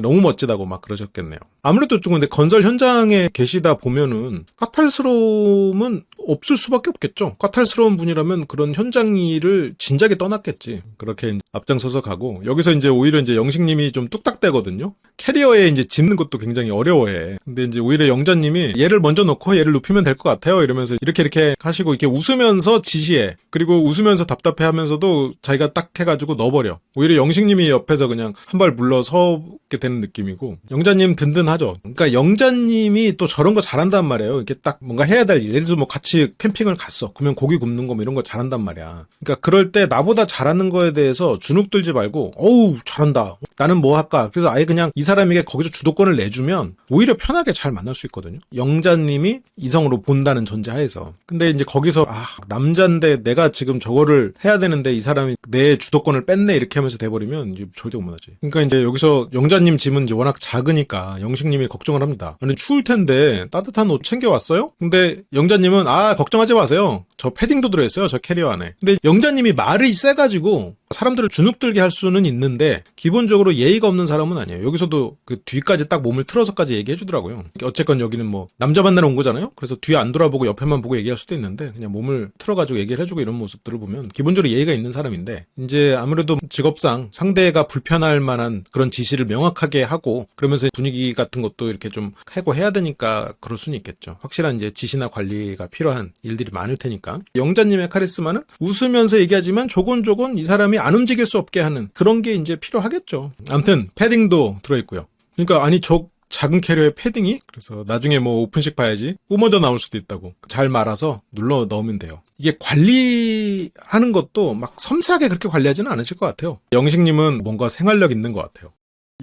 너무 멋지다고 막 그러셨겠네요. 아무래도 좀 근데 건설 현장에 계시다 보면은 까탈스러움은 없을 수밖에 없겠죠. 까탈스러운 분이라면 그런 현장 일을 진작에 떠났겠지. 그렇게 앞장서서 가고 여기서 이제 오히려 이제 영식님이 좀 뚝딱대거든요. 캐리어에 이제 짚는 것도 굉장히 어려워해. 근데 이제 오히려 영자님이 얘를 먼저 놓고 얘를 눕히면 될 것 같아요. 이러면서 이렇게 하시고 이렇게 웃으면서 지시해. 그리고 웃으면서 답답해하면서도 자기가 딱 해가지고 넣어버려. 오히려 영식님이 옆에서 그냥 한 발 물러서게 되는 느낌이고 영자님 든든하죠. 그러니까 영자님이 또 저런 거 잘한단 말이에요. 이렇게 딱 뭔가 해야 될 일. 예를 들어서 같이 캠핑을 갔어. 그러면 고기 굽는 거 이런 거 잘한단 말이야. 그러니까 그럴 때 나보다 잘하는 거에 대해서 주눅 들지 말고 어우 잘한다. 나는 뭐 할까? 그래서 아예 그냥 이 사람에게 거기서 주도권을 내주면 오히려 편하게 잘 만날 수 있거든요. 영자님이 이성으로 본다는 전제하에서. 근데 이제 거기서 남자인데 내가 지금 저거를 해야 되는데 이 사람이 내 주도권을 뺐네 이렇게 하면서 돼버리면 이제 절대 못 만나지. 그러니까 이제 여기서 영자님 짐은 이제 워낙 작으니까 영식님이 걱정을 합니다. 아니 추울 텐데 따뜻한 옷 챙겨왔어요? 근데 영자님은 걱정하지 마세요. 저 패딩도 들어있어요. 저 캐리어 안에. 근데 영자님이 말이 세가지고 사람들을 주눅들게 할 수는 있는데 기본적으로 예의가 없는 사람은 아니에요. 여기서도 그 뒤까지 딱 몸을 틀어서까지 얘기해 주더라고요. 어쨌건 여기는 뭐 남자 만나러 온 거잖아요. 그래서 뒤에 안 돌아보고 옆에만 보고 얘기할 수도 있는데 그냥 몸을 틀어가지고 얘기를 해주고 이런 모습들을 보면 기본적으로 예의가 있는 사람인데 이제 아무래도 직업상 상대가 불편할 만한 그런 지시를 명확하게 하고 그러면서 분위기 같은 것도 이렇게 좀 하고 해야 되니까 그럴 수는 있겠죠. 확실한 이제 지시나 관리가 필요한 일들이 많을 테니까. 영자님의 카리스마는 웃으면서 얘기하지만 조곤조곤 이 사람이 안 움직일 수 없게 하는 그런 게 이제 필요하겠죠. 아무튼 패딩도 들어있고요. 그러니까 아니 저 작은 캐리어에 패딩이? 그래서 나중에 뭐 오픈식 봐야지 뿜어져 나올 수도 있다고. 잘 말아서 눌러 넣으면 돼요. 이게 관리하는 것도 막 섬세하게 그렇게 관리하지는 않으실 것 같아요. 영식님은 뭔가 생활력 있는 것 같아요.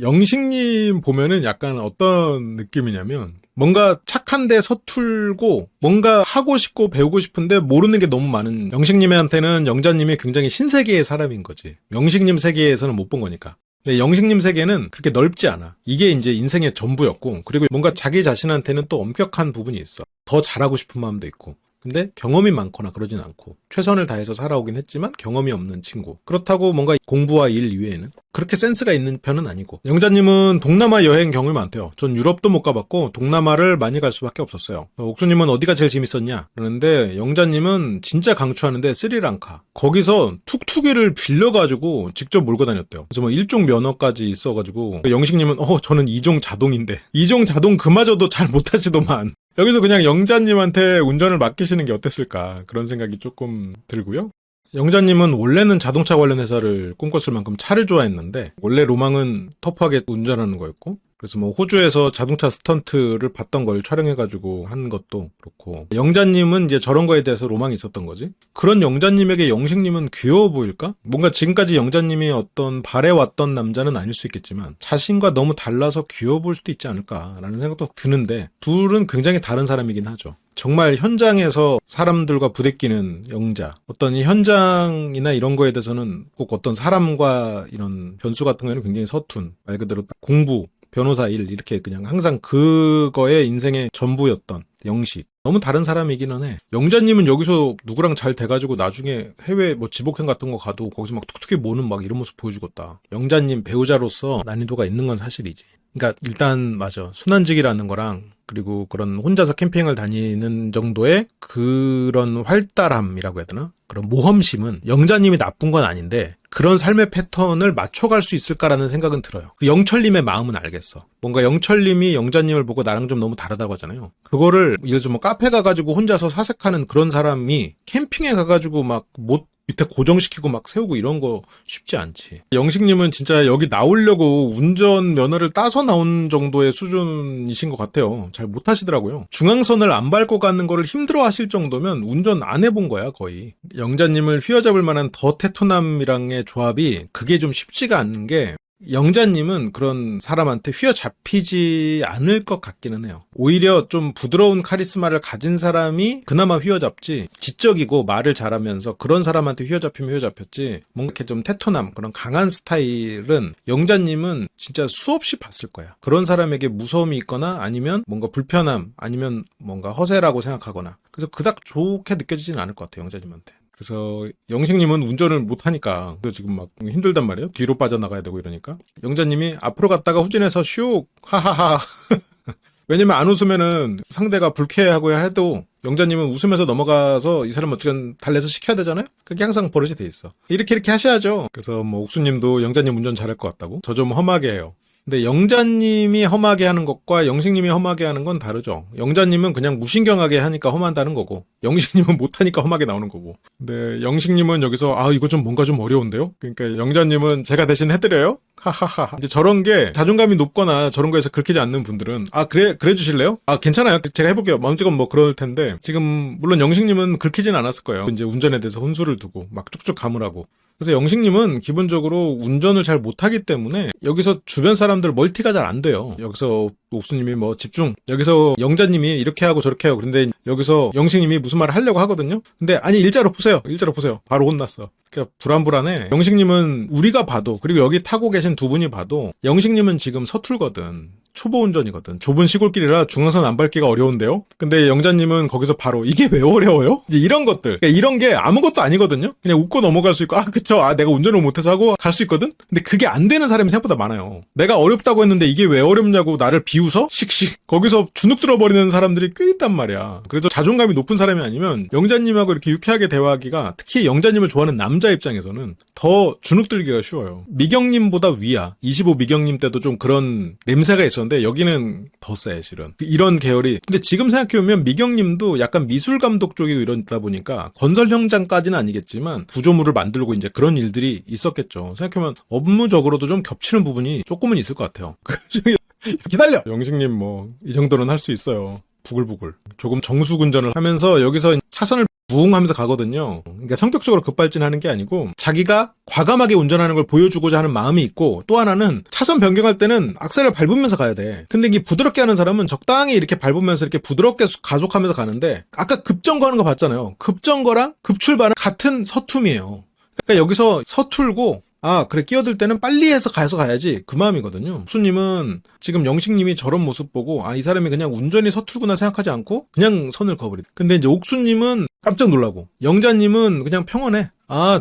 영식님 보면은 약간 어떤 느낌이냐면 뭔가 착한데 서툴고 뭔가 하고 싶고 배우고 싶은데 모르는 게 너무 많은 영식님한테는 영자님이 굉장히 신세계의 사람인 거지. 영식님 세계에서는 못 본 거니까. 근데 영식님 세계는 그렇게 넓지 않아. 이게 이제 인생의 전부였고 그리고 뭔가 자기 자신한테는 또 엄격한 부분이 있어. 더 잘하고 싶은 마음도 있고. 근데 경험이 많거나 그러진 않고 최선을 다해서 살아오긴 했지만 경험이 없는 친구. 그렇다고 뭔가 공부와 일 이외에는 그렇게 센스가 있는 편은 아니고. 영자님은 동남아 여행 경험이 많대요. 전 유럽도 못 가봤고 동남아를 많이 갈 수밖에 없었어요. 옥수님은 어디가 제일 재밌었냐? 그러는데 영자님은 진짜 강추하는데 스리랑카. 거기서 툭툭이를 빌려가지고 직접 몰고 다녔대요. 그래서 뭐 1종 면허까지 있어가지고 영식님은 저는 2종 자동인데 2종 자동 그마저도 잘 못하시더만. 여기서 그냥 영자님한테 운전을 맡기시는 게 어땠을까 그런 생각이 조금 들고요. 영자님은 원래는 자동차 관련 회사를 꿈꿨을 만큼 차를 좋아했는데 원래 로망은 터프하게 운전하는 거였고 그래서 뭐 호주에서 자동차 스턴트를 봤던 걸 촬영해가지고 한 것도 그렇고 영자님은 이제 저런 거에 대해서 로망이 있었던 거지. 그런 영자님에게 영식님은 귀여워 보일까? 뭔가 지금까지 영자님이 어떤 바래왔던 남자는 아닐 수 있겠지만 자신과 너무 달라서 귀여워 보일 수도 있지 않을까라는 생각도 드는데 둘은 굉장히 다른 사람이긴 하죠. 정말 현장에서 사람들과 부대끼는 영자. 어떤 이 현장이나 이런 거에 대해서는 꼭 어떤 사람과 이런 변수 같은 거에는 굉장히 서툰. 말 그대로 공부, 변호사 일 이렇게 그냥 항상 그거에 인생의 전부였던 영식. 너무 다른 사람이기는 해. 영자님은 여기서 누구랑 잘 돼가지고 나중에 해외 뭐 지복행 같은 거 가도 거기서 막 툭툭이 모는 막 이런 모습 보여주겠다. 영자님 배우자로서 난이도가 있는 건 사실이지. 그러니까 일단 맞아. 순환직이라는 거랑 그리고 그런 혼자서 캠핑을 다니는 정도의 그런 활달함이라고 해야 되나? 그런 모험심은 영자님이 나쁜 건 아닌데 그런 삶의 패턴을 맞춰갈 수 있을까라는 생각은 들어요. 그 영철님의 마음은 알겠어. 뭔가 영철님이 영자님을 보고 나랑 좀 너무 다르다고 하잖아요. 그거를 예를 들어 뭐 카페 가가지고 혼자서 사색하는 그런 사람이 캠핑에 가가지고 막 못 밑에 고정시키고 막 세우고 이런 거 쉽지 않지. 영식님은 진짜 여기 나오려고 운전 면허를 따서 나온 정도의 수준이신 것 같아요. 잘 못하시더라고요. 중앙선을 안 밟고 가는 거를 힘들어 하실 정도면 운전 안 해본 거야 거의. 영자님을 휘어잡을 만한 더 테토남이랑의 조합이 그게 좀 쉽지가 않은 게 영자님은 그런 사람한테 휘어잡히지 않을 것 같기는 해요. 오히려 좀 부드러운 카리스마를 가진 사람이 그나마 휘어잡지, 지적이고 말을 잘하면서 그런 사람한테 휘어잡히면 휘어잡혔지, 뭔가 이렇게 좀 테토남, 그런 강한 스타일은 영자님은 진짜 수없이 봤을 거야. 그런 사람에게 무서움이 있거나 아니면 뭔가 불편함, 아니면 뭔가 허세라고 생각하거나. 그래서 그닥 좋게 느껴지지는 않을 것 같아요, 영자님한테. 그래서 영식님은 운전을 못하니까 지금 막 힘들단 말이에요. 뒤로 빠져나가야 되고 이러니까. 영자님이 앞으로 갔다가 후진해서 슉 하하하. 왜냐면 안 웃으면은 상대가 불쾌하고 해도 영자님은 웃으면서 넘어가서 이 사람 어떻게든 달래서 시켜야 되잖아요. 그게 항상 버릇이 돼 있어. 이렇게 하셔야죠. 그래서 뭐 옥수님도 영자님 운전 잘할 것 같다고. 저 좀 험하게 해요. 근데 영자님이 험하게 하는 것과 영식님이 험하게 하는 건 다르죠. 영자님은 그냥 무신경하게 하니까 험한다는 거고 영식님은 못하니까 험하게 나오는 거고. 근데 영식님은 여기서 이거 좀 뭔가 좀 어려운데요? 그러니까 영자님은 제가 대신 해드려요? 하하하. 이제 저런 게 자존감이 높거나 저런 거에서 긁히지 않는 분들은 그래 주실래요? 괜찮아요. 제가 해볼게요. 마음직은 뭐 그럴 텐데 지금 물론 영식님은 긁히진 않았을 거예요. 이제 운전에 대해서 혼수를 두고 막 쭉쭉 감으라고. 그래서 영식님은 기본적으로 운전을 잘 못하기 때문에 여기서 주변 사람들 멀티가 잘 안 돼요. 여기서 옥수님이 뭐 집중, 여기서 영자님이 이렇게 하고 저렇게 하고, 그런데 여기서 영식님이 무슨 말을 하려고 하거든요. 근데 아니 일자로 푸세요. 바로 혼났어. 그러니까 불안불안해. 영식님은 우리가 봐도, 그리고 여기 타고 계신 두 분이 봐도 영식님은 지금 서툴거든. 초보 운전이거든. 좁은 시골길이라 중앙선 안 밟기가 어려운데요. 근데 영자님은 거기서 바로 이게 왜 어려워요? 이제 이런 것들. 그러니까 이런 게 아무것도 아니거든요. 그냥 웃고 넘어갈 수 있고 그쵸. 내가 운전을 못해서 하고 갈 수 있거든. 근데 그게 안 되는 사람이 생각보다 많아요. 내가 어렵다고 했는데 이게 왜 어렵냐고 나를 비웃어? 씩씩. 거기서 주눅 들어버리는 사람들이 꽤 있단 말이야. 그래서 자존감이 높은 사람이 아니면 영자님하고 이렇게 유쾌하게 대화하기가, 특히 영자님을 좋아하는 남자 입장에서는 더 주눅 들기가 쉬워요. 미경님보다 위야. 25 미경님 때도 좀 그런 냄새가 있었는데 여기는 더 세, 실은. 이런 계열이. 근데 지금 생각해보면 미경님도 약간 미술 감독 쪽이고 이러다 보니까 건설 현장까지는 아니겠지만 구조물을 만들고 이제 그런 일들이 있었겠죠. 생각해보면 업무적으로도 좀 겹치는 부분이 조금은 있을 것 같아요. 기다려! 영식님 뭐 이 정도는 할 수 있어요. 부글부글. 조금 정수군전을 하면서 여기서 차선을 부웅 하면서 가거든요. 그러니까 성격적으로 급발진하는 게 아니고 자기가 과감하게 운전하는 걸 보여주고자 하는 마음이 있고, 또 하나는 차선 변경할 때는 악셀을 밟으면서 가야 돼. 근데 이게 부드럽게 하는 사람은 적당히 이렇게 밟으면서 이렇게 부드럽게 가속하면서 가는데, 아까 급정거하는 거 봤잖아요. 급정거랑 급출발은 같은 서툼이에요. 그러니까 여기서 서툴고 그래 끼어들 때는 빨리 해서 가야지, 그 마음이거든요. 옥수님은 지금 영식님이 저런 모습 보고 이 사람이 그냥 운전이 서툴구나 생각하지 않고 그냥 선을 그어버리다. 근데 이제 옥수님은 깜짝 놀라고, 영자님은 그냥 평온해.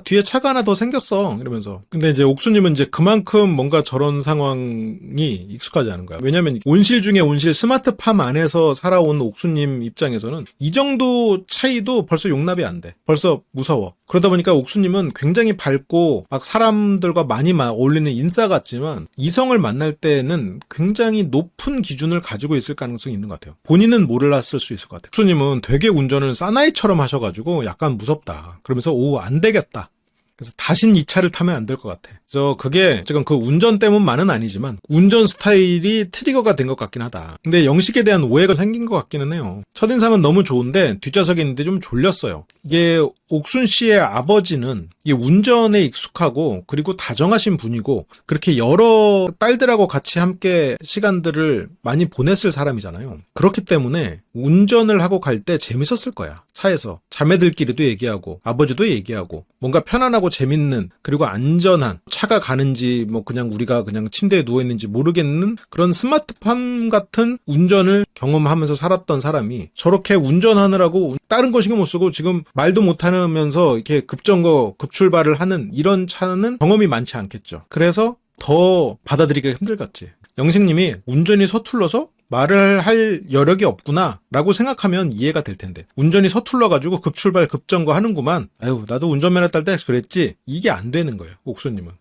뒤에 차가 하나 더 생겼어 이러면서. 근데 이제 옥수님은 이제 그만큼 뭔가 저런 상황이 익숙하지 않은 거야. 왜냐면 온실 중에 온실, 스마트팜 안에서 살아온 옥수님 입장에서는 이 정도 차이도 벌써 용납이 안 돼. 벌써 무서워. 그러다 보니까 옥수님은 굉장히 밝고 막 사람들과 많이 어울리는 인싸 같지만 이성을 만날 때는 굉장히 높은 기준을 가지고 있을 가능성이 있는 것 같아요. 본인은 몰랐을 수 있을 것 같아요. 옥수님은 되게 운전을 사나이처럼 하셔가지고 약간 무섭다. 그러면서 안 되겠다. 그래서 다신 이 차를 타면 안 될 것 같아. 그래서 그게 지금 그 운전 때문만은 아니지만 운전 스타일이 트리거가 된 것 같긴 하다. 근데 영식에 대한 오해가 생긴 것 같기는 해요. 첫인상은 너무 좋은데 뒷좌석에 있는데 좀 졸렸어요. 이게 옥순 씨의 아버지는 이 운전에 익숙하고 그리고 다정하신 분이고 그렇게 여러 딸들하고 같이 함께 시간들을 많이 보냈을 사람이잖아요. 그렇기 때문에 운전을 하고 갈 때 재밌었을 거야. 차에서 자매들끼리도 얘기하고 아버지도 얘기하고 뭔가 편안하고 재밌는 그리고 안전한 차가 가는지 뭐 그냥 우리가 그냥 침대에 누워있는지 모르겠는 그런 스마트팜 같은 운전을 경험하면서 살았던 사람이 저렇게 운전하느라고 다른 거 신경 못 쓰고 지금 말도 못하면서 이렇게 급정거 급출발을 하는 이런 차는 경험이 많지 않겠죠. 그래서 더 받아들이기가 힘들겠지. 영식님이 운전이 서툴러서 말을 할 여력이 없구나 라고 생각하면 이해가 될 텐데 운전이 서툴러가지고 급출발 급정거 하는구만 아유 나도 운전면허 딸 때 그랬지 이게 안 되는 거예요. 옥순님은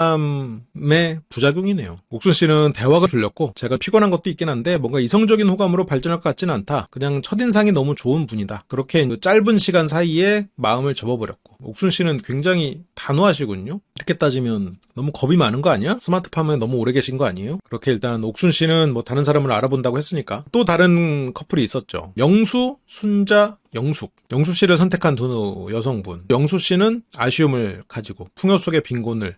스마트팜의 부작용이네요. 옥순씨는 대화가 줄렸고 제가 피곤한 것도 있긴 한데 뭔가 이성적인 호감으로 발전할 것 같지는 않다. 그냥 첫인상이 너무 좋은 분이다. 그렇게 짧은 시간 사이에 마음을 접어버렸고 옥순씨는 굉장히 단호하시군요. 이렇게 따지면 너무 겁이 많은 거 아니야? 스마트팜에 너무 오래 계신 거 아니에요? 그렇게 일단 옥순씨는 뭐 다른 사람을 알아본다고 했으니까 또 다른 커플이 있었죠. 영수, 순자, 영숙. 영수 씨를 선택한 두 여성분. 영수 씨는 아쉬움을 가지고 풍요 속의 빈곤을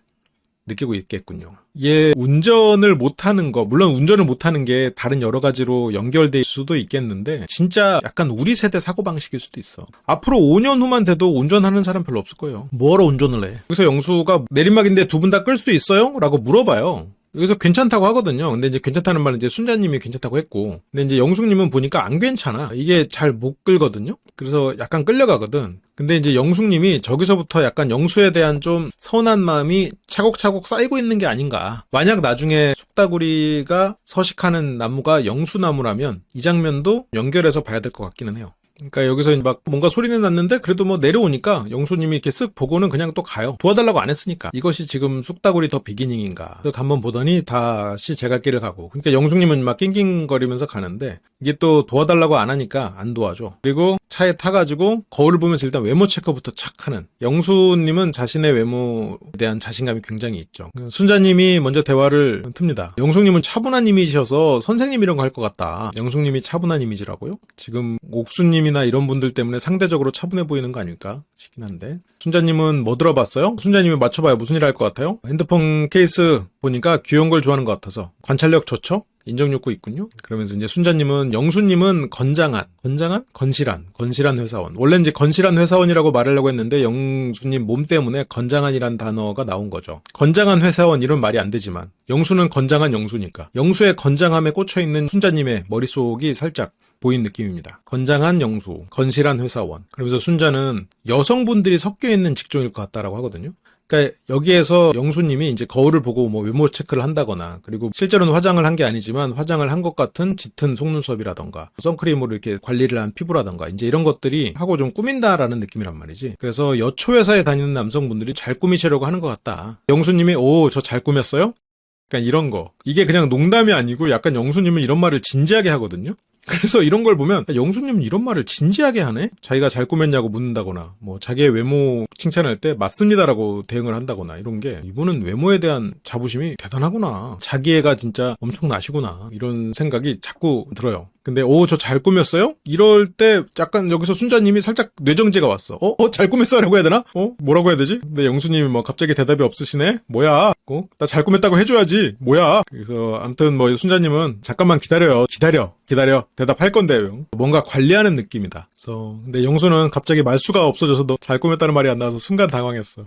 느끼고 있겠군요. 얘 운전을 못하는 거, 물론 운전을 못하는 게 다른 여러 가지로 연결될 수도 있겠는데 진짜 약간 우리 세대 사고방식일 수도 있어. 앞으로 5년 후만 돼도 운전하는 사람 별로 없을 거예요. 뭐하러 운전을 해? 그래서 영수가 내리막인데 두 분 다 끌 수 있어요? 라고 물어봐요. 여기서 괜찮다고 하거든요. 근데 이제 괜찮다는 말은 이제 순자님이 괜찮다고 했고, 근데 이제 영숙님은 보니까 안 괜찮아. 이게 잘 못 끌거든요. 그래서 약간 끌려가거든. 근데 이제 영숙님이 저기서부터 약간 영수에 대한 좀 서운한 마음이 차곡차곡 쌓이고 있는 게 아닌가. 만약 나중에 쑥다구리가 서식하는 나무가 영수나무라면 이 장면도 연결해서 봐야 될 것 같기는 해요. 그러니까 여기서 막 뭔가 소리는 났는데 그래도 뭐 내려오니까 영수님이 이렇게 쓱 보고는 그냥 또 가요. 도와달라고 안 했으니까. 이것이 지금 쑥다구리 더 비기닝인가. 쓱 한번 보더니 다시 제 갈 길을 가고. 그러니까 영숙님은 막 낑낑거리면서 가는데 이게 또 도와달라고 안 하니까 안 도와줘. 그리고 차에 타가지고 거울을 보면서 일단 외모 체크부터 착 하는. 영수님은 자신의 외모에 대한 자신감이 굉장히 있죠. 순자님이 먼저 대화를 틉니다. 영숙님은 차분한 이미지여서 선생님 이런 거 할 것 같다. 영숙님이 차분한 이미지라고요? 지금 옥수님이나 이런 분들 때문에 상대적으로 차분해 보이는 거 아닐까 싶긴 한데. 순자님은 뭐 들어봤어요? 순자님이 맞춰봐요. 무슨 일 할 것 같아요? 핸드폰 케이스 보니까 귀여운 걸 좋아하는 것 같아서. 관찰력 좋죠? 인정욕구 있군요. 그러면서 이제 순자님은 영수님은 건실한 회사원. 원래 이제 건실한 회사원이라고 말하려고 했는데 영수님 몸 때문에 건장한이란 단어가 나온 거죠. 건장한 회사원 이런 말이 안 되지만 영수는 건장한 영수니까 영수의 건장함에 꽂혀 있는 순자님의 머릿속이 살짝 보인 느낌입니다. 건장한 영수, 건실한 회사원. 그러면서 순자는 여성분들이 섞여 있는 직종일 것 같다라고 하거든요. 그러니까 여기에서 영수님이 이제 거울을 보고 뭐 외모 체크를 한다거나 그리고 실제로는 화장을 한 게 아니지만 화장을 한 것 같은 짙은 속눈썹이라던가 선크림으로 이렇게 관리를 한 피부라던가 이제 이런 것들이 하고 좀 꾸민다라는 느낌이란 말이지. 그래서 여초회사에 다니는 남성분들이 잘 꾸미시려고 하는 것 같다. 영수님이 오, 저 잘 꾸몄어요? 그러니까 이런 거. 이게 그냥 농담이 아니고 약간 영수님은 이런 말을 진지하게 하거든요. 그래서 이런 걸 보면 영수님은 이런 말을 진지하게 하네? 자기가 잘 꾸몄냐고 묻는다거나 뭐 자기의 외모 칭찬할 때 맞습니다라고 대응을 한다거나 이런 게 이분은 외모에 대한 자부심이 대단하구나. 자기애가 진짜 엄청나시구나. 이런 생각이 자꾸 들어요. 근데 저 잘 꾸몄어요? 이럴 때 약간 여기서 순자님이 살짝 뇌정지가 왔어. 잘 꾸몄어? 라고 해야 되나? 뭐라고 해야 되지? 근데 영수님이 뭐 갑자기 대답이 없으시네? 뭐야? 나 잘 꾸몄다고 해줘야지. 뭐야? 그래서 아무튼 뭐 순자님은 잠깐만 기다려요. 기다려. 대답할 건데 뭔가 관리하는 느낌이다. 그래서 근데 영수는 갑자기 말수가 없어져서 너 잘 꾸몄다는 말이 안 나와서 순간 당황했어.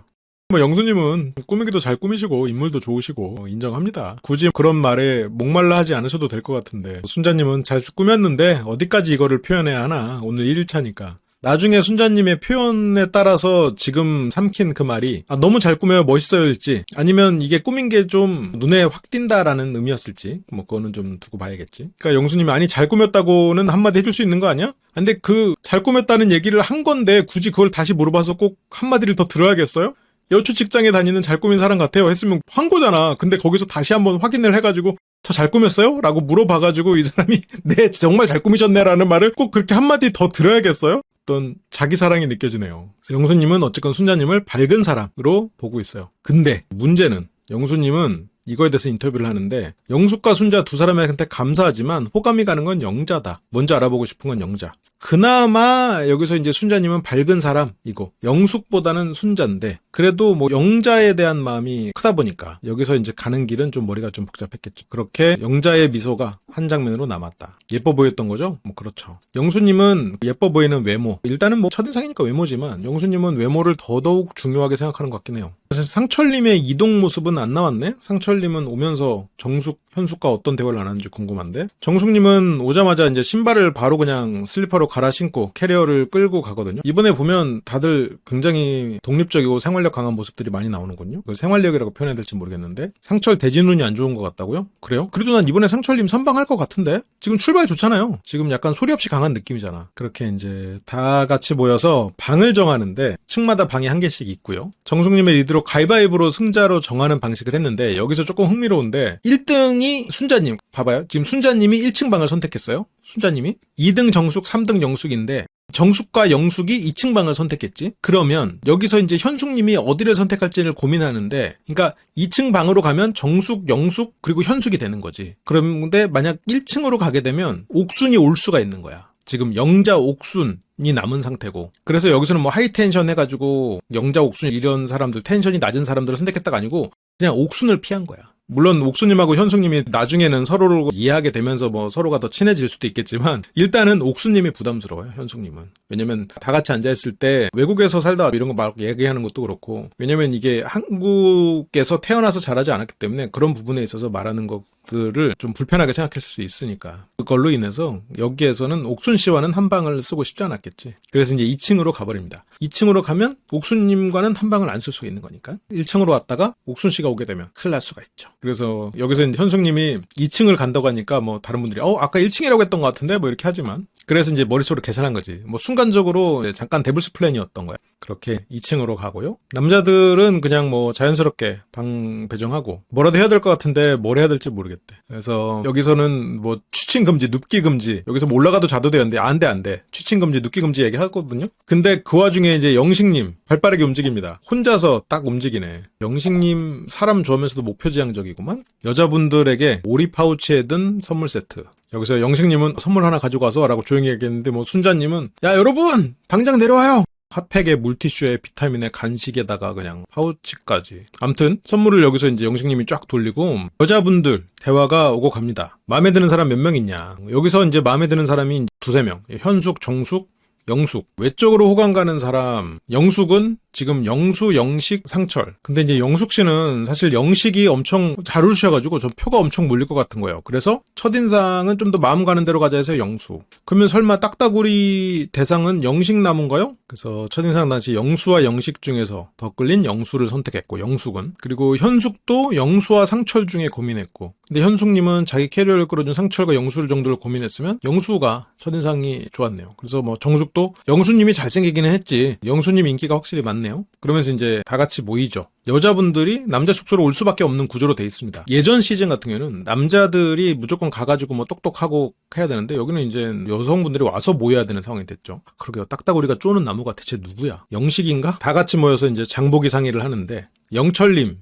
뭐 영수님은 꾸미기도 잘 꾸미시고 인물도 좋으시고 인정합니다. 굳이 그런 말에 목말라 하지 않으셔도 될 것 같은데 순자님은 잘 꾸몄는데 어디까지 이거를 표현해야 하나. 오늘 1일차니까. 나중에 순자님의 표현에 따라서 지금 삼킨 그 말이 너무 잘 꾸며요 멋있어요일지 아니면 이게 꾸민 게 좀 눈에 확 띈다라는 의미였을지 뭐 그거는 좀 두고 봐야겠지. 그러니까 영수님이 아니 잘 꾸몄다고는 한마디 해줄 수 있는 거 아니야? 근데 그 잘 꾸몄다는 얘기를 한 건데 굳이 그걸 다시 물어봐서 꼭 한마디를 더 들어야겠어요? 여초 직장에 다니는 잘 꾸민 사람 같아요 했으면 한 거잖아. 근데 거기서 다시 한번 확인을 해가지고 저 잘 꾸몄어요? 라고 물어봐가지고 이 사람이 네 정말 잘 꾸미셨네 라는 말을 꼭 그렇게 한마디 더 들어야겠어요? 어떤 자기 사랑이 느껴지네요. 영수님은 어쨌건 순자님을 밝은 사람으로 보고 있어요. 근데 문제는 영수님은 이거에 대해서 인터뷰를 하는데 영숙과 순자 두 사람한테 감사하지만 호감이 가는 건 영자다. 먼저 알아보고 싶은 건 영자. 그나마 여기서 이제 순자님은 밝은 사람이고 영숙보다는 순자인데 그래도 뭐 영자에 대한 마음이 크다 보니까 여기서 이제 가는 길은 좀 머리가 좀 복잡했겠죠. 그렇게 영자의 미소가 한 장면으로 남았다. 예뻐 보였던 거죠? 뭐 그렇죠. 영수님은 예뻐 보이는 외모. 일단은 뭐 첫인상이니까 외모지만 영수님은 외모를 더더욱 중요하게 생각하는 것 같긴 해요. 사실 상철님의 이동 모습은 안 나왔네? 상철님은 오면서 정숙, 현숙과 어떤 대화를 나눴는지 궁금한데 정숙님은 오자마자 이제 신발을 바로 그냥 슬리퍼로 갈아 신고 캐리어를 끌고 가거든요. 이번에 보면 다들 굉장히 독립적이고 생활력 강한 모습들이 많이 나오는군요. 생활력이라고 표현해야 될지 모르겠는데 상철 대진운이 안 좋은 것 같다고요? 그래요? 그래도 난 이번에 상철님 선방할 것 같은데? 지금 출발 좋잖아요. 지금 약간 소리 없이 강한 느낌이잖아. 그렇게 이제 다 같이 모여서 방을 정하는데 층마다 방이 한 개씩 있고요. 정숙님의 리드로 가위바위보로 승자로 정하는 방식을 했는데 여기서 조금 흥미로운데 1등이 순자님. 봐봐요. 지금 순자님이 1층 방을 선택했어요. 순자님이. 2등 정숙, 3등 영숙인데 정숙과 영숙이 2층 방을 선택했지. 그러면 여기서 이제 현숙님이 어디를 선택할지를 고민하는데 그러니까 2층 방으로 가면 정숙, 영숙 그리고 현숙이 되는 거지. 그런데 만약 1층으로 가게 되면 옥순이 올 수가 있는 거야. 지금 영자, 옥순이 남은 상태고 그래서 여기서는 뭐 하이텐션 해가지고 영자, 옥순 이런 사람들 텐션이 낮은 사람들을 선택했다가 아니고 그냥 옥순을 피한 거야. 물론 옥수님하고 현숙님이 나중에는 서로를 이해하게 되면서 뭐 서로가 더 친해질 수도 있겠지만 일단은 옥수님이 부담스러워요. 현숙님은. 왜냐면 다 같이 앉아있을 때 외국에서 살다 이런 거 막 얘기하는 것도 그렇고 왜냐면 이게 한국에서 태어나서 자라지 않았기 때문에 그런 부분에 있어서 말하는 것들을 좀 불편하게 생각했을 수 있으니까 그걸로 인해서 여기에서는 옥순 씨와는 한 방을 쓰고 싶지 않았겠지. 그래서 이제 2층으로 가버립니다. 2층으로 가면 옥순님과는 한 방을 안 쓸 수가 있는 거니까 1층으로 왔다가 옥순 씨가 오게 되면 큰일 날 수가 있죠. 그래서 여기서 이제 현숙님이 2층을 간다고 하니까 뭐 다른 분들이 아까 1층이라고 했던 것 같은데 뭐 이렇게 하지만 그래서 이제 머릿속으로 계산한 거지. 뭐 순간적으로 잠깐 데블스 플랜이었던 거야. 그렇게 2층으로 가고요. 남자들은 그냥 뭐 자연스럽게 방 배정하고 뭐라도 해야 될 것 같은데 뭘 해야 될지 모르겠대. 그래서 여기서는 뭐 취침 금지, 눕기 금지. 여기서 뭐 올라가도 자도 되는데 안 돼. 취침 금지, 눕기 금지 얘기하거든요. 근데 그 와중에 이제 영식님 발빠르게 움직입니다. 혼자서 딱 움직이네. 영식님 사람 좋아하면서도 목표지향적이구만. 여자분들에게 오리 파우치에 든 선물 세트. 여기서 영식님은 선물 하나 가지고 와서 라고 조용히 얘기했는데 뭐 순자님은 야 여러분 당장 내려와요. 핫팩에 물티슈에 비타민에 간식에다가 그냥 파우치까지. 암튼 선물을 여기서 이제 영식님이 쫙 돌리고 여자분들 대화가 오고 갑니다. 마음에 드는 사람 몇 명 있냐. 여기서 이제 마음에 드는 사람이 두세 명. 현숙, 정숙, 영숙. 외적으로 호감 가는 사람. 영숙은 지금 영수, 영식, 상철. 근데 이제 영숙 씨는 사실 영식이 엄청 잘 울으셔가지고 저 표가 엄청 몰릴 것 같은 거예요. 그래서 첫인상은 좀 더 마음 가는 대로 가자 해서 영수. 그러면 설마 딱따구리 대상은 영식 나무인가요? 그래서 첫인상 당시 영수와 영식 중에서 더 끌린 영수를 선택했고 영숙은. 그리고 현숙도 영수와 상철 중에 고민했고. 근데 현숙님은 자기 캐리어를 끌어준 상철과 영수 정도를 고민했으면 영수가 첫인상이 좋았네요. 그래서 뭐 정숙도 영수님이 잘생기기는 했지. 영수님 인기가 확실히 많네요. 그러면서 이제 다 같이 모이죠. 여자분들이 남자 숙소로 올 수밖에 없는 구조로 돼 있습니다. 예전 시즌 같은 경우는 남자들이 무조건 가가지고 뭐 똑똑하고 해야 되는데 여기는 이제 여성분들이 와서 모여야 되는 상황이 됐죠. 그러게요. 딱따구리가 쪼는 나무가 대체 누구야? 영식인가? 다 같이 모여서 이제 장보기 상의를 하는데 영철님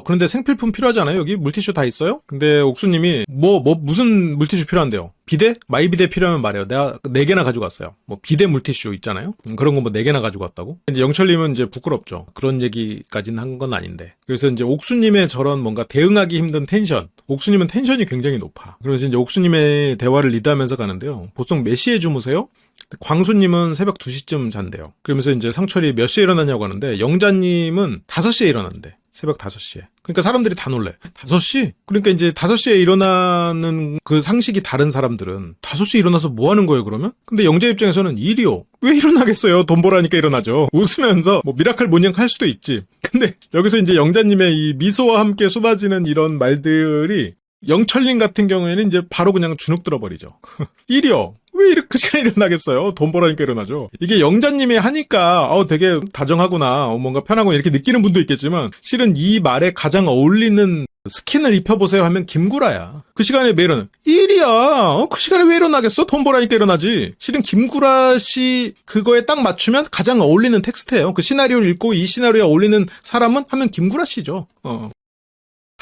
그런데 생필품 필요하지 않아요? 여기 물티슈 다 있어요? 근데 옥수님이 무슨 물티슈 필요한데요? 비데? 마이비데 필요하면 말해요. 내가 4개나 가지고 왔어요. 뭐 비데 물티슈 있잖아요? 그런 거 뭐 4개나 가지고 왔다고? 이제 영철님은 이제 부끄럽죠. 그런 얘기까지는 한 건 아닌데. 그래서 이제 옥수님의 저런 뭔가 대응하기 힘든 텐션. 옥수님은 텐션이 굉장히 높아. 그래서 이제 옥수님의 대화를 리드하면서 가는데요. 보통 몇 시에 주무세요? 광수님은 새벽 2시쯤 잔대요. 그러면서 이제 상철이 몇 시에 일어나냐고 하는데 영자님은 5시에 일어난대. 새벽 5시에. 그러니까 사람들이 다 놀래. 5시? 그러니까 이제 5시에 일어나는 그 상식이 다른 사람들은 5시에 일어나서 뭐 하는 거예요, 그러면? 근데 영재 입장에서는 일이요. 왜 일어나겠어요? 돈 벌라니까 일어나죠. 웃으면서 뭐 미라클 모닝 할 수도 있지. 근데 여기서 이제 영자님의 이 미소와 함께 쏟아지는 이런 말들이 영철님 같은 경우에는 이제 바로 그냥 주눅 들어버리죠. 일이요. 왜 이렇게 시간에 일어나겠어요? 돈 벌으니까 일어나죠. 이게 영자님이 하니까 되게 다정하구나, 뭔가 편하구나 이렇게 느끼는 분도 있겠지만 실은 이 말에 가장 어울리는 스킨을 입혀보세요 하면 김구라야. 그 시간에 왜 일어나? 일이야. 그 시간에 왜 일어나겠어? 돈 벌으니까 일어나지. 실은 김구라 씨 그거에 딱 맞추면 가장 어울리는 텍스트예요. 그 시나리오를 읽고 이 시나리오에 어울리는 사람은 하면 김구라 씨죠.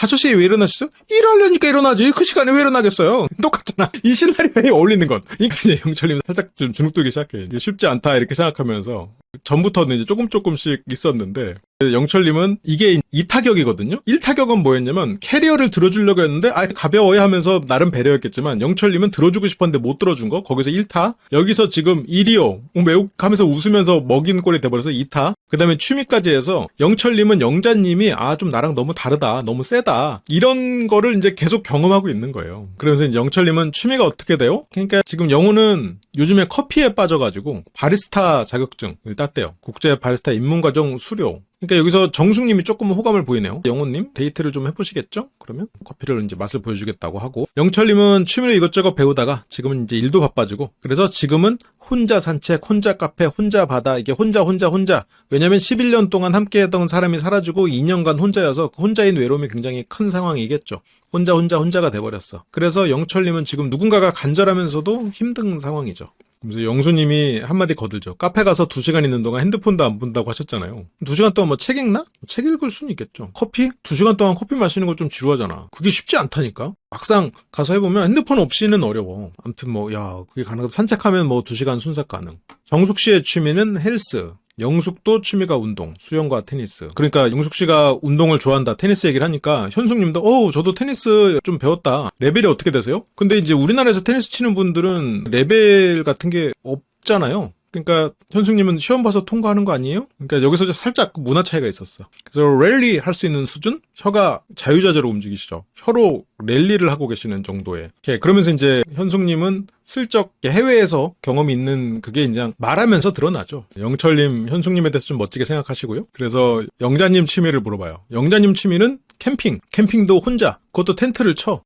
5시에 왜 일어나셨어요? 일하려니까 일어나지. 그 시간에 왜 일어나겠어요? 똑같잖아. 이 시나리오에 어울리는 건. 그러니까 이제 영철님 살짝 좀 주눅들기 시작해. 이게 쉽지 않다 이렇게 생각하면서 전부터는 이제 조금씩 있었는데 영철님은 이게 2타격이거든요. 1타격은 뭐였냐면 캐리어를 들어주려고 했는데 가벼워야 하면서 나름 배려했겠지만 영철님은 들어주고 싶었는데 못 들어준 거. 거기서 1타. 여기서 지금 1이요. 매우 하면서 웃으면서 먹인 꼴이 돼버려서 2타. 그 다음에 취미까지 해서 영철님은 영자님이 좀 나랑 너무 다르다. 너무 세다. 이런 거를 이제 계속 경험하고 있는 거예요. 그래서 이제 영철님은 취미가 어떻게 돼요? 그러니까 지금 영호는 요즘에 커피에 빠져가지고 바리스타 자격증을 땄대요. 국제 바리스타 입문과정 수료. 그러니까 여기서 정숙님이 조금 호감을 보이네요. 영호님 데이트를 좀 해보시겠죠? 그러면 커피를 이제 맛을 보여주겠다고 하고 영철님은 취미로 이것저것 배우다가 지금은 이제 일도 바빠지고 그래서 지금은 혼자 산책, 혼자 카페, 혼자 바다 이게 혼자 왜냐면 11년 동안 함께했던 사람이 사라지고 2년간 혼자여서 그 혼자인 외로움이 굉장히 큰 상황이겠죠. 혼자가 돼버렸어. 그래서 영철님은 지금 누군가가 간절하면서도 힘든 상황이죠. 그래서 영수님이 한마디 거들죠. 카페 가서 2시간 있는 동안 핸드폰도 안 본다고 하셨잖아요. 2시간 동안 뭐 책 읽나? 책 읽을 수는 있겠죠. 커피? 2시간 동안 커피 마시는 거 좀 지루하잖아. 그게 쉽지 않다니까. 막상 가서 해보면 핸드폰 없이는 어려워. 아무튼 그게 가능하다. 산책하면 2시간 순삭 가능. 정숙 씨의 취미는 헬스. 영숙도 취미가 운동, 수영과 테니스. 그러니까 영숙 씨가 운동을 좋아한다, 테니스 얘기를 하니까 현숙님도 저도 테니스 좀 배웠다. 레벨이 어떻게 되세요? 근데 이제 우리나라에서 테니스 치는 분들은 레벨 같은 게 없잖아요. 그러니까 현숙님은 시험 봐서 통과하는 거 아니에요? 그러니까 여기서 살짝 문화 차이가 있었어. 그래서 랠리 할 수 있는 수준? 혀가 자유자재로 움직이시죠. 혀로 랠리를 하고 계시는 정도의. 그러면서 이제 현숙님은 슬쩍 해외에서 경험이 있는 그게 이제 말하면서 드러나죠. 영철님, 현숙님에 대해서 좀 멋지게 생각하시고요. 그래서 영자님 취미를 물어봐요. 영자님 취미는 캠핑. 캠핑도 혼자. 그것도 텐트를 쳐.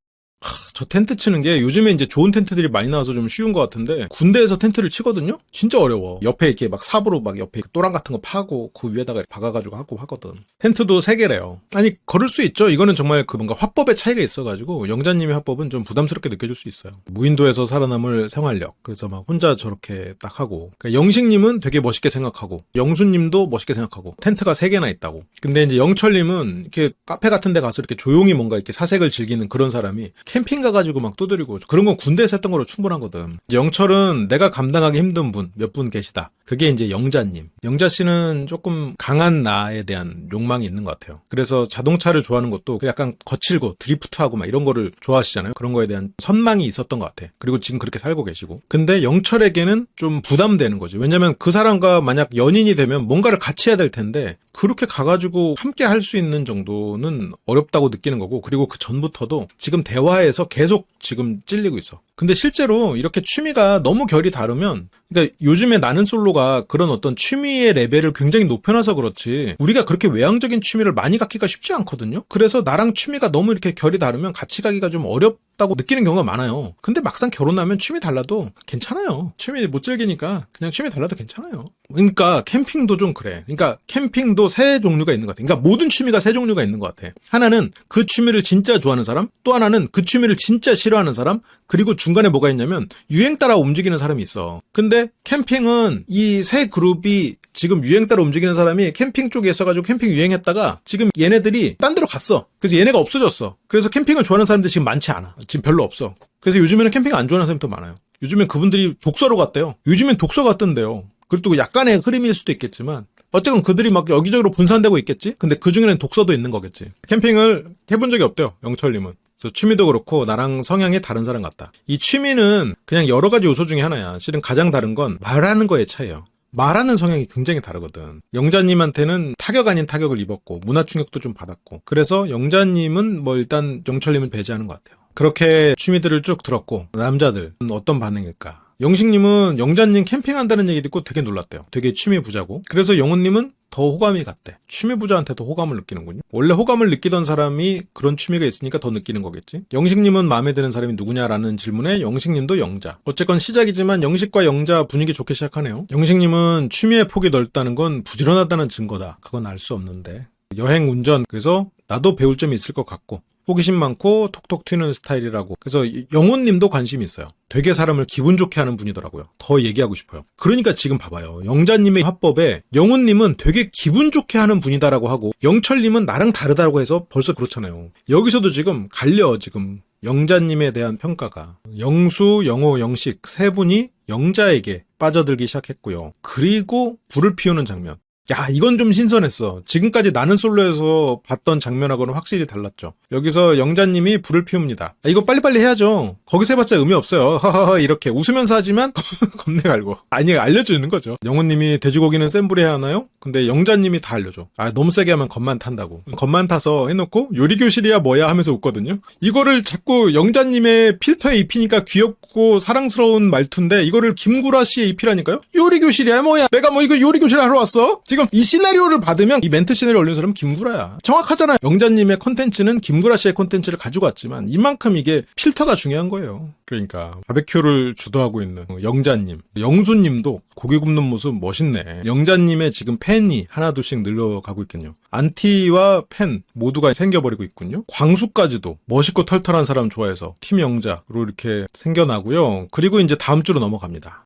저 텐트 치는 게 요즘에 이제 좋은 텐트들이 많이 나와서 좀 쉬운 것 같은데 군대에서 텐트를 치거든요? 진짜 어려워. 옆에 이렇게 막 삽으로 막 옆에 또랑 같은 거 파고 그 위에다가 박아가지고 하고 하거든. 텐트도 3개래요. 아니 걸을 수 있죠. 이거는 정말 그 뭔가 화법의 차이가 있어가지고 영자님의 화법은 좀 부담스럽게 느껴질 수 있어요. 무인도에서 살아남을 생활력. 그래서 막 혼자 저렇게 딱 하고. 그러니까 영식님은 되게 멋있게 생각하고 영수님도 멋있게 생각하고 텐트가 3개나 있다고. 근데 이제 영철님은 이렇게 카페 같은 데 가서 이렇게 조용히 뭔가 이렇게 사색을 즐기는 그런 사람이 캠핑 가가지고 막 두드리고 그런 건 군대에서 했던 거로 충분하거든. 영철은 내가 감당하기 힘든 분 몇 분 계시다. 그게 이제 영자님. 영자 씨는 조금 강한 나에 대한 욕망이 있는 것 같아요. 그래서 자동차를 좋아하는 것도 약간 거칠고 드리프트하고 막 이런 거를 좋아하시잖아요. 그런 거에 대한 선망이 있었던 것 같아. 그리고 지금 그렇게 살고 계시고. 근데 영철에게는 좀 부담되는 거지. 왜냐면 그 사람과 만약 연인이 되면 뭔가를 같이 해야 될 텐데 그렇게 가가지고 함께 할 수 있는 정도는 어렵다고 느끼는 거고 그리고 그 전부터도 지금 대화에서 계속 지금 찔리고 있어. 근데 실제로 이렇게 취미가 너무 결이 다르면 그러니까 요즘에 나는 솔로가 그런 어떤 취미의 레벨을 굉장히 높여놔서 그렇지 우리가 그렇게 외향적인 취미를 많이 갖기가 쉽지 않거든요. 그래서 나랑 취미가 너무 이렇게 결이 다르면 같이 가기가 좀 어렵다고 느끼는 경우가 많아요. 근데 막상 결혼하면 취미 달라도 괜찮아요. 취미 못 즐기니까 그냥 취미 달라도 괜찮아요. 그러니까 캠핑도 좀 그래. 그러니까 캠핑도 3종류가 있는 것 같아. 그러니까 모든 취미가 3종류가 있는 것 같아. 하나는 그 취미를 진짜 좋아하는 사람, 또 하나는 그 취미를 진짜 싫어하는 사람, 그리고 중간에 뭐가 있냐면 유행 따라 움직이는 사람이 있어. 근데 캠핑은 이 3그룹이 지금 유행 따라 움직이는 사람이 캠핑 쪽에 있어가지고 캠핑 유행했다가 지금 얘네들이 딴 데로 갔어. 그래서 얘네가 없어졌어. 그래서 캠핑을 좋아하는 사람들이 지금 많지 않아. 지금 별로 없어. 그래서 요즘에는 캠핑 안 좋아하는 사람이 더 많아요. 요즘엔 그분들이 독서로 갔대요. 요즘엔 독서 갔던데요. 그리고 또 약간의 흐름일 수도 있겠지만 어쨌든 그들이 막 여기저기로 분산되고 있겠지? 근데 그중에는 독서도 있는 거겠지. 캠핑을 해본 적이 없대요. 영철님은. 그래서 취미도 그렇고 나랑 성향이 다른 사람 같다. 이 취미는 그냥 여러 가지 요소 중에 하나야. 실은 가장 다른 건 말하는 거의 차이예요. 말하는 성향이 굉장히 다르거든. 영자님한테는 타격 아닌 타격을 입었고 문화 충격도 좀 받았고 그래서 영자님은 일단 영철님을 배제하는 것 같아요. 그렇게 취미들을 쭉 들었고 남자들은 어떤 반응일까? 영식님은 영자님 캠핑한다는 얘기 듣고 되게 놀랐대요. 되게 취미 부자고. 그래서 영훈님은 더 호감이 갔대. 취미 부자한테도 호감을 느끼는군요. 원래 호감을 느끼던 사람이 그런 취미가 있으니까 더 느끼는 거겠지. 영식님은 마음에 드는 사람이 누구냐라는 질문에 영식님도 영자. 어쨌건 시작이지만 영식과 영자 분위기 좋게 시작하네요. 영식님은 취미의 폭이 넓다는 건 부지런하다는 증거다. 그건 알 수 없는데. 여행 운전 그래서 나도 배울 점이 있을 것 같고 호기심 많고 톡톡 튀는 스타일이라고. 그래서 영훈님도 관심이 있어요. 되게 사람을 기분 좋게 하는 분이더라고요. 더 얘기하고 싶어요. 그러니까 지금 봐봐요. 영자님의 화법에 영훈님은 되게 기분 좋게 하는 분이다라고 하고 영철님은 나랑 다르다고 해서 벌써 그렇잖아요. 여기서도 지금 갈려 지금 영자님에 대한 평가가. 영수, 영호, 영식 세 분이 영자에게 빠져들기 시작했고요. 그리고 불을 피우는 장면. 야, 이건 좀 신선했어. 지금까지 나는 솔로에서 봤던 장면하고는 확실히 달랐죠. 여기서 영자님이 불을 피웁니다. 이거 빨리빨리 해야죠. 거기서 해봤자 의미 없어요. 하하하 이렇게 웃으면서 하지만 겁내 갈고. 아니, 알려주는 거죠. 영호님이 돼지고기는 센 불에 해야 하나요? 근데 영자님이 다 알려줘. 너무 세게 하면 겁만 탄다고. 겁만 타서 해놓고 요리교실이야 뭐야 하면서 웃거든요. 이거를 자꾸 영자님의 필터에 입히니까 귀엽고 사랑스러운 말투인데 이거를 김구라 씨에 입히라니까요? 요리교실이야 뭐야. 내가 뭐 이거 요리교실 하러 왔어? 지금 이 시나리오를 받으면 이 멘트 시나리오 올리는 사람은 김구라야. 정확하잖아요. 영자님의 콘텐츠는 김구라 씨의 콘텐츠를 가지고 왔지만 이만큼 이게 필터가 중요한 거예요. 그러니까 바베큐를 주도하고 있는 영자님, 영수님도 고기 굽는 모습 멋있네. 영자님의 지금 팬이 하나둘씩 늘어가고 있군요. 안티와 팬 모두가 생겨버리고 있군요. 광수까지도 멋있고 털털한 사람 좋아해서 팀 영자로 이렇게 생겨나고요. 그리고 이제 다음 주로 넘어갑니다.